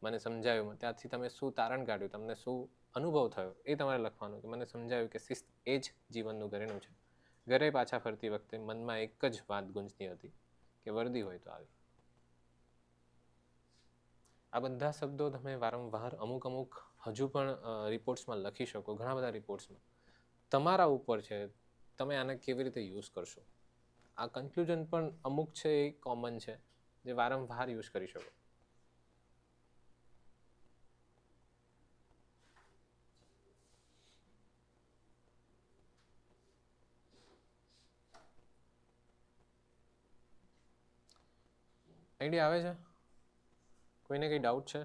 મને સમજાયું, ત્યાંથી તમે શું તારણ કાઢ્યું, તમને શું અનુભવ થયો એ તમારે લખવાનું. કે મને સમજાયું કે શિસ્ત એ જ જીવનનું ઘરેણું છે. ઘરે પાછા ફરતી વખતે મનમાં એક જ વાત ગુંજતી હતી કે વર્દી હોય તો આવી. આ બધા શબ્દો તમે વારંવાર અમુક હજુ પણ રિપોર્ટ્સમાં લખી શકો, ઘણા બધા રિપોર્ટ્સમાં. તમારા ઉપર છે તમે આને કેવી રીતે યુઝ કરશો. આ કન્ક્લુઝન પણ અમુક છે એ કોમન છે જે વારંવાર યુઝ કરી શકો. આઈડિયા આવે છે? કોઈને કંઈ ડાઉટ છે?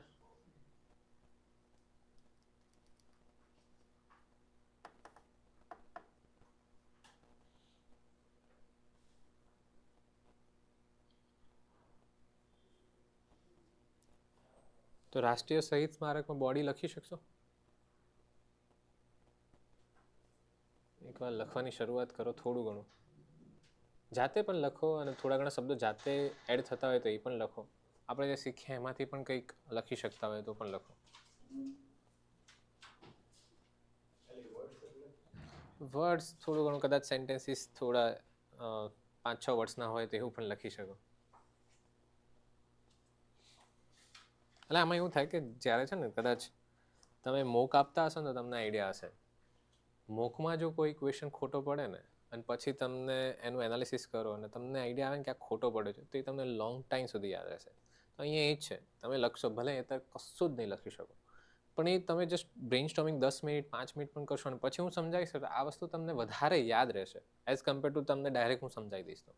તો રાષ્ટ્રીય શહીદ સ્મારકમાં બોડી લખી શકશો? એકવાર લખવાની શરૂઆત કરો, થોડું ઘણું જાતે પણ લખો અને થોડા ઘણા શબ્દો જાતે એડ થતા હોય તો એ પણ લખો. આપણે જે શીખ્યા એમાંથી પણ કંઈક લખી શકતા હોય તો પણ લખો. વર્ડ્સ થોડું ઘણું, કદાચ સેન્ટેન્સીસ થોડા 5-6 વર્ડ્સના હોય તો એવું પણ લખી શકો. એટલે આમાં એવું થાય કે જ્યારે છે ને કદાચ તમે મોક આપતા હશો ને તો તમને આઈડિયા હશે. મોકમાં જો કોઈ ક્વેશ્ચન ખોટો પડે ને અને પછી તમને એનું એનાલિસિસ કરો અને તમને આઈડિયા આવે ને કે આ ખોટો પડ્યો છે તો એ તમને લોંગ ટાઈમ સુધી યાદ રહેશે. તો અહીંયા એ જ છે, તમે લખશો ભલે અત્યારે કશું જ નહીં લખી શકો પણ એ તમે just brain storming 10 minute 5 minute પણ કરશો ને પછી હું સમજાવીશ તો આ વસ્તુ તમને વધારે યાદ રહેશે એઝ કમ્પેર ટુ તમને ડાયરેક્ટ હું સમજાવી દઈશ તો.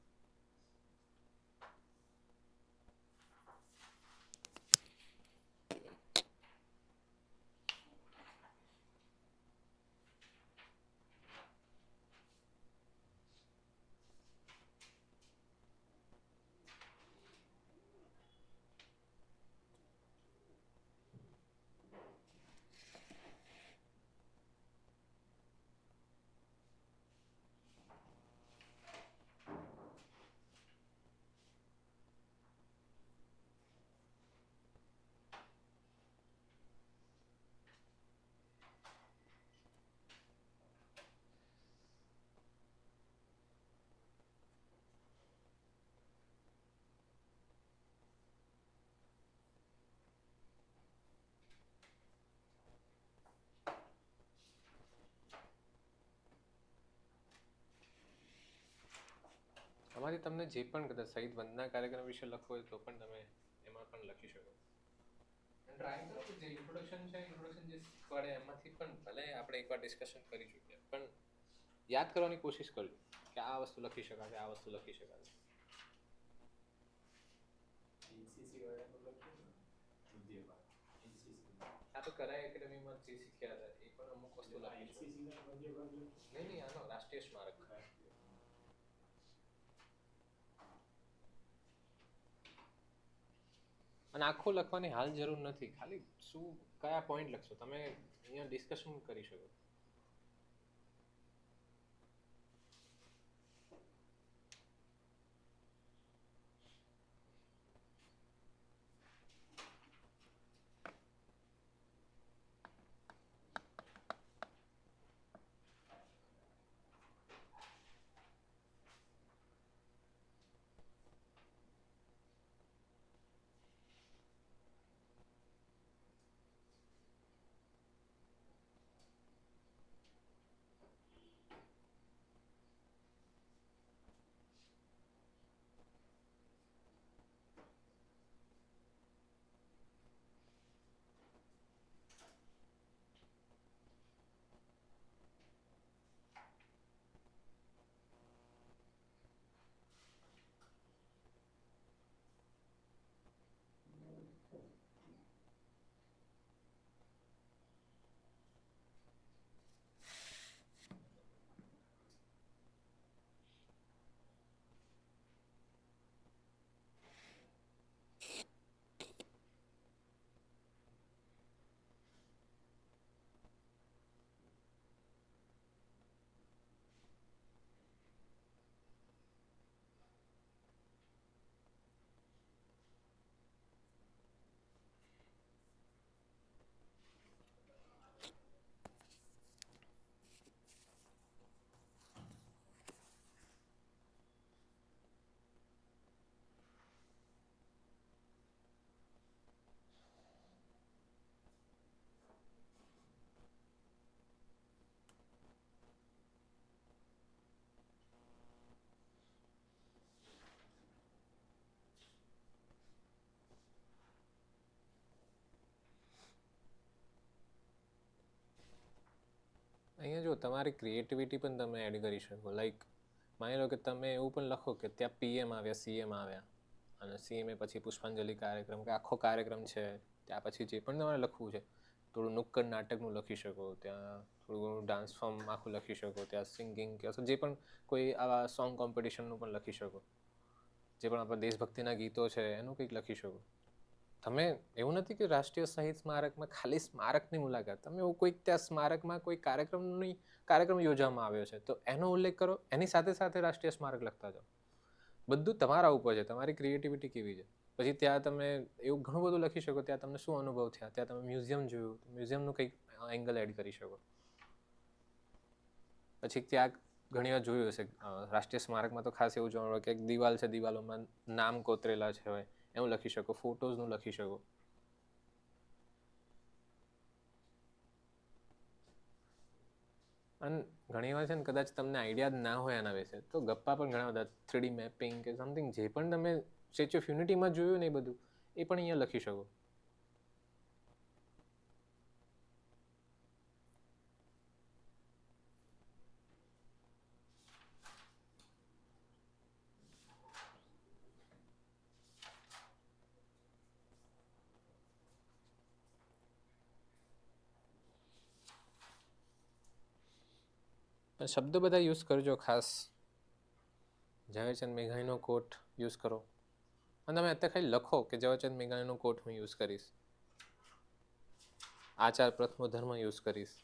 આમાંથી તમને જે પણ કદાચ શહીદ વંદના કાર્યક્રમ વિશે લખવું હોય તો પણ તમે એમાં પણ લખી શકો. ટ્રાય કરો કે જે ઇન્ટ્રોડક્શન છે, ઇન્ટ્રોડક્શન જે શીખવાડે એમાંથી પણ ભલે આપણે એકવાર ડિસ્કશન કરી ચૂક્યા, પણ યાદ કરવાની કોશિશ કરજો કે આ વસ્તુ લખી શકાશે, આ વસ્તુ લખી શકાશે. આ તો કરાય એકેડેમીમાં જે શીખ્યા હતા એ પણ અમુક વસ્તુ લખી શકો. નહીં, આનો રાષ્ટ્રીય સ્મારક. અને આખું લખવાની હાલ જરૂર નથી, ખાલી શું કયા પોઈન્ટ લખશો તમે અહીંયા ડિસ્કશન કરી શકો. અહીંયા જો તમારી ક્રિએટિવિટી પણ તમે એડ કરી શકો. લાઈક માની લો કે તમે એવું પણ લખો કે ત્યાં PM આવ્યા, CM આવ્યા, અને CM પછી પુષ્પાંજલિ કાર્યક્રમ કે આખો કાર્યક્રમ છે, ત્યાં પછી જે પણ તમારે લખવું છે, થોડું નુક્કડ નાટકનું લખી શકો, ત્યાં થોડું ઘણું ડાન્સ ફોર્મ આખું લખી શકો, ત્યાં સિંગિંગ કે જે પણ કોઈ આવા સોંગ કોમ્પિટિશનનું પણ લખી શકો, જે પણ આપણા દેશભક્તિના ગીતો છે એનું કંઈક લખી શકો. તમે એવું નથી કે રાષ્ટ્રીય શહીદ સ્મારકમાં ખાલી સ્મારકની મુલાકાત, તમે એવું કોઈક ત્યાં સ્મારકમાં કોઈ કાર્યક્રમ યોજવામાં આવ્યો છે તો એનો ઉલ્લેખ કરો, એની સાથે સાથે રાષ્ટ્રીય સ્મારક લખતા જાઓ. બધું તમારા ઉપર છે, તમારી ક્રિએટિવિટી કેવી છે. પછી ત્યાં તમે એવું ઘણું બધું લખી શકો, ત્યાં તમને શું અનુભવ થયા, ત્યાં તમે મ્યુઝિયમ જોયું, મ્યુઝિયમનું કંઈક એંગલ એડ કરી શકો. પછી ત્યાં ઘણી વાર જોયું હશે રાષ્ટ્રીય સ્મારકમાં તો ખાસ એવું જોવા મળે કે એક દિવાલ છે, દિવાલોમાં નામ કોતરેલા છે હોય એવું લખી શકો, ફોટોઝનું લખી શકો. અને ઘણી વાર છે ને કદાચ તમને આઈડિયા જ ના હોય એના વિશે તો ગપ્પા પણ ઘણા બધા 3D મેપિંગ કે સમથિંગ જે પણ તમે સ્ટેચ્યુ ઓફ યુનિટીમાં જોયું ને એ બધું એ પણ અહીંયા લખી શકો. શબ્દો બધા યુઝ કરજો, ખાસ ઝવેરચંદ મેઘાણીનો કોટ યુઝ કરો. અને તમે અત્યારે ખાલી લખો કે ઝવેરચંદ મેઘાણીનો કોટ હું યુઝ કરીશ, આચાર પ્રથમો ધર્મ યુઝ કરીશ.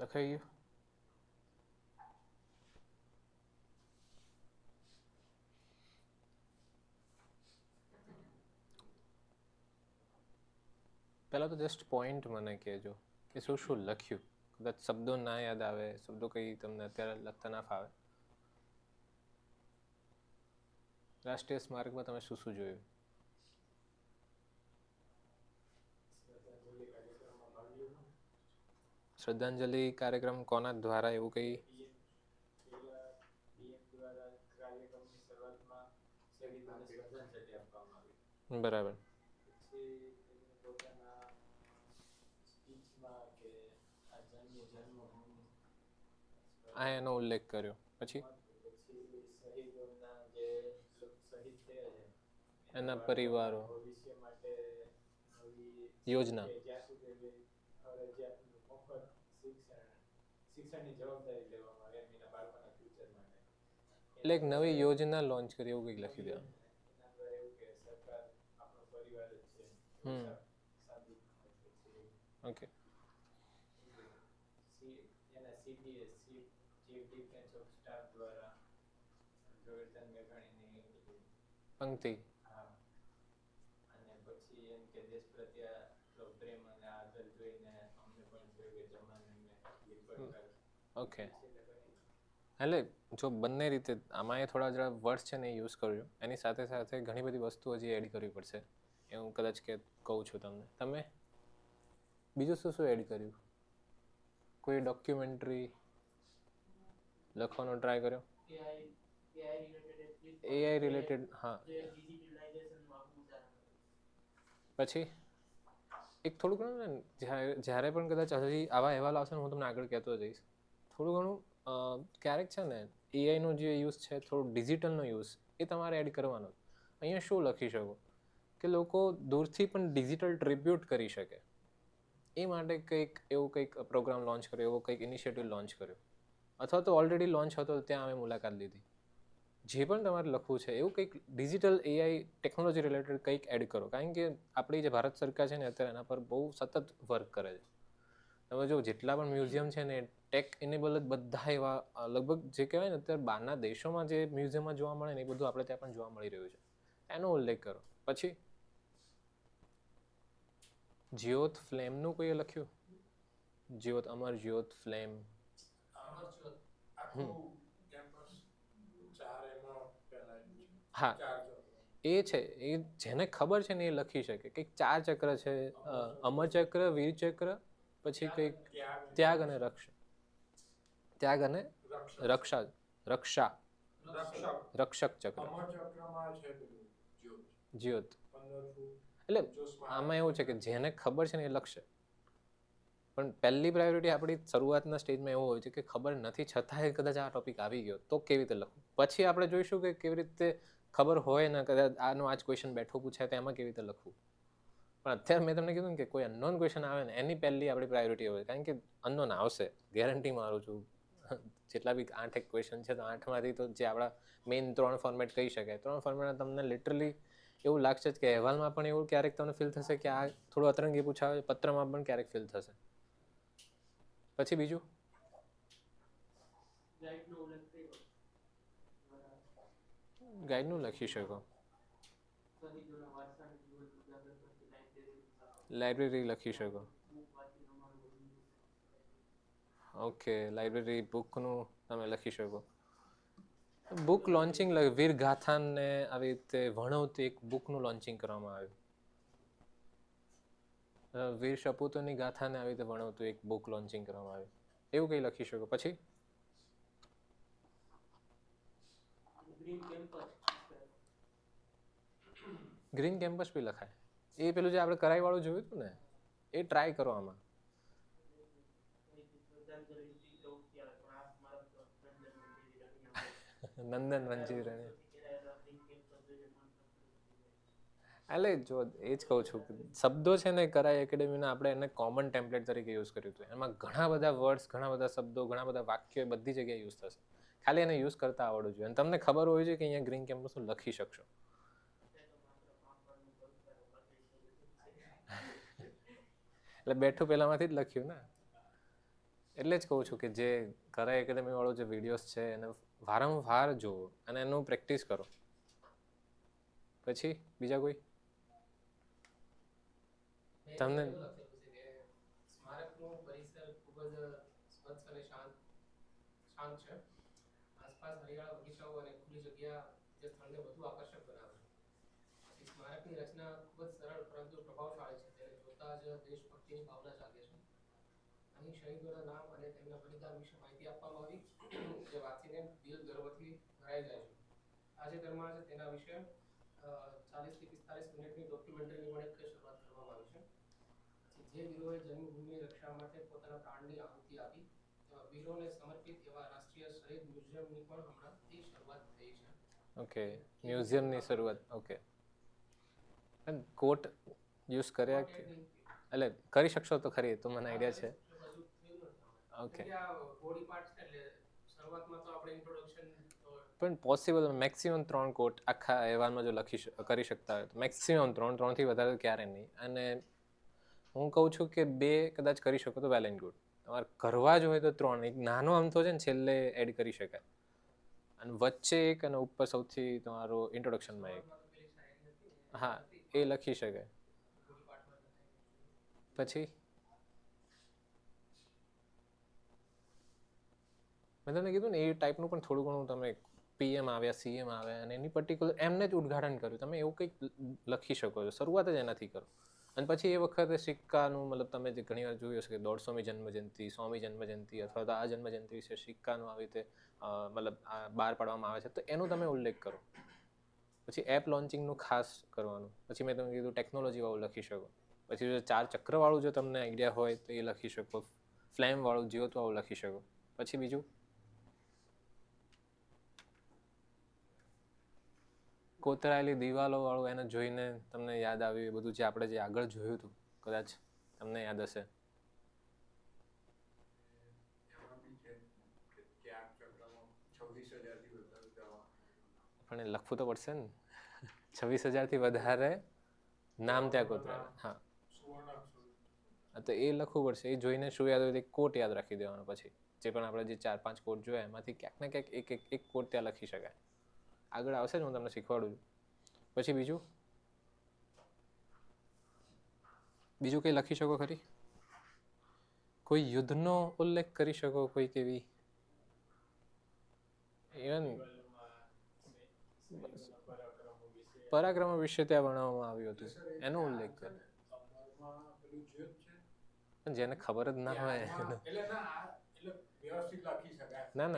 લખાઈ ગયું? પહેલાં તો જસ્ટ પોઈન્ટ મને કહેજો કે શું શું લખ્યું. કદાચ શબ્દો ના યાદ આવે, શબ્દો કંઈ તમને અત્યારે લખતા ના ફાવે. રાષ્ટ્રીય સ્મારકમાં તમે શું શું જોયું? શ્રદ્ધાંજલિ કાર્યક્રમ કોના દ્વારા, એવું કંઈ? બરાબર. આ એનો ઉલ્લેખ કર્યો. પછી એના પરિવારો, યોજના. એટલે એક નવી યોજના લોન્ચ કરી એવું કંઈક લખી દેવાનું. ઓકે. પંક્તિ. ઓકે. એટલે જો બંને રીતે આમાં એ થોડા જરા વર્ડ્સ છે ને એ યુઝ કરજો, એની સાથે સાથે ઘણી બધી વસ્તુઓ હજી એડ કરવી પડશે. એ હું કદાચ કે કહું છું તમને. તમે બીજું શું શું એડ કર્યું? કોઈ ડોક્યુમેન્ટરી લખવાનો ટ્રાય કર્યો? AI related. હા. પછી એક થોડું ઘણું ને જ્યારે પણ કદાચ હજી આવા અહેવાલ આવશે ને હું તમને આગળ કહેતો જઈશ. થોડું ઘણું ક્યારેક છે ને એઆઈનો જે યુઝ છે, થોડું ડિજિટલનો યુઝ એ તમારે એડ કરવાનો. અહીંયા શું લખી શકો કે લોકો દૂરથી પણ ડિજિટલ ટ્રિબ્યુટ કરી શકે એ માટે કંઈક એવું કંઈક પ્રોગ્રામ લોન્ચ કર્યો, એવો કંઈક ઇનિશિયેટિવ લોન્ચ કર્યો, અથવા તો ઓલરેડી લોન્ચ હતો ત્યાં અમે મુલાકાત લીધી. જે પણ તમારે લખવું છે એવું કંઈક ડિજિટલ એઆઈ ટેકનોલોજી રિલેટેડ કંઈક એડ કરો. કારણ કે આપણી જે ભારત સરકાર છે ને અત્યારે એના પર બહુ સતત વર્ક કરે છે. તમે જો જેટલા પણ મ્યુઝિયમ છે ને ટેક ઇનેબલ જ બધા એવા લગભગ જે કહેવાય ને અત્યારે બહારના દેશોમાં જે મ્યુઝિયમમાં જોવા મળે ને એ બધું આપણે ત્યાં પણ જોવા મળી રહ્યું છે. એનો ઉલ્લેખ કરો. પછી જ્યોત ફ્લેમનું કોઈ લખ્યું? જ્યોત, અમર જ્યોત ફ્લેમ. હા, એ છે. એ જેને ખબર છે ને એ લખી શકે. કંઈક 4 ચક્ર છે, અમર ચક્ર, વીર ચક્ર, પછી કંઈક ત્યાગ અને રક્ષા. ત્યાગ અને રક્ષા. રક્ષા. રક્ષક ચક્ર. જ્યોત. એટલે આમાં એવું છે કે જેને ખબર છે ને એ લખશે. પણ પહેલી પ્રાયોરિટી આપણી શરૂઆતના સ્ટેજમાં એવું હોય છે કે ખબર નથી છતાંય કદાચ આ ટોપિક આવી ગયો તો કેવી રીતે લખવું. પછી આપણે જોઈશું કે કેવી રીતે ખબર હોય ને કદાચ આનો આ જ ક્વેશ્ચન બેઠો પૂછાય તો એમાં કેવી રીતે લખવું. પણ અત્યારે મેં તમને કીધું ને કે કોઈ અનનોન ક્વેશ્ચન આવે ને એની પહેલી આપણી પ્રાયોરિટી હોય. કારણ કે અનનોન આવશે, ગેરંટી મારું છું. જેટલા બી 8 ક્વેશ્ચન છે તો 8માંથી તો જે આપણા મેઇન 3 ફોર્મેટ કહી શકાય, 3 ફોર્મેટ તમને લિટરલી એવું લાગશે જ કે અહેવાલમાં પણ એવું ક્યારેક તમને ફીલ થશે કે આ થોડું અતરંગી પૂછાવે, પત્રમાં પણ ક્યારેક ફીલ થશે. પછી બીજું ગાઈડનું લખી શકો. લાઇબ્રેરી લખી શકો. ઓકે, લાઇબ્રેરી બુકનું તમે લખી શકો. બુક લોન્ચિંગ વીર ગાથાને આવી રીતે ભણાવતી એક બુકનું લોન્ચિંગ કરવામાં આવ્યું. વીર સપૂતોની ગાથાને આવી રીતે ભણાવતું એક બુક લોન્ચિંગ કરવામાં આવ્યું. એવું કંઈ લખી શકો. પછી ગ્રીન કેમ્પસ બી લખાય. એ પેલું જે આપણે કરાઈવાળું જોયું હતું ને એ ટ્રાય કરો આમાં. નંદન રણજીત રણે. એટલે જો એ જ કહું છું કે શબ્દો છે ને કરાઈ એકેડેમીના આપણે એને કોમન ટેમ્પલેટ તરીકે યુઝ કર્યું હતું. એમાં ઘણા બધા વર્ડ્સ, ઘણા બધા શબ્દો, ઘણા બધા વાક્યો બધી જગ્યાએ યુઝ થશે. ખાલી એને યુઝ કરતા આવડવું જોઈએ અને તમને ખબર હોય છે કે અહીંયા ગ્રીન કેમ્પસનું લખી શકશો. એટલે બેઠું પહેલામાંથી જ લખ્યું ને. એટલે જ કહું છું કે જે કરે એકેડમી વાળો જે વિડીયોઝ છે એને વારંવાર જોવો અને એનું પ્રેક્ટિસ કરો. પછી બીજા કોઈ મેં તમને એવું લખેલું છે કે સ્મારકનું પરિસર ખૂબ જ સ્વચ્છ અને શાંત છે. આસપાસ હરિયાળા બગીચાઓ અને ખુલ્લી જગ્યા જે સ્થળને વધુ આકર્ષક બનાવે છે. પછી સ્મારકની રચના ખૂબ જ સરળ પરંતુ પ્રભાવશાળી છે. તેને જોતા જ દેશભક્તિની ભાવના જાગે છે. અહીં શહીદોના નામ અને તેમના બલિદાન વિશે માહિતી આપવામાં આવી, જે વાંચીને દિલ ગર્વથી ભરાઈ જાય છે. તાજેતરમાં જ તેના વિશે 40 થી 45 મિનિટની ડોક્યુમેન્ટરીની પણ એક શરૂઆત કરવામાં આવી છે. જે વીરોએ જન્મભૂમિની રક્ષા માટે પોતાના પ્રાણની આહુતિ આપી, તેવા વીરોને સમર્પિત એવા રાષ્ટ્રીય શહીદ મ્યુઝિયમની પણ હમણાંથી શરૂઆત થઈ છે. ઓકે, મ્યુઝિયમની શરૂઆત. ઓકે, પણ કોટ યુઝ કર્યા કે એટલે કરી શકશો તો ખરી, તો મને આઈડિયા છે. ઓકે, બોડી પાર્ટ્સ એટલે શરૂઆતમાં તો આપણે ઇન્ટ્રોડક્શન પણ પોસિબલ મેક્સિમમ 3 કોટ આખા અહેવાલમાં જો કરી શકતા હોય તો મેક્સિમમ 3 થી વધારે ક્યારે નહીં. અને હું કહું છું કે 2 કદાચ કરી શકો તો વેલ એન્ડ ગુડ. તમારે કરવા જ હોય તો 3, એક નાનો આમ તો છે ને છેલ્લે એડ કરી શકાય, અને વચ્ચે એક અને ઉપર સૌથી તમારો ઇન્ટ્રોડક્શનમાં એક. હા, એ લખી શકાય. પછી મેં તમને કીધું ને એ ટાઈપનું પણ થોડું ઘણું તમે PM આવ્યા, CM આવ્યા અને એની પર્ટિક્યુલર એમને જ ઉદ્ઘાટન કર્યું, તમે એવું કંઈક લખી શકો છો. શરૂઆત જ એનાથી કરો. અને પછી એ વખતે સિક્કાનું મતલબ તમે જે ઘણી વાર જોયું હશે કે 150મી જન્મજયંતિ, 100મી જન્મજયંતિ અથવા તો આ જન્મજયંતિ વિશે સિક્કાનું આવી રીતે મતલબ બહાર પાડવામાં આવે છે, તો એનું તમે ઉલ્લેખ કરો. પછી એપ લોન્ચિંગનું ખાસ કરવાનું. પછી મેં તમને કીધું ટેકનોલોજીવાળું લખી શકો. પછી જો 4 ચક્રવાળું જો તમને આઈડિયા હોય તો એ લખી શકો. ફ્લેમવાળું, જ્યોતવાળું લખી શકો. પછી બીજું કોતરાયેલી દિવાલો વાળું, એને જોઈને તમને યાદ આવ્યું એ બધું જે આપણે જે આગળ જોયું હતું, કદાચ તમને યાદ હશે. પણ એ લખવું તો પડશે ને. 26,000થી વધારે નામ ત્યાં કોતરાયેલા. હા, તો એ લખવું પડશે. એ જોઈને શું યાદ હોય, એક કોટ યાદ રાખી દેવાનો. પછી જે પણ આપણે જે 4-5 કોટ જોયા એમાંથી ક્યાંક ને ક્યાંક એક કોટ ત્યાં લખી શકાય. આગળ આવશે જ, હું તમને શીખવાડું છું. પછી બીજું કંઈ લખી શકો ખરી? કોઈ યુદ્ધનો ઉલ્લેખ કરી શકો, કોઈક એવી ઇવન પરાક્રમ વિશે ત્યાં ભણાવવામાં આવ્યું હતું, એનો ઉલ્લેખ કરે. પણ જેને ખબર જ ના હોય ના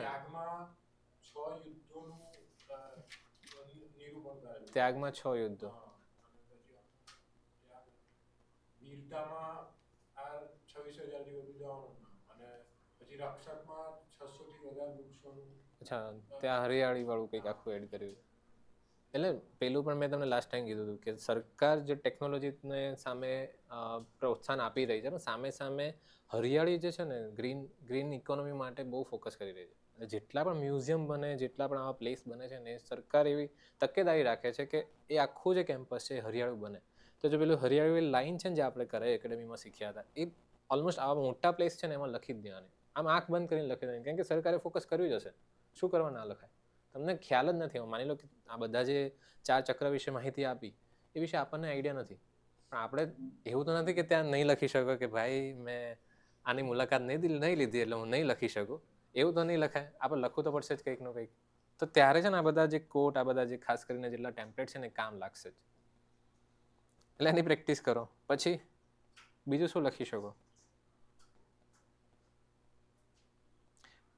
ત્યાગમાં 6 યુદ્ધો. વીરતામાં આ 26,000થી વધુ જવાનું અને પછી રક્ષકમાં 600થી વધારે વૃક્ષોનું. અચ્છા, ત્યાં હરિયાળી વાળું કંઈક આખું એડ કર્યું. એટલે પેલું પણ મેં તમને લાસ્ટ ટાઈમ કીધું હતું કે સરકાર જે ટેકનોલોજીને સામે પ્રોત્સાહન આપી રહી છે ને, સામે હરિયાળી જે છે ને, ગ્રીન ઇકોનોમી માટે બહુ ફોકસ કરી રહી છે. અને જેટલા પણ મ્યુઝિયમ બને, જેટલા પણ આવા પ્લેસ બને છે ને, એ સરકાર એવી તકેદારી રાખે છે કે એ આખું જે કેમ્પસ છે એ હરિયાળું બને. તો જો પેલું હરિયાળી લાઈન છે ને, જે આપણે કરે એકેડેમીમાં શીખ્યા હતા, એ ઓલમોસ્ટ આવા મોટા પ્લેસ છે ને એમાં લખી જ દેવાની. આમ આંખ બંધ કરીને લખી દેવાની, કારણ કે સરકારે ફોકસ કર્યું જ હશે. શું કરવા ના લખાય? તમને ખ્યાલ જ નથી. માની લો કે આ બધા જે 4 ચક્ર વિશે માહિતી આપી એ વિશે આપણને આઈડિયા નથી, પણ આપણે એવું તો નથી કે ત્યાં નહીં લખી શકો કે ભાઈ મેં આની મુલાકાત નહીં લીધી એટલે હું નહીં લખી શકું. એવું તો નહીં લખાય. આપણે લખવું તો પડશે જ કંઈકનું કંઈક. તો ત્યારે છે ને આ બધા જે કોટ, આ બધા જે ખાસ કરીને જેટલા ટેમ્પલેટ છે ને કામ લાગશે જ. એટલે એની પ્રેક્ટિસ કરો. પછી બીજું શું લખી શકો?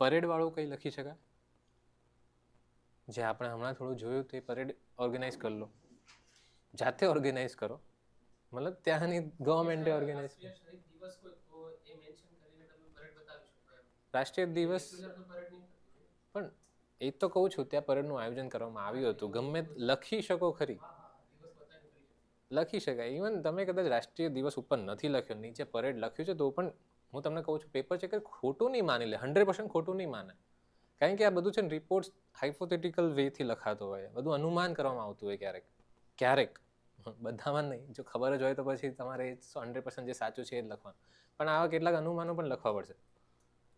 પરેડ વાળું કંઈ લખી શકાય? જે આપણે હમણાં થોડું જોયું તે પરેડ ઓર્ગેનાઇઝ કરી લો, જાતે ઓર્ગેનાઇઝ કરો. મતલબ ત્યાંની ગવર્મેન્ટે ઓર્ગેનાઇઝ. રાષ્ટ્રીય દિવસ પણ એ તો કહું છું, ત્યાં પરેડનું આયોજન કરવામાં આવ્યું હતું. ગમે લખી શકો ખરી, લખી શકાય. ઇવન તમે કદાચ રાષ્ટ્રીય દિવસ ઉપર નથી લખ્યો, નીચે પરેડ લખ્યું છે, તો પણ હું તમને કહું છું પેપર ચેકર ખોટું નહીં માની લે, 100% ખોટું નહીં માને. કારણ કે આ બધું છે ને રિપોર્ટ્સ હાઇપોથેટિકલ વેથી લખાતો હોય, બધું અનુમાન કરવામાં આવતું હોય. ક્યારેક બધામાં નહીં. જો ખબર જ હોય તો પછી તમારે 100% જે સાચું છે એ જ લખવાનું. પણ આવા કેટલાક અનુમાનો પણ લખવા પડશે.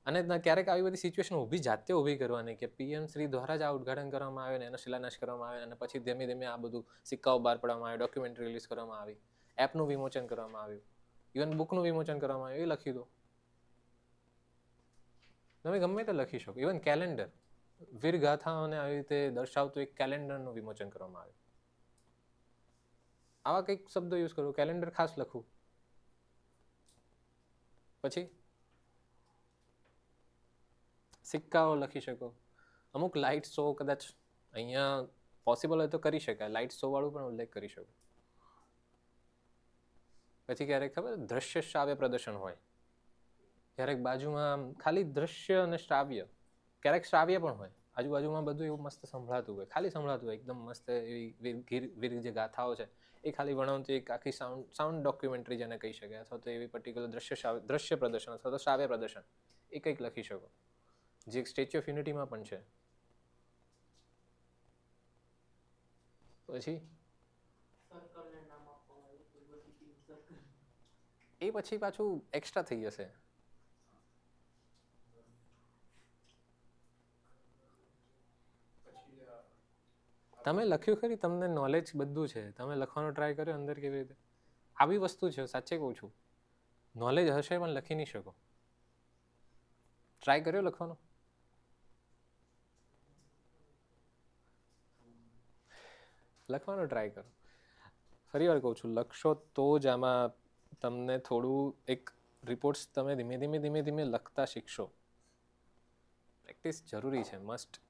અને ક્યારેક આવી બધી સિચ્યુએશન જાતે ઊભી કરવાની કે પીએમ શ્રી દ્વારા જ આ ઉદ્ઘાટન કરવામાં આવે ને એનો શિલાન્યાસ કરવામાં આવે અને પછી ધીમે ધીમે આ બધું સિક્કાઓ બહાર પાડવામાં આવે, ડોક્યુમેન્ટ રિલીઝ કરવામાં આવી, એપનું વિમોચન કરવામાં આવ્યું, ઇવન બુકનું વિમોચન કરવામાં આવ્યું, એ લખી દો. તમે ગમે તે લખી શકો. ઇવન કેલેન્ડર, વીરગાથાઓને આવી રીતે દર્શાવતું એક કેલેન્ડરનું વિમોચન કરવામાં આવ્યું. આવા કંઈક શબ્દો યુઝ કરો, કેલેન્ડર ખાસ લખવું. પછી સિક્કાઓ લખી શકો. અમુક લાઇટ શો કદાચ અહીંયા પોસિબલ હોય તો કરી શકાય, લાઇટ શો વાળું પણ ઉલ્લેખ કરી શકો. પછી ક્યારેક ખબર દ્રશ્ય શ્રાવ્ય પ્રદર્શન હોય, ક્યારેક બાજુમાં ખાલી દ્રશ્ય અને શ્રાવ્ય, ક્યારેક શ્રાવ્ય પણ હોય, આજુબાજુમાં બધું એવું મસ્ત સંભળાતું હોય, ખાલી સંભળાતું હોય, એકદમ મસ્ત એવી વીર જે ગાથાઓ છે એ ખાલી વણાવતી એક આખી સાઉન્ડ ડોક્યુમેન્ટરી જેને કહી શકાય, અથવા તો એવી પર્ટિક્યુલર દ્રશ્ય પ્રદર્શન અથવા તો શ્રાવ્ય પ્રદર્શન એ કંઈક લખી શકો, જે સ્ટેચ્યુ ઓફ યુનિટીમાં પણ છે. પછી એ પછી પાછું એક્સ્ટ્રા થઈ જશે. તમે લખ્યું ખરી, તમને નોલેજ બધું છે, તમે લખવાનો ટ્રાય કર્યો અંદર કેવી રીતે? આવી વસ્તુ છે, સાચે કહું છું, નોલેજ હશે પણ લખી નહીં શકો. ટ્રાય કર્યો લખવાનો? લખવાનો ટ્રાય કરો. ફરી વાર કહું છું, લખશો તો જ આમાં તમને થોડું એક રિપોર્ટ્સ તમે ધીમે ધીમે લખતા શીખશો. પ્રેક્ટિસ જરૂરી છે, મસ્ટ.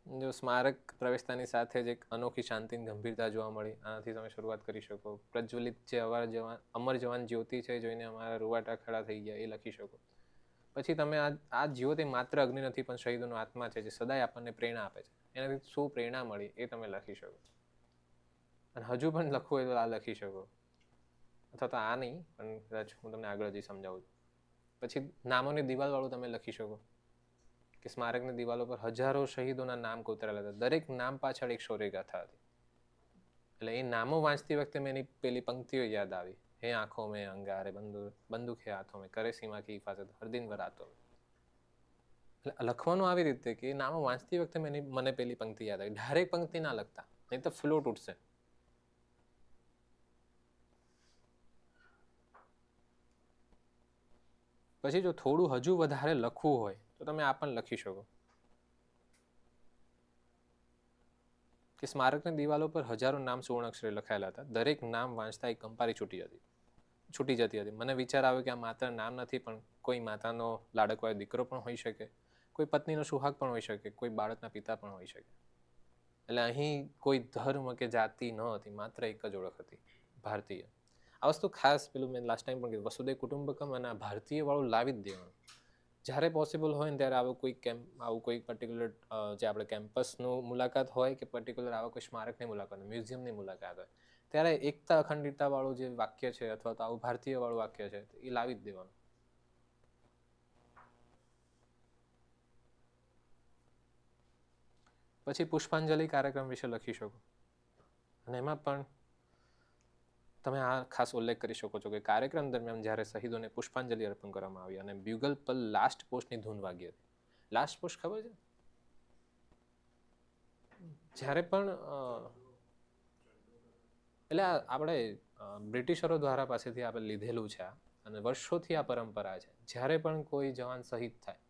જો સ્મારક પ્રવેશતાની સાથે જ એક અનોખી શાંતિની ગંભીરતા જોવા મળી, આનાથી તમે શરૂઆત કરી શકો. પ્રજ્વલિત જે અમર જવાન જ્યોતિ છે જોઈને અમારા રૂવાટા ખડા થઈ ગયા, એ લખી શકો. પછી તમે આ જ્યોતિ માત્ર અગ્નિ નથી પણ શહીદોનો આત્મા છે જે સદાય આપણને પ્રેરણા આપે છે, એનાથી શું પ્રેરણા મળી એ તમે લખી શકો. અને હજુ પણ લખવું હોય તો આ લખી શકો, અથવા તો આ નહીં પણ કદાચ હું તમને આગળ હજી સમજાવું છું. પછી નામોની દિવાલ વાળું તમે લખી શકો કે સ્મારકની દિવાલો પર હજારો શહીદોના નામ કોતરેલા હતા, દરેક નામ પાછળ એક શૌર્યગાથા હતી. એટલે એ નામો વાંચતી વખતે મેં એની પેલી પંક્તિઓ યાદ આવી, હે આંખો મેં અંગારે બંદૂક હે હાથો મેં, કરે સીમા કી હિફાજત હર દિન વરાતો. એટલે લખવાનું આવી રીતે કે એ નામો વાંચતી વખતે મને પેલી પંક્તિ યાદ આવી. ડાયરેક્ટ પંક્તિ ના લખતા, નહીં તો ફ્લો તૂટશે. પછી જો થોડું હજુ વધારે લખવું હોય તો તમે આ પણ લખી શકો કે સ્મારકની દિવાલો પર હજારો નામ સુવર્ણ અક્ષરે લખાયેલા હતા, દરેક નામ વાંચતા એક કંપારી છૂટી જતી હતી. મને વિચાર આવ્યો કે આ માત્ર નામ નથી, પણ કોઈ માતાનો લાડકવાયો દીકરો પણ હોઈ શકે, કોઈ પત્નીનો સુહાગ પણ હોઈ શકે, કોઈ બાળકના પિતા પણ હોઈ શકે. એટલે અહીં કોઈ ધર્મ કે જાતિ ન હતી, માત્ર એક જ ઓળખ હતી, ભારતીય. આ વસ્તુ ખાસ પેલું મેં લાસ્ટ ટાઈમ પણ કીધું, વસુધૈવ કુટુંબકમ અને આ ભારતીય વાળું લાવી જ દેવાનું. જ્યારે પોસિબલ હોય ને ત્યારે આવું કોઈ પર્ટિક્યુલર જે આપણે કેમ્પસનું મુલાકાત હોય કે પર્ટિક્યુલર આવા કોઈ સ્મારકની મુલાકાત હોય, મ્યુઝિયમની મુલાકાત હોય, ત્યારે એકતા અખંડિતતા વાળું જે વાક્ય છે અથવા તો આવું ભારતીય વાળું વાક્ય છે એ લાવી જ દેવાનું. પછી પુષ્પાંજલિ કાર્યક્રમ વિશે લખી શકો, અને એમાં પણ તમે આ ખાસ ઉલ્લેખ કરી શકો છો કે કાર્યક્રમ દરમિયાન જ્યારે શહીદોને પુષ્પાંજલિ અર્પણ કરવામાં આવી અને બ્યુગલ પર લાસ્ટ પોસ્ટની ધૂન વાગી હતી. લાસ્ટ પોસ્ટ ખબર છે? જ્યારે પણ એટલે આપણે બ્રિટિશરો દ્વારા પાસેથી આપણે લીધેલું છે અને વર્ષોથી આ પરંપરા છે. જ્યારે પણ કોઈ જવાન શહીદ થાય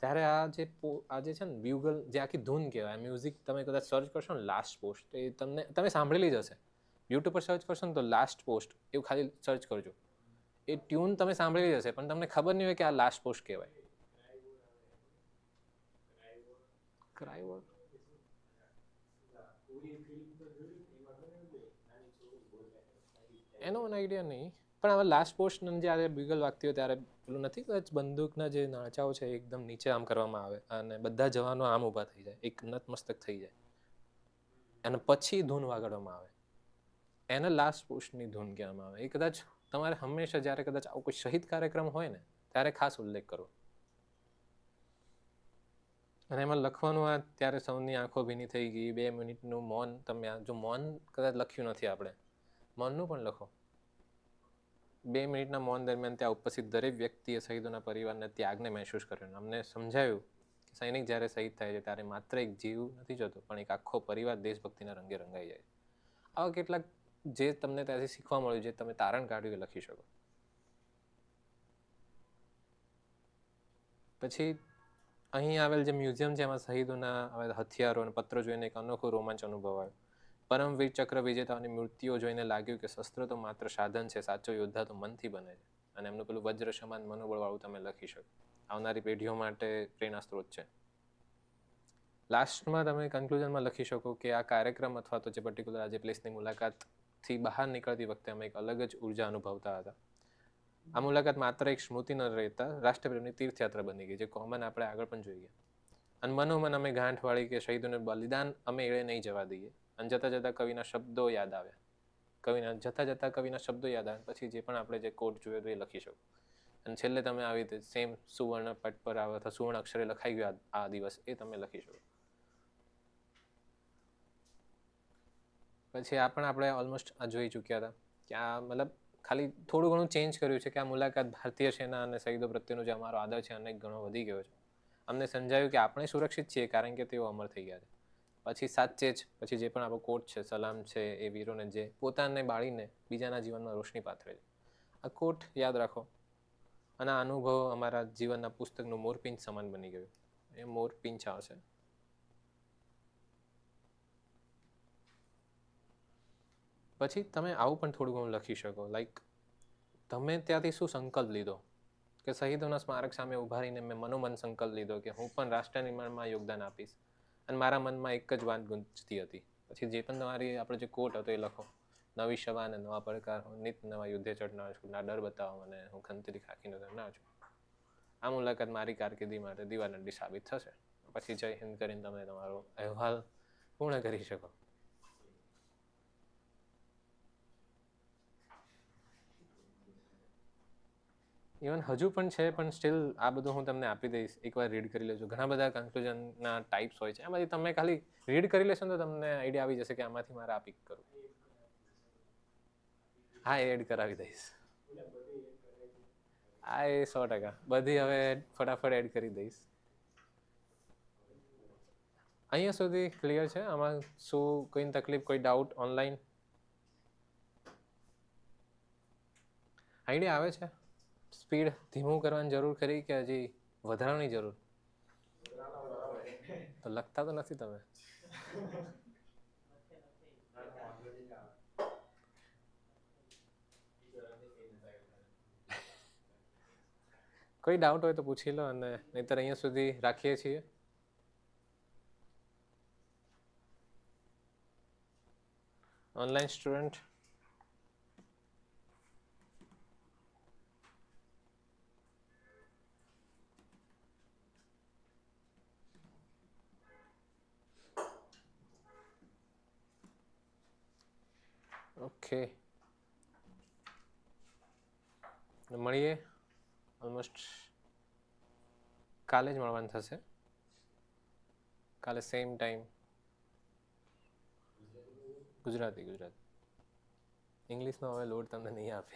ત્યારે આ જે છે ને બ્યુગલ, જે આખી ધૂન કહેવાય, મ્યુઝિક તમે કદાચ સર્ચ કરશો ને લાસ્ટ પોસ્ટ, એ તમે સાંભળેલી જ હશે. યુટ્યુબ પર સર્ચ કરશો ને તો લાસ્ટ પોસ્ટ એવું ખાલી સર્ચ કરજો, એ ટ્યુન તમે સાંભળેલી જ હશે પણ તમને ખબર નહીં હોય કે આ લાસ્ટ પોસ્ટ કહેવાય. ક્રાય એનો મને આઈડિયા નહીં, પણ હવે લાસ્ટ પોસ્ટ જ્યારે બ્યુગલ વાગતી હોય ત્યારે પેલું નથી કદાચ બંદૂકના જે નાચાઓ છે એકદમ નીચે આમ કરવામાં આવે અને બધા જવાનો આમ ઊભા થઈ જાય, એક નતમસ્તક થઈ જાય, અને પછી ધૂન વાગાડવામાં આવે, એને લાસ્ટ પોસ્ટની ધૂન કહેવામાં આવે. એ કદાચ તમારે હંમેશા જ્યારે કદાચ આવો કોઈ શહીદ કાર્યક્રમ હોય ને ત્યારે ખાસ ઉલ્લેખ કરો. અને એમાં લખવાનું આ ત્યારે સૌની આંખો ભીની થઈ ગઈ. 2 મિનિટનું મૌન. તમે જો મૌન કદાચ લખ્યું નથી આપણે, મૌનનું પણ લખો. 2 મિનિટના મૌન દરમિયાન ત્યાં ઉપસ્થિત દરેક વ્યક્તિએ શહીદોના પરિવારના ત્યાગને મહેસૂસ કર્યો. અમને સમજાયું કે સૈનિક જ્યારે શહીદ થાય છે ત્યારે માત્ર એક જીવ નથી જતો, પણ એક આખો પરિવાર દેશભક્તિના રંગે રંગાઈ જાય. આવા કેટલાક જે તમને ત્યાંથી શીખવા મળ્યું, જે તમે તારણ કાઢ્યું એ લખી શકો. પછી અહીં આવેલ જે મ્યુઝિયમ છે એમાં શહીદોના હથિયારો અને પત્રો જોઈને એક અનોખો રોમાંચ અનુભવાયો. પરમવીર ચક્ર વિજેતાઓની મૂર્તિઓ જોઈને લાગ્યું કે શસ્ત્ર તો માત્ર સાધન છે, સાચો યોદ્ધા તો મનથી બને છે. અને એમનું પેલું વજ્ર સમાન મનોબળવાળું તમે લખી શકો. આવનારી પેઢીઓ માટે પ્રેરણા સ્ત્રોત છે. લાસ્ટમાં તમે કન્ક્લુઝનમાં લખી શકો કે આ કાર્યક્રમ અથવા તો જે પર્ટિક્યુલર આજે પ્લેસની મુલાકાતથી બહાર નીકળતી વખતે અમે એક અલગ જ ઉર્જા અનુભવતા હતા. આ મુલાકાત માત્ર એક સ્મૃતિ ન રહેતા રાષ્ટ્રપ્રેમની તીર્થયાત્રા બની ગઈ, જે કોમન આપણે આગળ પણ જોઈએ. અને મનોમન અમે ગાંઠ વાળી કે શહીદોને બલિદાન અમે એળે નહીં જવા દઈએ. અને જતા જતા કવિના શબ્દો યાદ આવ્યા. કવિના શબ્દો યાદ આવ્યા પછી જે પણ આપણે જે કોટ જોયો તો એ લખી શકો. અને છેલ્લે તમે આવી રીતે સેમ સુવર્ણ પટ પર આવે અથવા સુવર્ણ અક્ષરે લખાઈ ગયું આ દિવસ, એ તમે લખી શકો. પછી આ પણ આપણે ઓલમોસ્ટ આ જોઈ ચૂક્યા હતા કે આ મતલબ ખાલી થોડું ઘણું ચેન્જ કર્યું છે કે આ મુલાકાત ભારતીય સેના અને શહીદો પ્રત્યેનો જે અમારો આદર છે અનેક ઘણો વધી ગયો છે. અમને સમજાયું કે આપણે સુરક્ષિત છીએ કારણ કે તેઓ અમર થઈ ગયા છે. પછી સાચે જ પછી જે પણ આપણો કોટ છે, સલામ છે, એ વીરોને જે પોતાને બાળીને બીજાના જીવનમાં રોશની પાથરે છે. આ કોટ યાદ રાખો. અને આ અનુભવ અમારા જીવનના પુસ્તકનું મોરપીંછ સમાન બની ગયું. એ મોરપીંછ આવશે. પછી તમે આવું પણ થોડું ઘણું લખી શકો. લાઈક તમે ત્યાંથી શું સંકલ્પ લીધો કે શહીદોના સ્મારક સામે ઉભા રહીને મેં મનોમન સંકલ્પ લીધો કે હું પણ રાષ્ટ્ર નિર્માણમાં યોગદાન આપીશ. અને મારા મનમાં એક જ વાત ગુંજતી હતી. પછી જે પણ તમારી આપણો જે કોટ હતો એ લખો. નવી સવા અને નવા પડકાર, નિત નવા યુદ્ધે ચડનાર છું, ના ડર બતાવો મને, હું ખંતરી ખાખીનો ના છું. આ મુલાકાત મારી કારકિર્દી માટે દીવાનંદી સાબિત થશે. પછી જય હિન્દ કરીને તમે તમારો અહેવાલ પૂર્ણ કરી શકો. ઇવન હજુ પણ છે, પણ સ્ટીલ આ બધું હું તમને આપી દઈશ. એકવાર રીડ કરી લેજો. ઘણા બધા કન્ક્લુઝનના ટાઈપ્સ હોય છે. એમાંથી તમે ખાલી રીડ કરી લેશો તો તમને આઈડિયા આવી જશે કે આમાંથી મારે આ પિક કરવું. હા, એડ કરાવી દઈશ. હા, એ 100%. બધી હવે ફટાફટ એડ કરી દઈશ. અહીંયા સુધી ક્લિયર છે? આમાં શું કોઈ તકલીફ, કોઈ ડાઉટ ઓનલાઈન? આઈડિયા આવે છે? સ્પીડ ધીમું કરવાની જરૂર ખરી કે હજી વધારવાની જરૂર? તો લખતા તો નથી તમે. કોઈ ડાઉટ હોય તો પૂછી લો, અને નહીંતર અહીંયા સુધી રાખીએ છીએ. ઓનલાઈન સ્ટુડન્ટ ઓકે, મળીએ. ઓલમોસ્ટ કાલે જ મળવાનું થશે. કાલે સેમ ટાઈમ. ગુજરાતી. ઇંગ્લિશનો હવે લોડ તમને નહીં આપે.